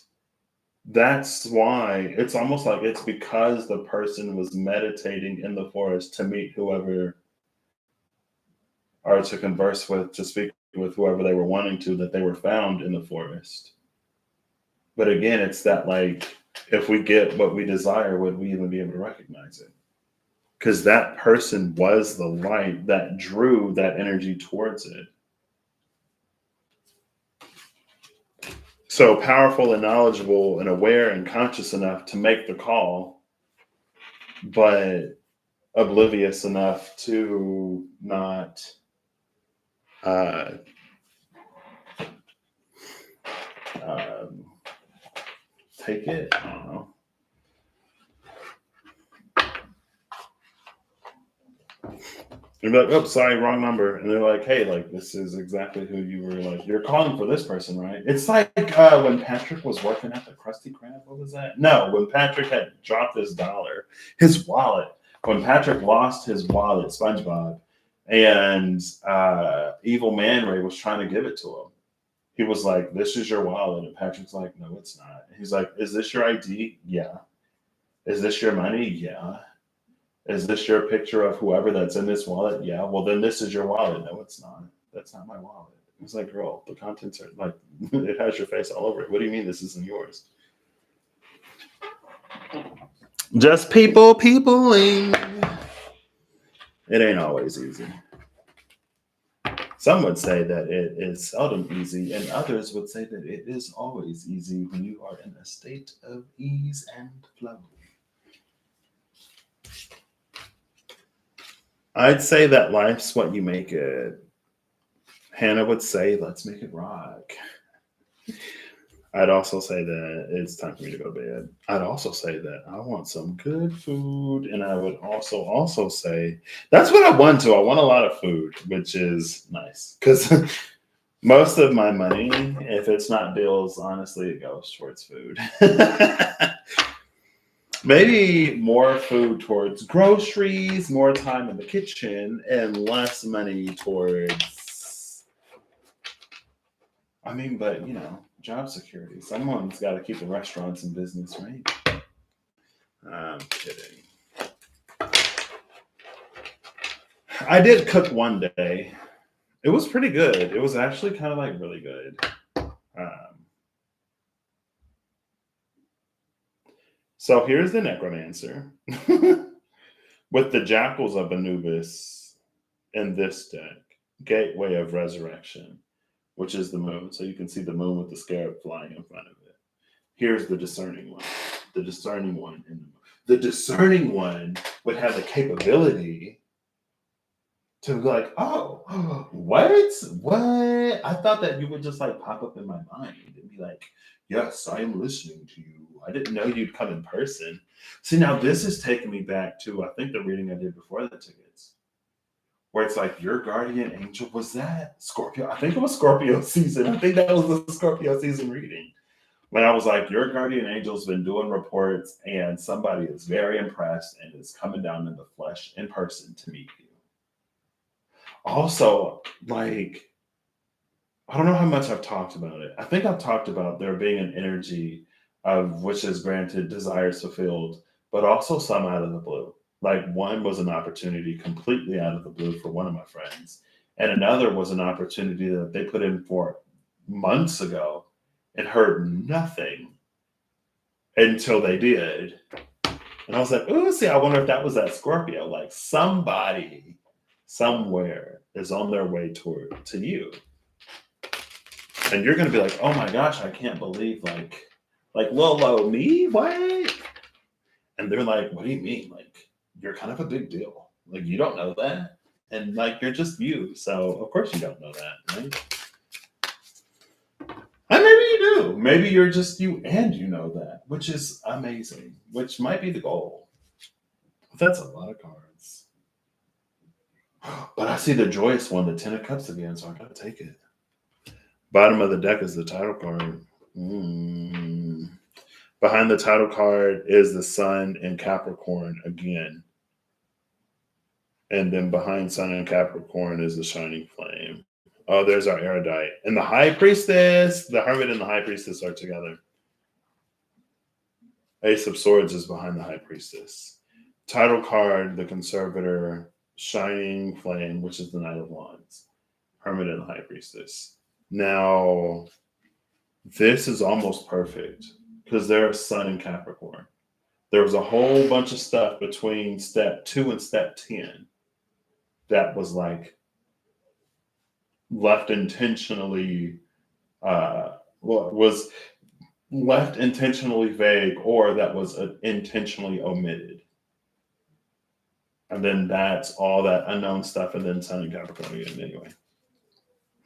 That's why it's almost like it's because the person was meditating in the forest to meet whoever, or to converse with, to speak with whoever they were wanting to, that they were found in the forest. But again, it's that, like, if we get what we desire, would we even be able to recognize it? Because that person was the light that drew that energy towards it. So powerful and knowledgeable and aware and conscious enough to make the call, but oblivious enough to not take it. I don't know. You'd be like, oh, sorry, wrong number. And they're like, hey, like, this is exactly who you were, like, you're calling for this person, right? It's like when Patrick was working at the Krusty Krab. What was that? No, when Patrick had dropped his dollar, his wallet. When Patrick lost his wallet, SpongeBob, and Evil Man Ray was trying to give it to him. He was like, this is your wallet. And Patrick's like, no, it's not. And he's like, is this your ID? Yeah. Is this your money? Yeah. Is this your picture of whoever that's in this wallet? Yeah. Well, then this is your wallet. No, it's not. That's not my wallet. It's like, girl, the contents are like, it has your face all over it. What do you mean this isn't yours? Just peopling. It ain't always easy. Some would say that it is seldom easy, and others would say that it is always easy when you are in a state of ease and flow. I'd say that life's what you make it. Hannah would say, let's make it rock. I'd also say that it's time for me to go to bed. I'd also say that I want some good food, and I would also say that's what I want to. I want a lot of food, which is nice because most of my money, if it's not bills, honestly, it goes towards food. Maybe more food towards groceries, more time in the kitchen, and less money towards. I mean, but job security. Someone's got to keep the restaurants in business, right? I'm kidding. I did cook one day. It was pretty good. It was actually kind of like really good. So here's the necromancer with the jackals of Anubis in this deck, gateway of resurrection, which is the moon. So you can see the moon with the scarab flying in front of it. Here's the discerning one. The discerning one the discerning one would have the capability to be like, oh, what? I thought that you would just like pop up in my mind and be like, yes, I am listening to you. I didn't know you'd come in person. See, now this is taking me back to, I think, the reading I did before the tickets, where it's like, your guardian angel, was that Scorpio? I think it was Scorpio season. I think that was the Scorpio season reading. When I was like, your guardian angel's been doing reports and somebody is very impressed and is coming down in the flesh in person to meet you. Also, like, I don't know how much I've talked about it. I think I've talked about there being an energy of which is granted desires fulfilled, but also some out of the blue. Like one was an opportunity completely out of the blue for one of my friends, and another was an opportunity that they put in for months ago and heard nothing until they did. And I was like, oh, see, I wonder if that was that Scorpio. Like somebody somewhere is on their way to you. And you're gonna be like, oh my gosh, I can't believe like Lolo, me? What? And they're like, what do you mean? Like, you're kind of a big deal. Like you don't know that. And like you're just you. So of course you don't know that, right? And maybe you do. Maybe you're just you and you know that, which is amazing, which might be the goal. But that's a lot of cards. But I see the joyous one, the Ten of Cups again, so I gotta take it. Bottom of the deck is the title card. Behind the title card is the Sun in Capricorn again. And then behind Sun and Capricorn is the Shining Flame. Oh, there's our Erudite. And the High Priestess, the Hermit and the High Priestess are together. Ace of Swords is behind the High Priestess. Title card, the Conservator, Shining Flame, which is the Knight of Wands. Hermit and the High Priestess. Now, this is almost perfect because there's Sun in Capricorn. There was a whole bunch of stuff between step 2 and step 10 that was like left intentionally, was left intentionally vague or that was intentionally omitted. And then that's all that unknown stuff, and then Sun and Capricorn again anyway.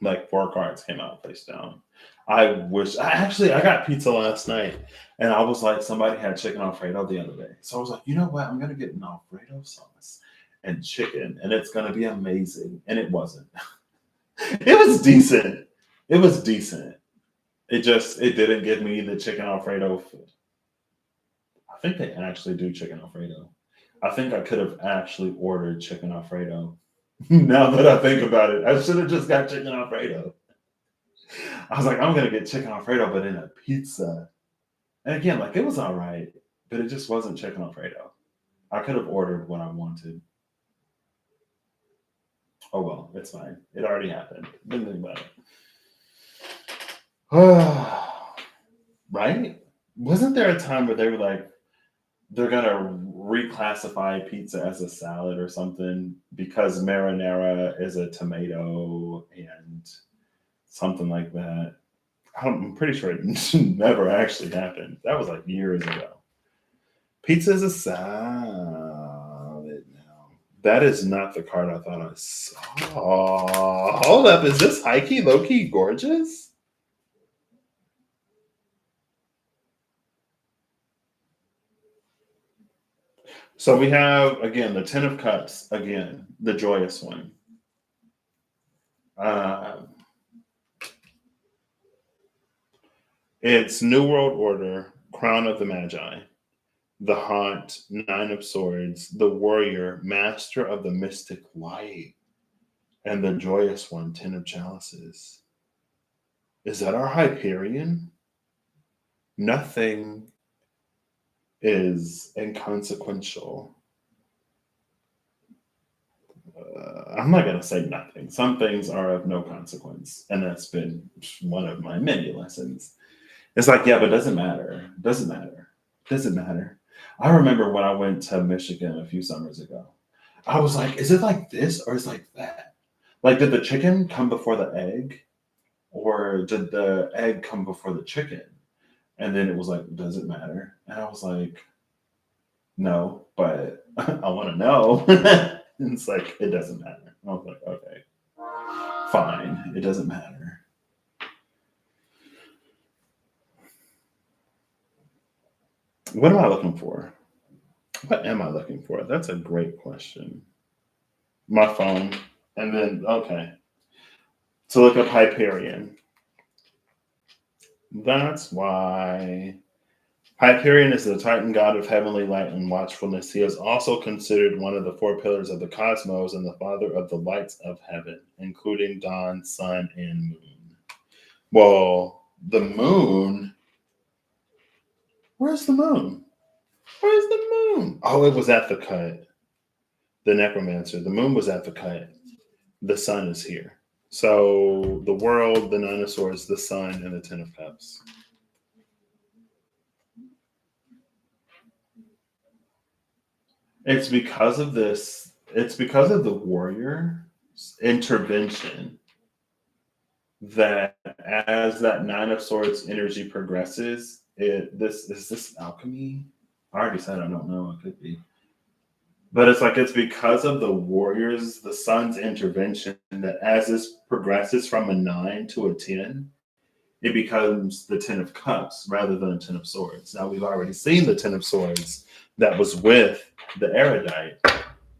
Like 4 cards came out face down. I got pizza last night and I was like, somebody had chicken Alfredo the other day. So I was like, you know what? I'm going to get an Alfredo sauce and chicken and it's going to be amazing. And it wasn't. It was decent. It was decent. It didn't give me the chicken Alfredo. I think they actually do chicken Alfredo. I think I could have actually ordered chicken Alfredo. Now that I think about it, I should have just got chicken Alfredo. I was like, I'm going to get chicken Alfredo, but in a pizza. And again, like it was all right, but it just wasn't chicken Alfredo. I could have ordered what I wanted. Oh, well, it's fine. It already happened. Didn't think about it. Right? Wasn't there a time where they were like, they're going to reclassify pizza as a salad or something because marinara is a tomato and something like that? I'm pretty sure it never actually happened. That was like years ago. Pizza is a salad now. That is not the card I thought I saw. Hold up. Is this high-key, low-key gorgeous? So we have, again, the Ten of Cups, again, the joyous one. It's New World Order, Crown of the Magi, the Haunt, Nine of Swords, the Warrior, Master of the Mystic Light, and the joyous one, Ten of Chalices. Is that our Hyperion? Nothing is inconsequential. I'm not going to say nothing. Some things are of no consequence. And that's been one of my many lessons. It's like, yeah, but it doesn't matter. Doesn't matter. Doesn't matter. I remember when I went to Michigan a few summers ago. I was like, is it like this or is it like that? Like, did the chicken come before the egg? Or did the egg come before the chicken? And then it was like, does it matter? And I was like, no, but I want to know. And it's like, it doesn't matter. I was like, okay, fine. It doesn't matter. What am I looking for? What am I looking for? That's a great question. My phone. And then, okay. To look up Hyperion. That's why Hyperion is the Titan god of heavenly light and watchfulness. He is also considered one of the four pillars of the cosmos and the father of the lights of heaven, including dawn, sun, and moon. Well, the moon. Where's the moon? Where's the moon? Oh, it was at the cut. The necromancer. The moon was at the cut. The sun is here. So the world, the Nine of Swords, the sun, and the Ten of Cups. It's because of this. It's because of the warrior's intervention that as that Nine of Swords energy progresses, this alchemy. I already said I don't know. It could be. But it's like it's because of the warriors, the sun's intervention, that as this progresses from a 9 to a 10, it becomes the Ten of Cups rather than a Ten of Swords. Now we've already seen the Ten of Swords that was with the erudite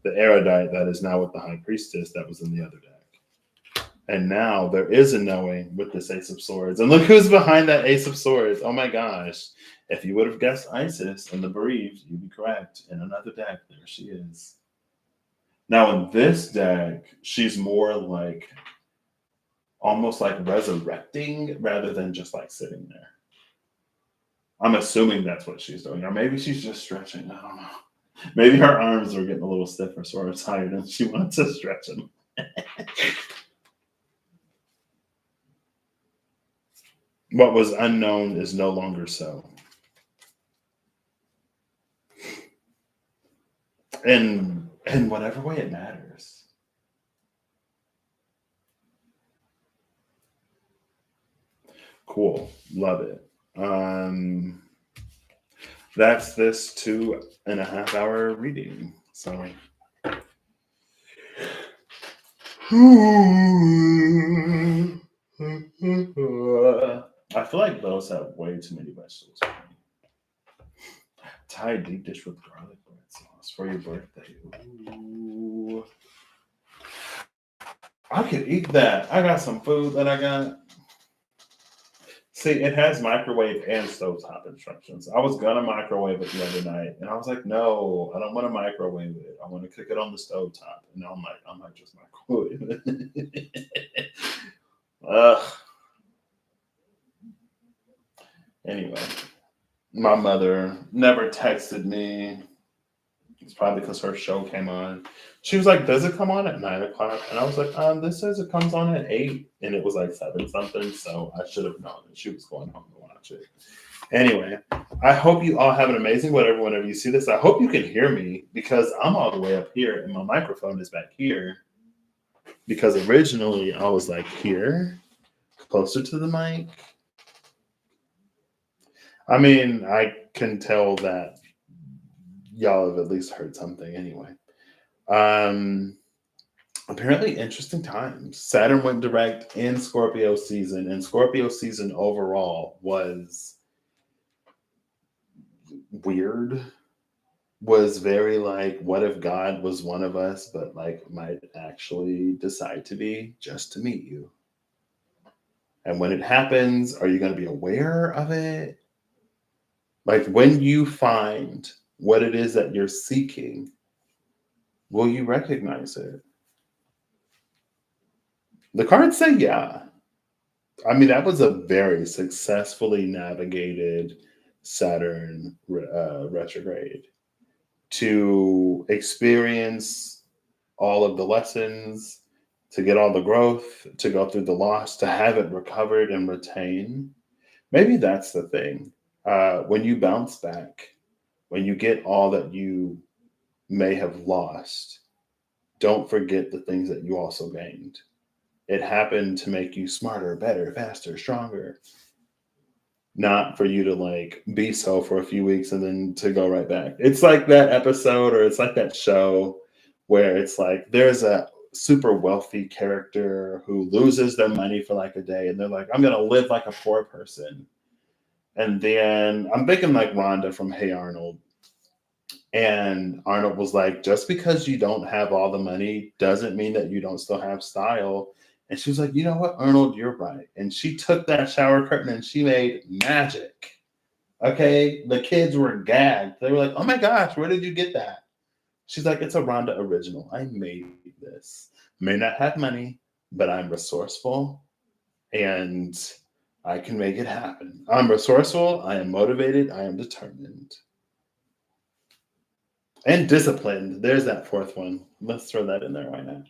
that is now with the High Priestess that was in the other deck. And now there is a knowing with this Ace of Swords. And look who's behind that Ace of Swords. Oh my gosh. If you would have guessed Isis and the Bereaved, you'd be correct. In another deck, there she is. Now in this deck, she's more like almost like resurrecting rather than just like sitting there. I'm assuming that's what she's doing. Or maybe she's just stretching. I don't know. Maybe her arms were getting a little stiff or sort of tired and she wanted to stretch them. What was unknown is no longer so. In whatever way it matters. Cool. Love it. That's this 2.5 hour reading. So I feel like those have way too many vegetables for me. Thai deep dish with garlic bread sauce for your birthday. Ooh. I could eat that. I got some food that I got. See, it has microwave and stovetop instructions. I was gonna microwave it the other night, and I was like, no, I don't want to microwave it. I want to cook it on the stovetop. And now I might just microwave it. Ugh. Anyway, my mother never texted me. It's probably because her show came on. She was like, does it come on at 9 o'clock? And I was like, this says it comes on at 8. And it was like 7 something. So I should have known that she was going home to watch it. Anyway, I hope you all have an amazing whenever you see this. I hope you can hear me because I'm all the way up here and my microphone is back here. Because originally I was like here, closer to the mic. I mean, I can tell that y'all have at least heard something anyway. Apparently interesting times. Saturn went direct in Scorpio season, and Scorpio season overall was weird. was very like, what if God was one of us, but like might actually decide to be just to meet you? And when it happens, are you going to be aware of it? Like when you find what it is that you're seeking, will you recognize it? The cards say yeah. I mean, that was a very successfully navigated Saturn retrograde to experience all of the lessons, to get all the growth, to go through the loss, to have it recovered and retain. Maybe that's the thing. When you bounce back, when you get all that you may have lost, don't forget the things that you also gained. It happened to make you smarter, better, faster, stronger, not for you to like be so for a few weeks and then to go right back. It's like that episode or it's like that show where it's like there's a super wealthy character who loses their money for like a day and they're like, I'm gonna live like a poor person. And then I'm thinking like Rhonda from Hey Arnold. And Arnold was like, just because you don't have all the money doesn't mean that you don't still have style. And she was like, you know what, Arnold, you're right. And she took that shower curtain and she made magic. Okay. The kids were gagged. They were like, oh my gosh, where did you get that? She's like, it's a Rhonda original. I made this. May not have money, but I'm resourceful and I can make it happen. I'm resourceful. I am motivated. I am determined. And disciplined. There's that fourth one. Let's throw that in there. Why not?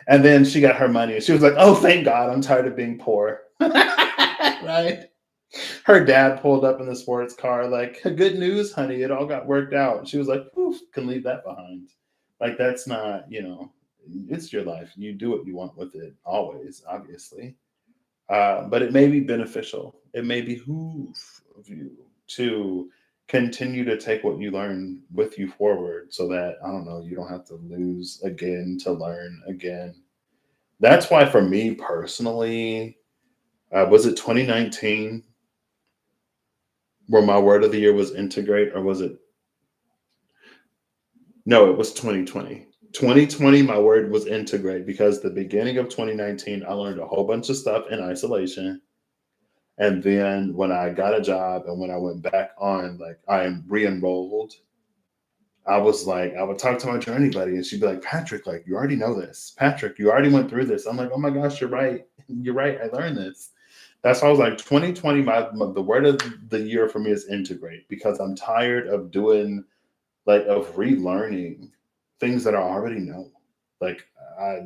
And then she got her money. And she was like, "Oh, thank God! I'm tired of being poor." Right? Her dad pulled up in the sports car, like, "Good news, honey! It all got worked out." She was like, "Oof, can leave that behind." Like that's not, it's your life. You do what you want with it, always, obviously. But it may be beneficial. It may behoove of you to continue to take what you learn with you forward so that, I don't know, you don't have to lose again to learn again. That's why, for me personally, was it 2019 where my word of the year was integrate, or was it? No, it was 2020. 2020, my word was integrate because the beginning of 2019, I learned a whole bunch of stuff in isolation. And then when I got a job and when I went back on, like I am re-enrolled, I was like, I would talk to my journey buddy and she'd be like, Patrick, like you already know this. Patrick, you already went through this. I'm like, oh my gosh, you're right. You're right. I learned this. That's why I was like, 2020, the word of the year for me is integrate because I'm tired of doing like of relearning things that I already know. Like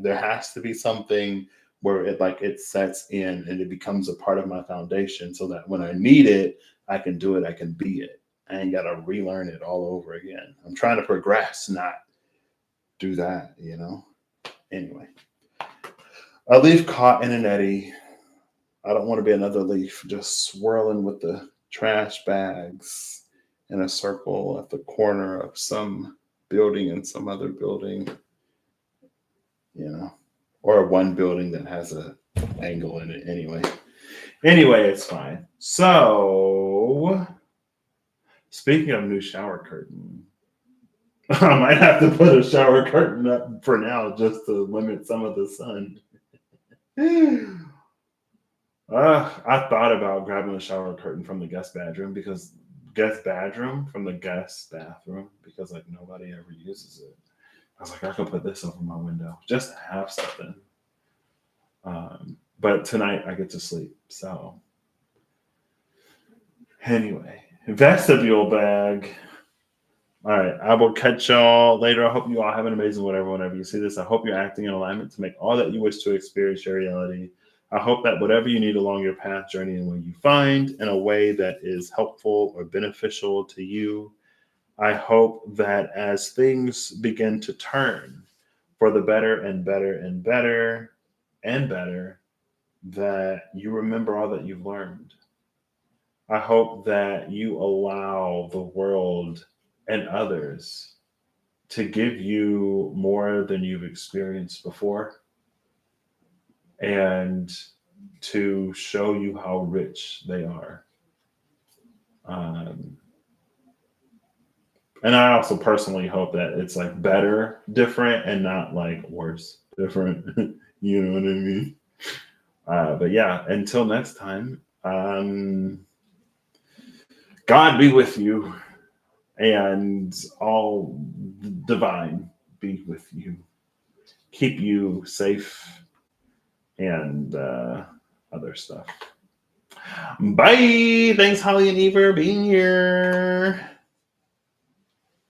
there has to be something where it sets in and it becomes a part of my foundation, so that when I need it, I can do it. I can be it. I ain't got to relearn it all over again. I'm trying to progress, not do that. Anyway, a leaf caught in an eddy. I don't want to be another leaf just swirling with the trash bags in a circle at the corner of some building and some other building, you know, or one building that has a angle in it anyway. Anyway, it's fine. So, speaking of new shower curtain, I might have to put a shower curtain up for now just to limit some of the sun. I thought about grabbing a shower curtain from the guest bedroom from the guest bathroom because like nobody ever uses it. I was like, I could put this over my window just to have something. But tonight I get to sleep. So anyway, vestibule bag. All right, I will catch y'all later. I hope you all have an amazing whenever you see this. I hope you're acting in alignment to make all that you wish to experience your reality. I hope that whatever you need along your path, journey, and when you find in a way that is helpful or beneficial to you, I hope that as things begin to turn for the better and better and better and better, that you remember all that you've learned. I hope that you allow the world and others to give you more than you've experienced before and to show you how rich they are. Um, And I also personally hope that it's like better, different, and not like worse, different. You know what I mean? But yeah, until next time, God be with you and all divine be with you. Keep you safe and other stuff. Bye. Thanks, Holly and Eve, for being here.